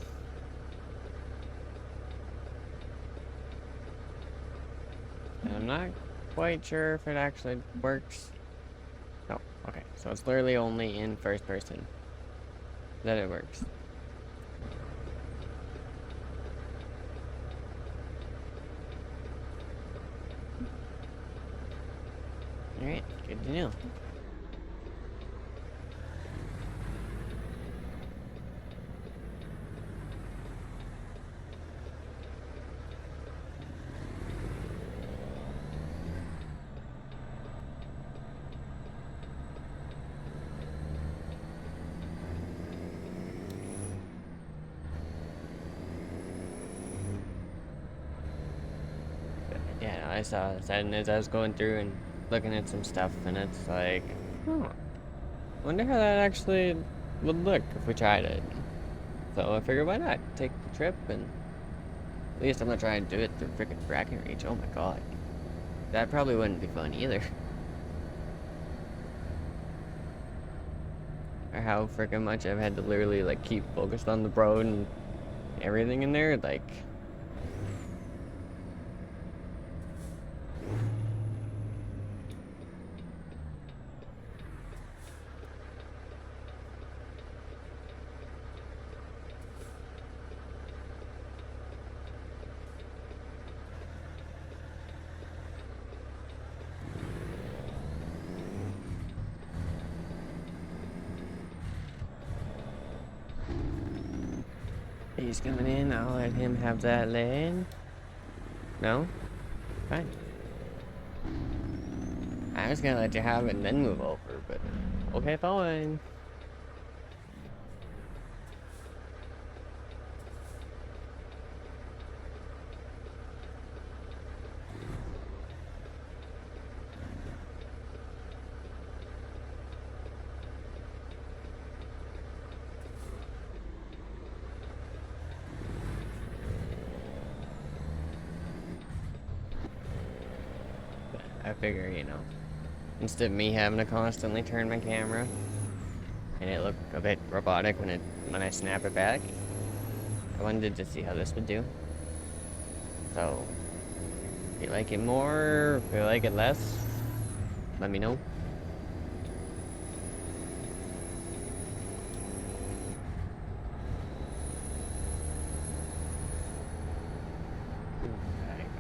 And I'm not quite sure if it actually works. Oh, okay. So it's literally only in first person that it works. Alright, good to know. Yeah, no, I saw this, and as I was going through and looking at some stuff, and it's like, oh, wonder how that actually would look if we tried it. So I figured, why not take the trip, and at least I'm not trying to do it through freaking fracking reach. Oh my god, that probably wouldn't be fun either. Or how freaking much I've had to literally like keep focused on the road and everything in there, like. He's coming in, I'll let him have that lane. No? Fine. I was gonna let you have it and then move over, but okay, fine. I figure, you know, instead of me having to constantly turn my camera and it looked a bit robotic when I snap it back, I wanted to see how this would do. So, if you like it more, if you like it less, let me know.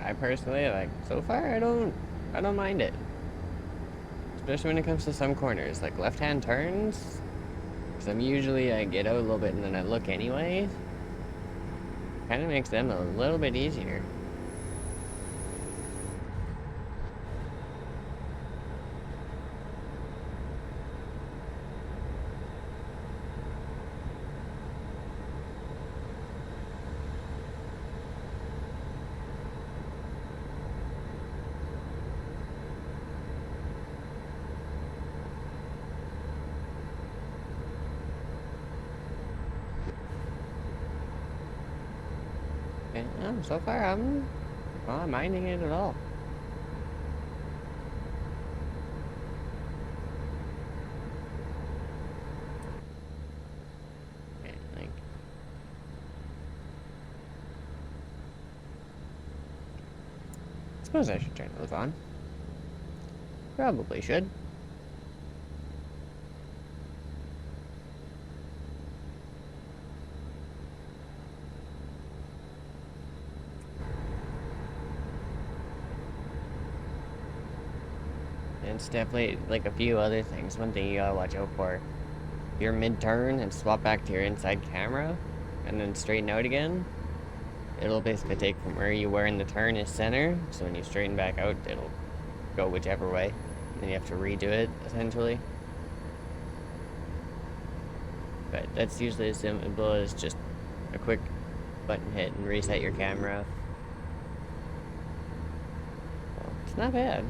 I personally, like, so far, I don't mind it. Especially when it comes to some corners, like left-hand turns. Because I get out a little bit and then I look anyway. Kind of makes them a little bit easier. And so far, I'm not minding it at all. And, like, I suppose I should turn those on. Probably should. And it's definitely like a few other things. One thing you gotta watch out for: your mid-turn and swap back to your inside camera, and then straighten out again. It'll basically take from where you were in the turn is center. So when you straighten back out, it'll go whichever way. Then you have to redo it essentially. But that's usually as simple as just a quick button hit and reset your camera. Well, it's not bad.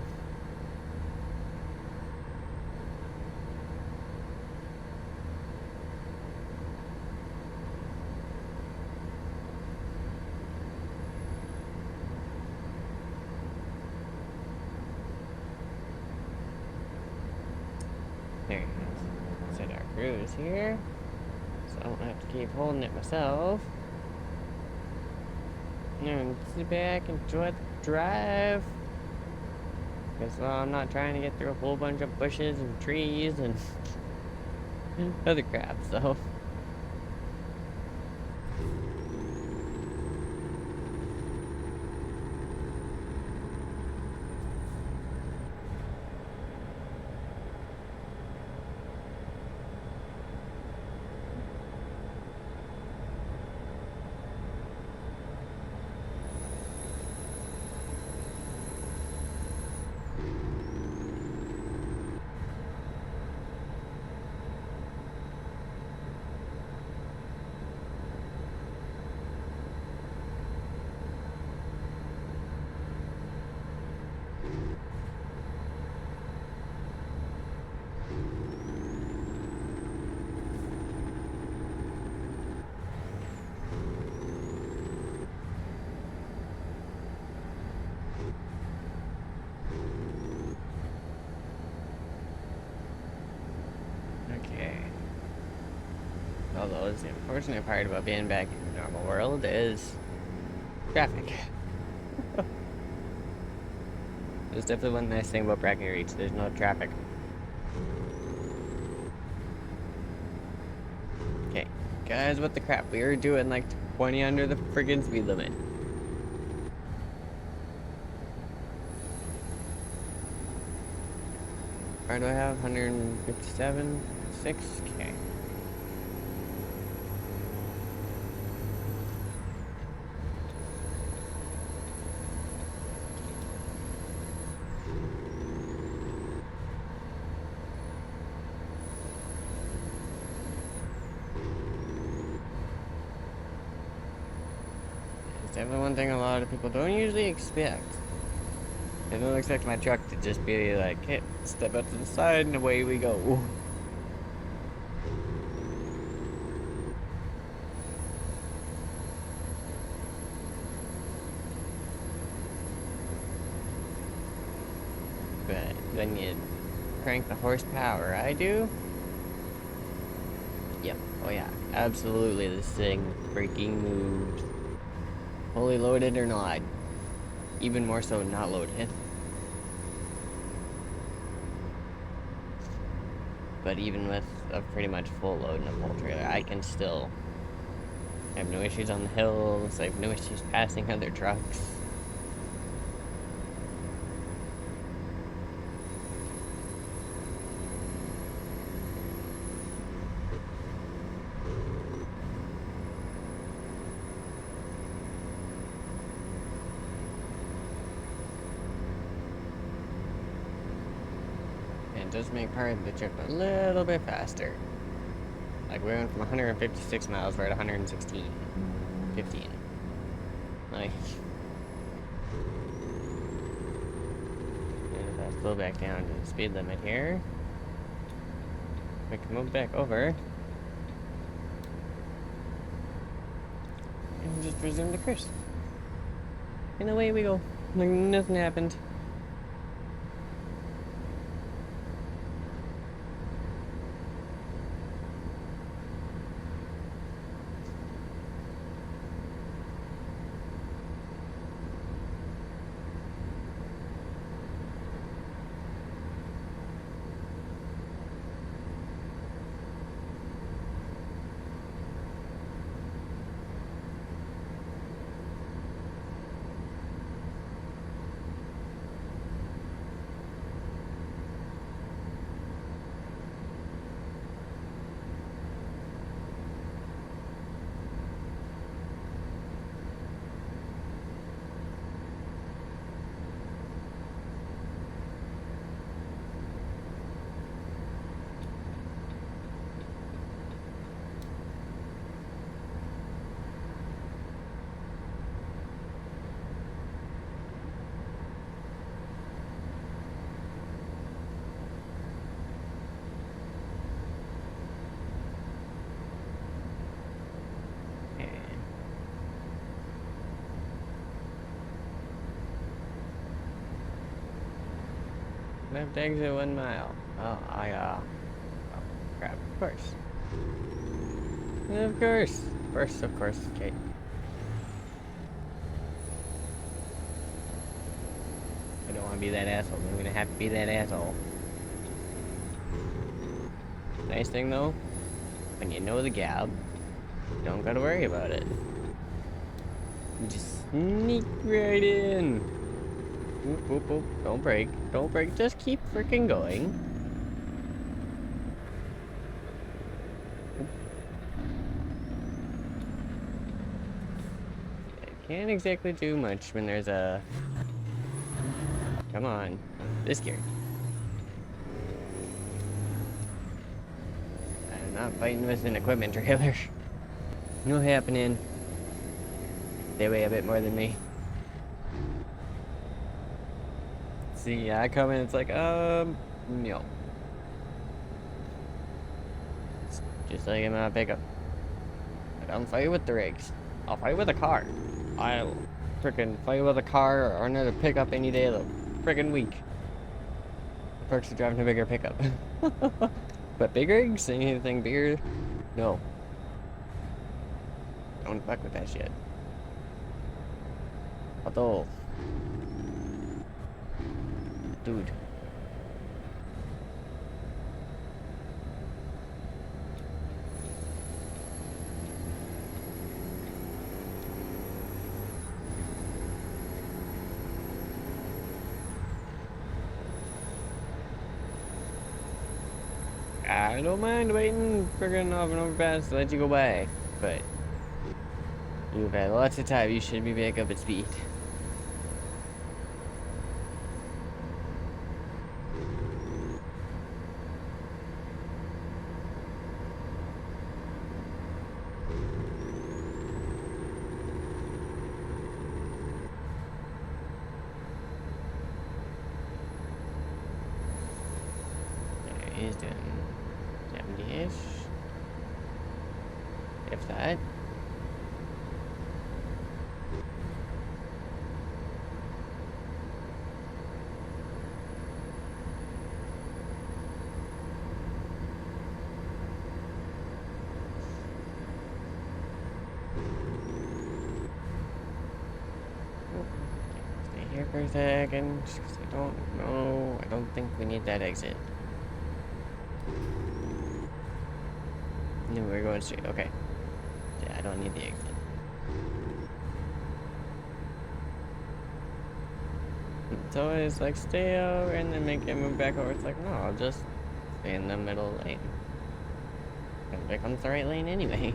There you go. Set our cruise here. So I don't have to keep holding it myself. And sit back, enjoy the drive. Because, well, I'm not trying to get through a whole bunch of bushes and trees and other crap, so. Although the unfortunate part about being back in the normal world is traffic. There's definitely one nice thing about Bracken Reach, there's no traffic. Okay, guys, what the crap? We were doing like 20 under the friggin' speed limit. Or do I have 157? 6K. Definitely one thing a lot of people don't usually expect. They don't expect my truck to just be like, hey, step out to the side and away we go. But when you crank the horsepower I do, yep, oh yeah, absolutely this thing freaking moves. Fully loaded or not. Even more so not loaded. But even with a pretty much full load and a full trailer, I can still have no issues on the hills. I have no issues passing other trucks. it does make part of the trip a little bit faster. Like, we went from 156 miles, we're at 116. 15. Like, and if I slow back down to the speed limit here, we can move back over and just resume the cruise. And away we go. Like nothing happened. Left exit 1 mile. Oh, oh, crap. Of course. Of course. Of course. Okay. I don't want to be that asshole. I'm gonna have to be that asshole. Nice thing though, when you know the gap, you don't gotta worry about it. You just sneak right in. Oop, oop, oop. Don't break. Don't break. Just keep freaking going. I can't exactly do much when there's a... Come on. This gear. I'm not fighting with an equipment trailer. No happening. They weigh a bit more than me. See, I come in, it's like, no. It's just like in my pickup. I don't fight with the rigs. I'll fight with a car. I'll frickin' fight with a car or another pickup any day of the frickin' week. The perks of driving a bigger pickup. But big rigs? Anything bigger? No. Don't fuck with that shit. Although... Dude. I don't mind waiting friggin' off an overpass to let you go by, but you've had lots of time, you should be back up at speed. He's doing 70-ish. If that. Stay here for a second, just 'cause I don't know. I don't think we need that exit. No, we're going straight. Okay. Yeah, I don't need the exit. It's always like stay over and then make it move back over. It's like, no, I'll just stay in the middle lane. Because it becomes the right lane anyway.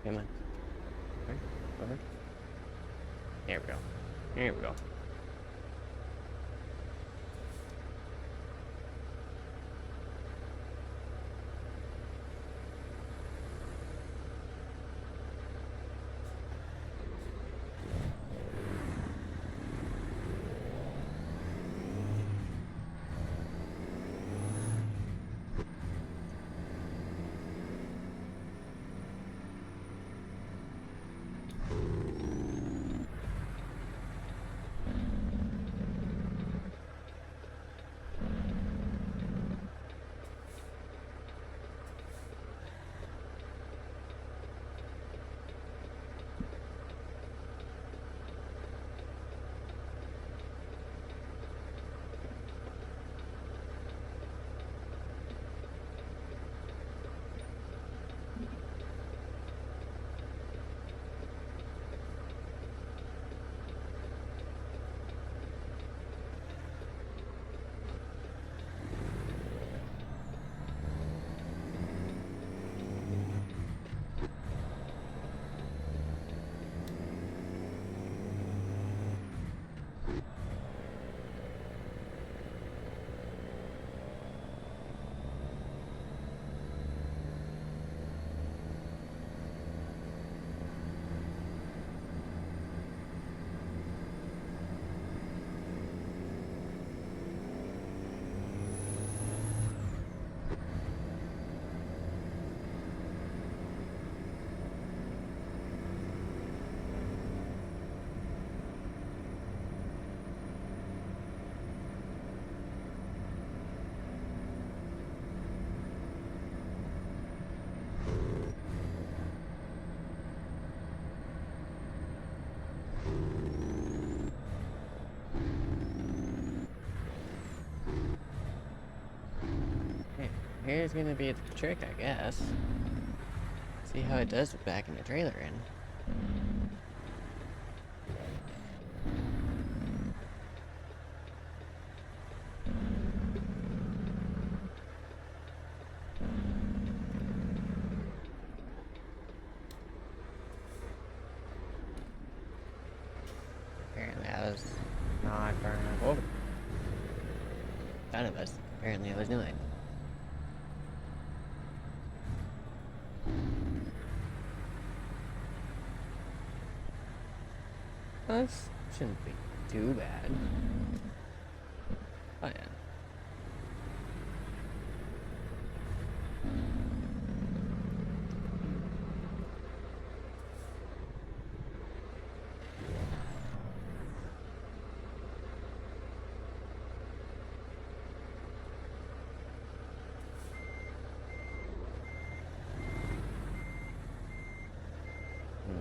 Come on. Over. There we go. There we go. Here's gonna be the trick, I guess. See how it does with backing the trailer in. Apparently I was not far enough over. None of us. Apparently I was doing. Well, this shouldn't be too bad. Oh yeah.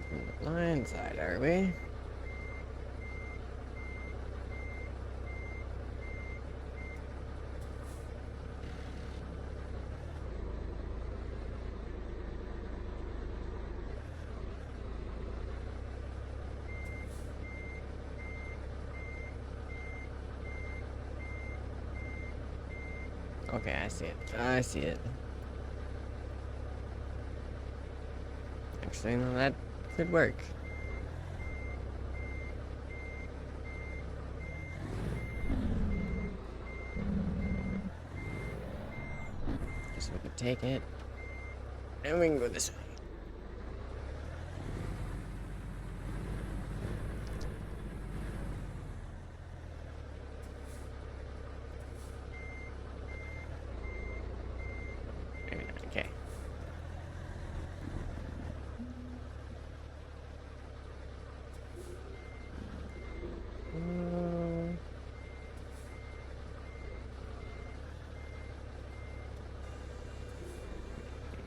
From the blind side, are we? Okay, I see it. I see it. Actually, no, that could work. Guess we could take it. And we can go this way. Maybe not. Okay.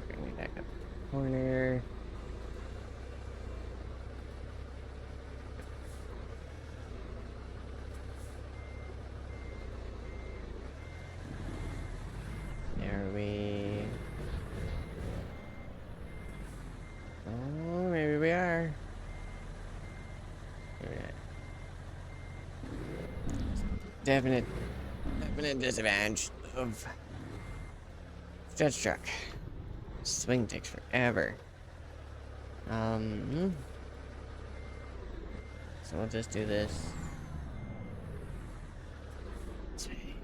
Bring me back up the corner. There we... Oh, maybe we are. Definite disadvantage of stretch truck. Swing takes forever. Um, so we'll just do this. Let's see.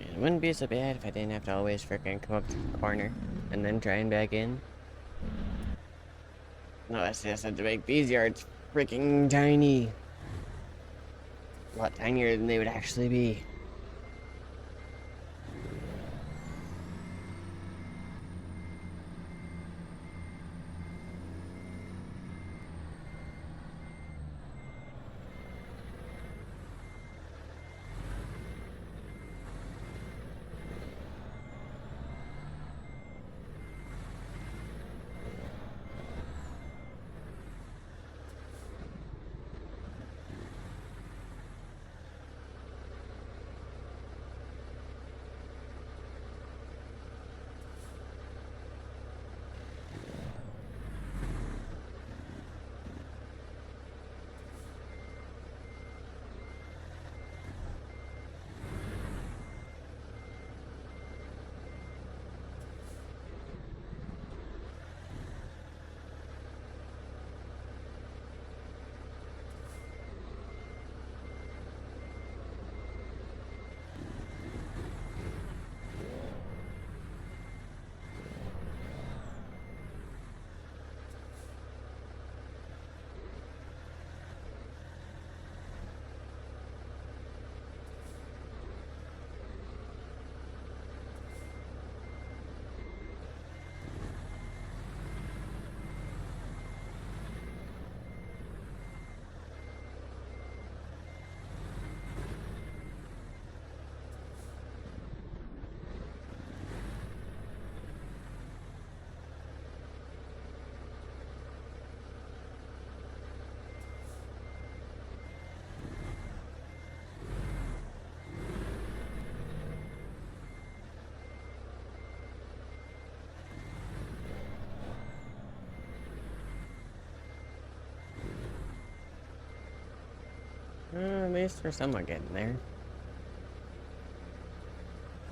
It wouldn't be so bad if I didn't have to always freaking come up to the corner and then try and back in. No, that's just to make these yards freaking tiny. A lot tinier than they would actually be. At least we're somewhat getting there.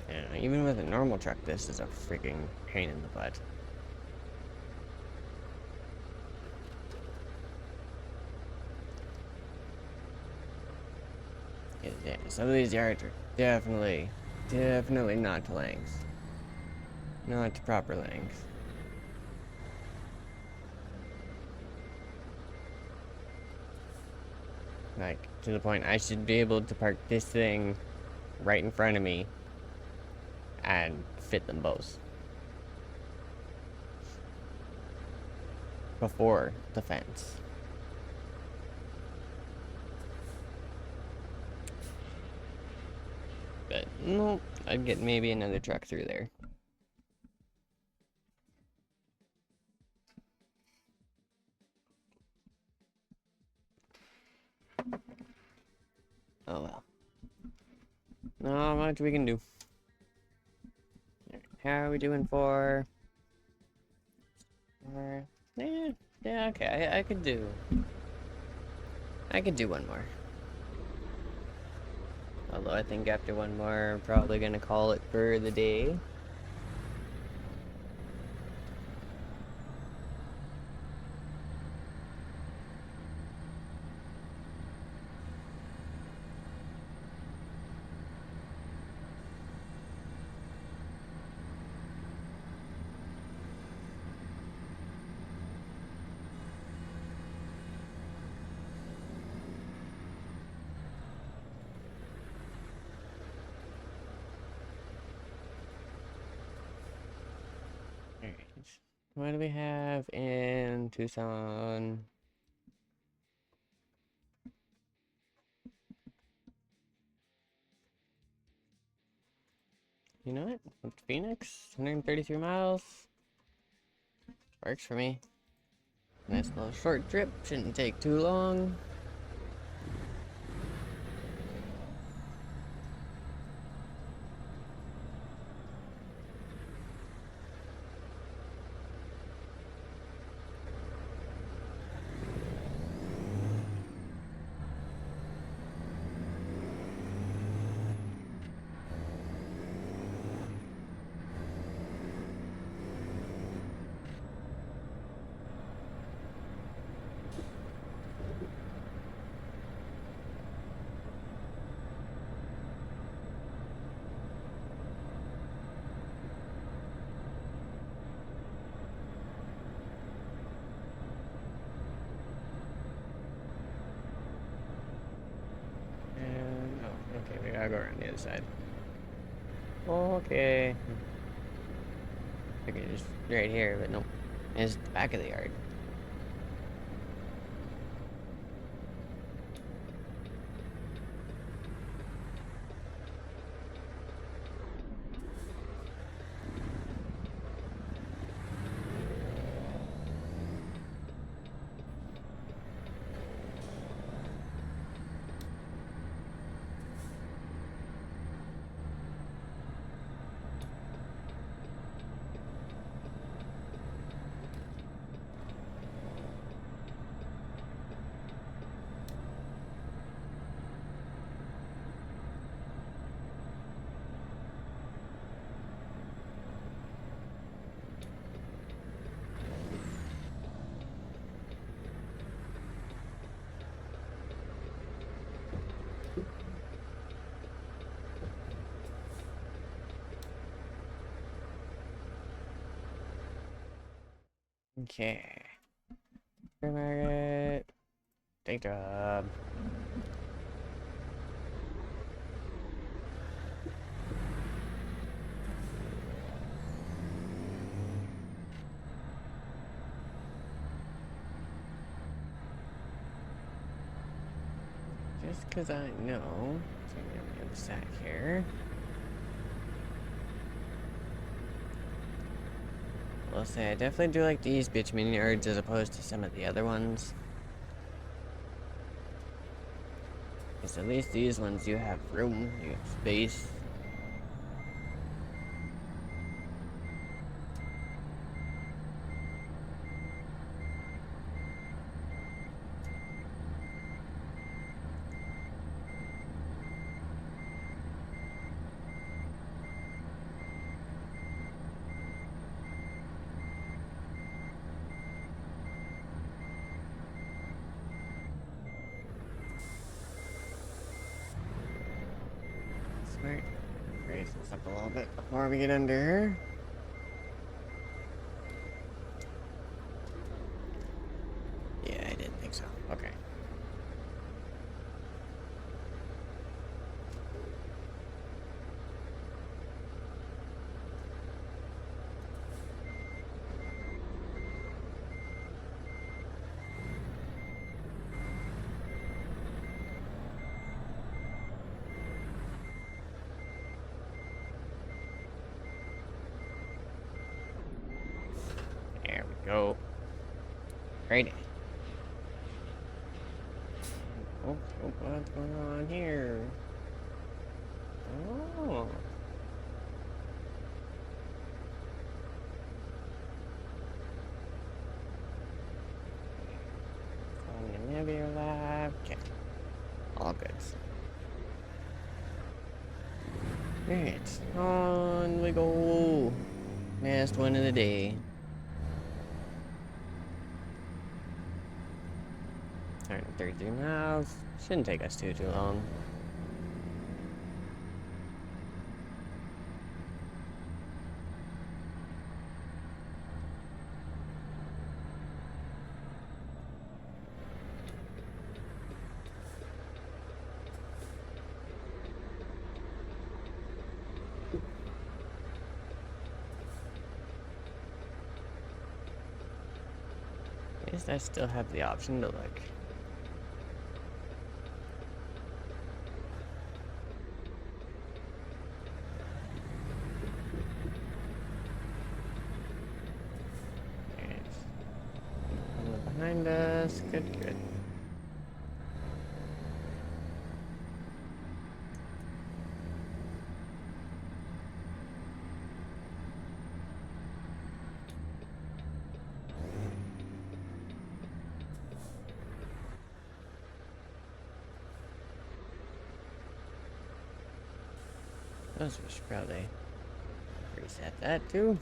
Yeah, even with a normal truck, this is a freaking pain in the butt. Yeah, some of these yards are definitely not to length. Not to proper length. Like, to the point I should be able to park this thing right in front of me and fit them both. Before the fence. But, no, I'd get maybe another truck through there. Oh well. Not much we can do. How are we doing for... yeah, okay, I could do... I could do one more. Although I think after one more, I'm probably gonna call it for the day. Alright. What do we have in Tucson? You know what? With Phoenix, 133 miles. Works for me. Nice little short trip, shouldn't take too long. around the other side. Okay. Okay, just right here, but nope. It's the back of the yard. Okay. Margaret. Take job. Just because I know. So I'm gonna get the sack here. I'll say I definitely do like these bitumen yards as opposed to some of the other ones. Because at least these ones you have room, you have space. Smart. Raise this up a little bit before we get under. Yeah, I didn't think so. Okay. There we go. Right. Oh, what's going on here? Oh. Following the navigator lab. Okay. All good. Alright. On we go. Last one of the day. 133 miles. Shouldn't take us too long. At least I still have the option to look. Behind us. Good, good. Those we should probably reset that too.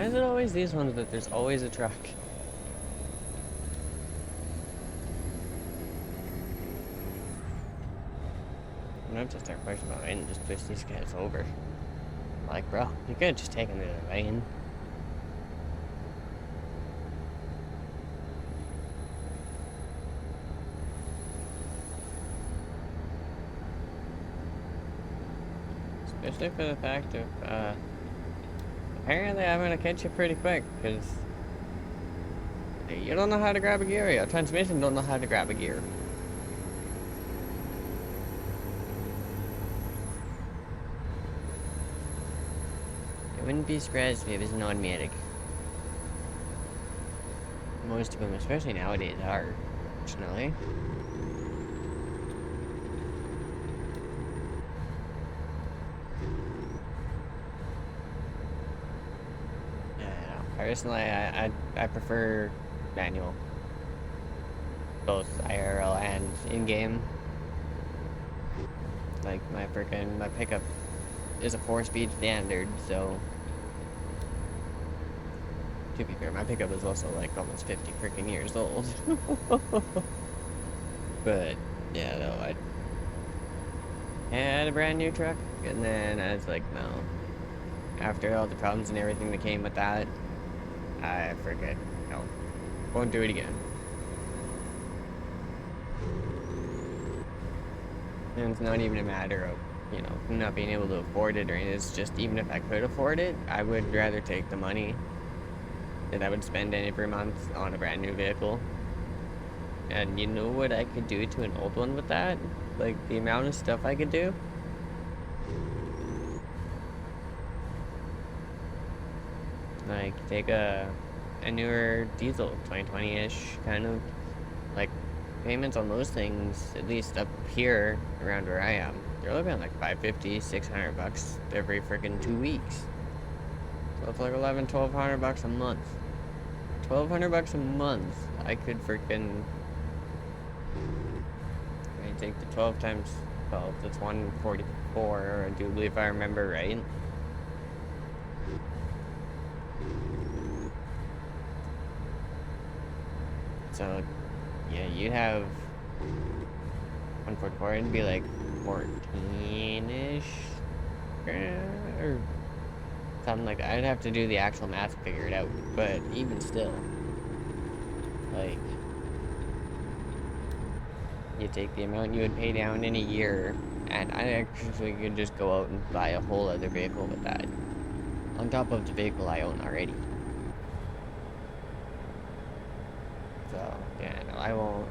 Why is it always these ones that there's always a truck? I'm gonna have to start pushing my lane and just push these guys over. Like, bro, you could have just taken the other lane. Especially for the fact of, apparently I'm gonna catch you pretty quick, because you don't know how to grab a gear. Your transmission don't know how to grab a gear. I wouldn't be surprised if it was an automatic. Most of them, especially nowadays, are, fortunately. Personally, I prefer manual, both IRL and in-game. Like my pickup is a 4-speed standard, so to be fair, my pickup is also like almost 50 freaking years old. But yeah, though I had a brand new truck, and then I was like, no. After all the problems and everything that came with that, I forget. No. Won't do it again. And it's not even a matter of, you know, not being able to afford it or anything. It's just, even if I could afford it, I would rather take the money that I would spend every month on a brand new vehicle. And you know what I could do to an old one with that? Like, the amount of stuff I could do? Like, take a newer diesel, 2020-ish, kind of, like, payments on those things, at least up here, around where I am, they're looking at like $550, $600 every freaking 2 weeks. So it's like $1,100-1,200 a month. $1,200 a month, I could freaking, I take the 12 times 12, that's 144, I do believe I remember right. So, yeah, you'd have 144, it'd be like 14-ish, or something like that. I'd have to do the actual math to figure it out, but even still, like, you take the amount you would pay down in a year, and I actually could just go out and buy a whole other vehicle with that, on top of the vehicle I own already. So, yeah, no, I won't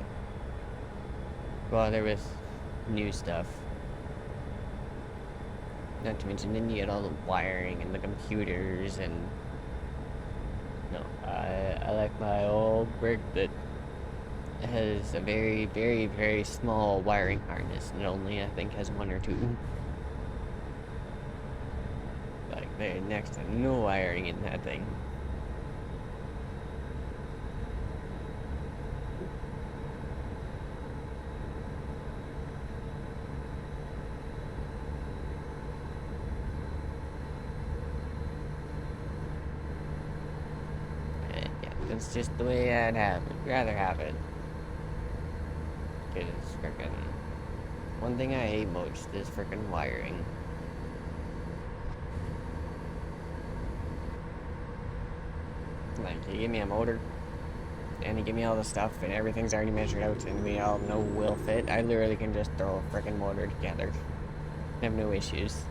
bother with new stuff. Not to mention, then you get all the wiring and the computers, and no, I like my old brick that has a very, very, very small wiring harness, and only, I think, has 1 or 2. Like, very next to no wiring in that thing. It's just the way I'd rather have it. Because frickin', one thing I hate most is frickin' wiring. Like, you give me a motor, and you give me all the stuff, and everything's already measured out, and we all know will fit. I literally can just throw a frickin' motor together. I have no issues.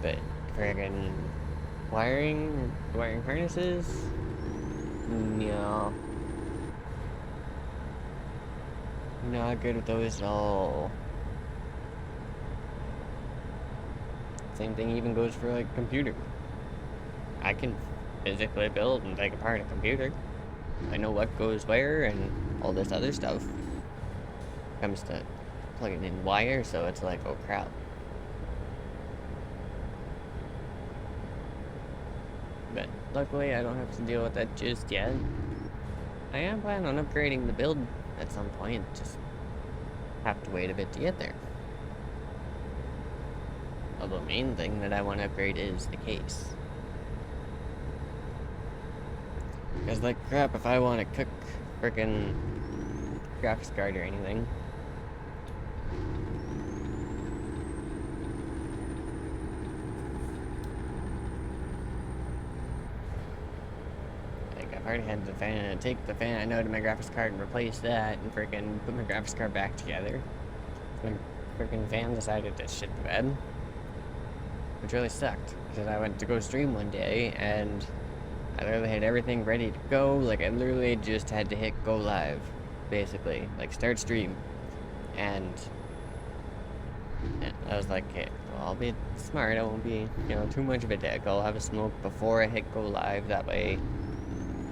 But frickin' wiring harnesses? No. Not good with those at all. Same thing even goes for, like, computer. I can physically build and take apart a computer. I know what goes where and all this other stuff. Comes to plugging in wire, so it's like, oh crap. But luckily I don't have to deal with that just yet. I am planning on upgrading the build at some point, just have to wait a bit to get there. Although the main thing that I want to upgrade is the case. Cause like crap, if I want to cook frickin' graphics card or anything. Like I've already had the fan, take the fan out of my graphics card and replace that and frickin' put my graphics card back together. My frickin' fan decided to shit the bed. Which really sucked. Because I went to go stream one day and I literally had everything ready to go. Like I literally just had to hit go live. Basically. Like start stream. And I was like, okay, well, I'll be smart. I won't be, too much of a dick. I'll have a smoke before I hit go live. That way,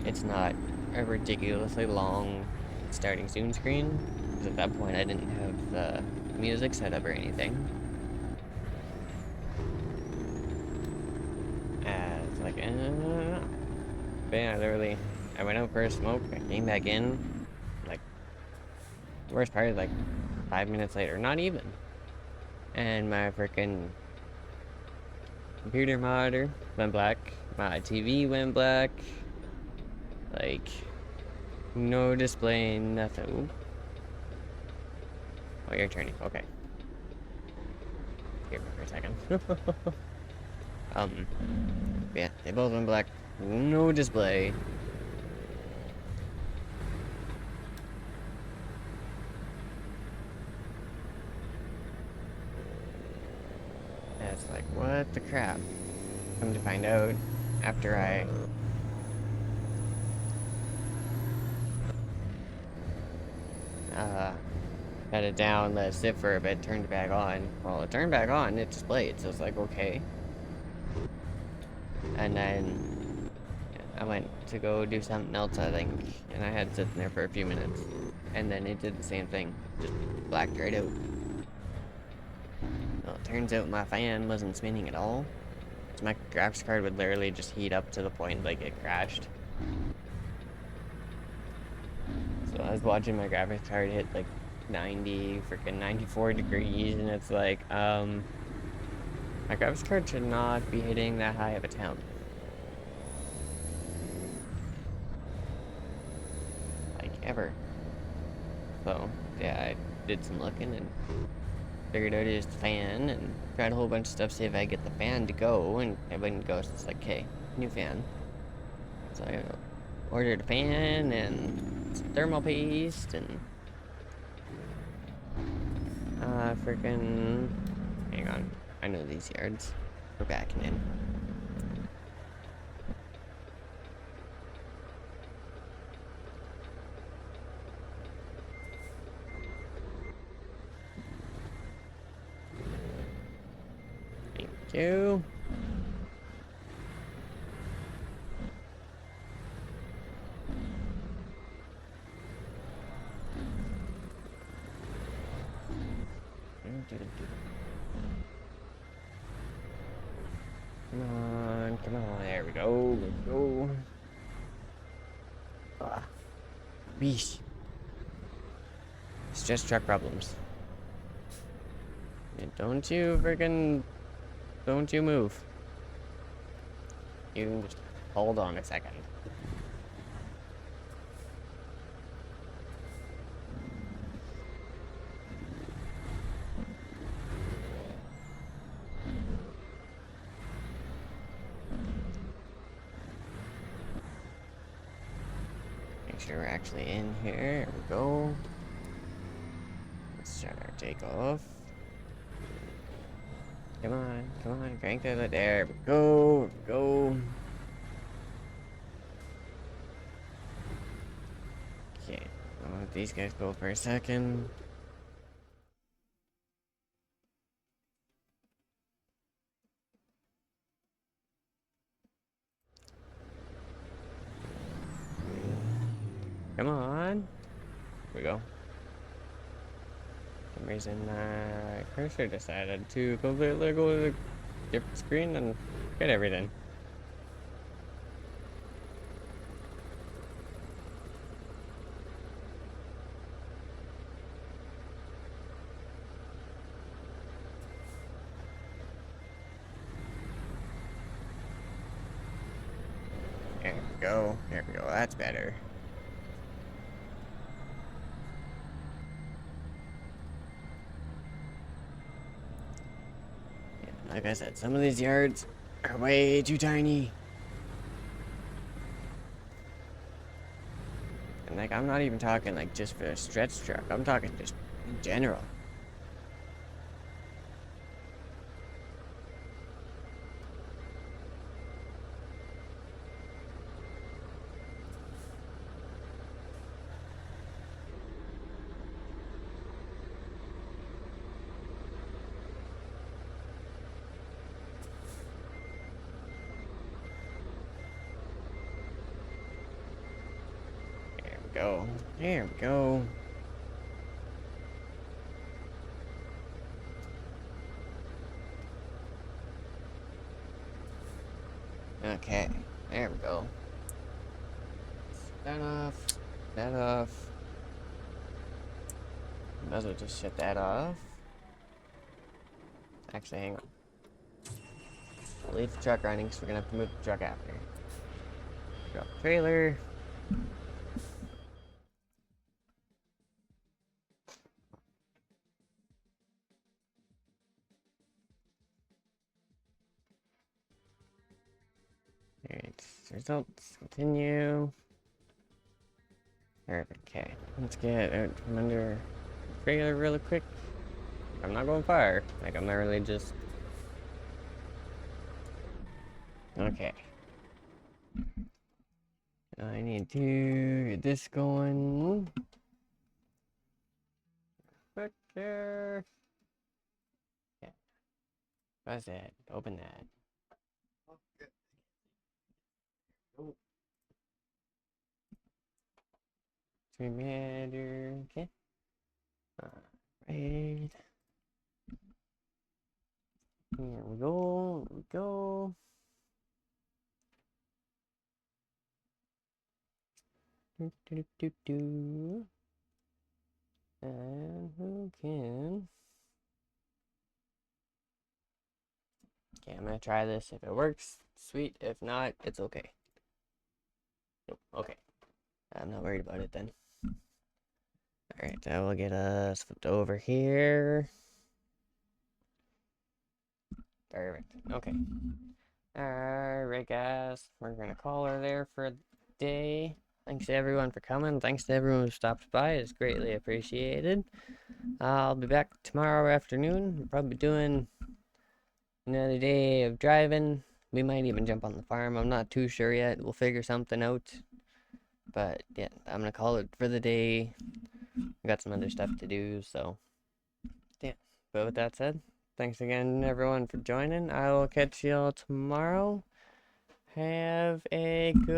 it's not a ridiculously long starting soon screen. Because at that point, I didn't have the music set up or anything. It's like, but yeah, I went out for a smoke. I came back in. Like, the worst part is like 5 minutes later. Not even. And my freaking computer monitor went black. My TV went black. Like, no display, nothing. Ooh. Oh, you're turning. Okay. Give me for a second. Yeah, they both went black. No display. And it's like, what the crap? Come to find out, after I had it down, let it sit for a bit, turned it back on. Well, it turned back on, it displayed, so it's like, okay. And then I went to go do something else, I think, and I had it sitting there for a few minutes. And then it did the same thing, just blacked right out. Well, it turns out my fan wasn't spinning at all. So my graphics card would literally just heat up to the point like it crashed. So I was watching my graphics card hit like 94 degrees, and it's like, my graphics card should not be hitting that high of a temp. Like, ever. So, yeah, I did some looking and figured out it was the fan and tried a whole bunch of stuff to see if I could get the fan to go, and it wouldn't go, so it's like, okay, new fan. So I ordered a fan and some thermal paste and freaking, hang on, I know these yards. We're backing in. Thank you. Come on, there we go, let's go. Beesh. It's just truck problems. And don't you move. You can just hold on a second. Make sure we're actually in here. There we go. Let's start our takeoff. Come on, crank that. There we go, Okay, I'll let these guys go for a second. Come on. Here we go. For some reason, cursor decided to completely go to the different screen and get everything. There we go. There we go. That's better. Yeah, like I said, some of these yards are way too tiny. And like, I'm not even talking like just for a stretch truck. I'm talking just in general. There we go. There we go. Okay, there we go. That off. That off. Might as well just shut that off. Actually, hang on. I'll leave the truck running because we're gonna have to move the truck after. Drop the trailer. Alright, results, continue. Alright, okay. Let's get out from under the trailer really quick. I'm not going far. Like, I'm not really just... Okay. I need to get this going. Quicker. Yeah. What's that? Open that. Oh. Matter. Okay. Alright. Here we go. Here we go. Do. And who can? Okay, I'm gonna try this. If it works, sweet. If not, it's okay. Nope. Okay. I'm not worried about it then. Alright, I will get us flipped over here. Perfect. Okay. Alright, guys. We're gonna call her there for the day. Thanks to everyone for coming. Thanks to everyone who stopped by. It's greatly appreciated. I'll be back tomorrow afternoon. We'll probably be doing another day of driving. We might even jump on the farm. I'm not too sure yet. We'll figure something out. But yeah, I'm gonna call it for the day. I got some other stuff to do, so yeah. But with that said, thanks again everyone for joining. I will catch y'all tomorrow. Have a good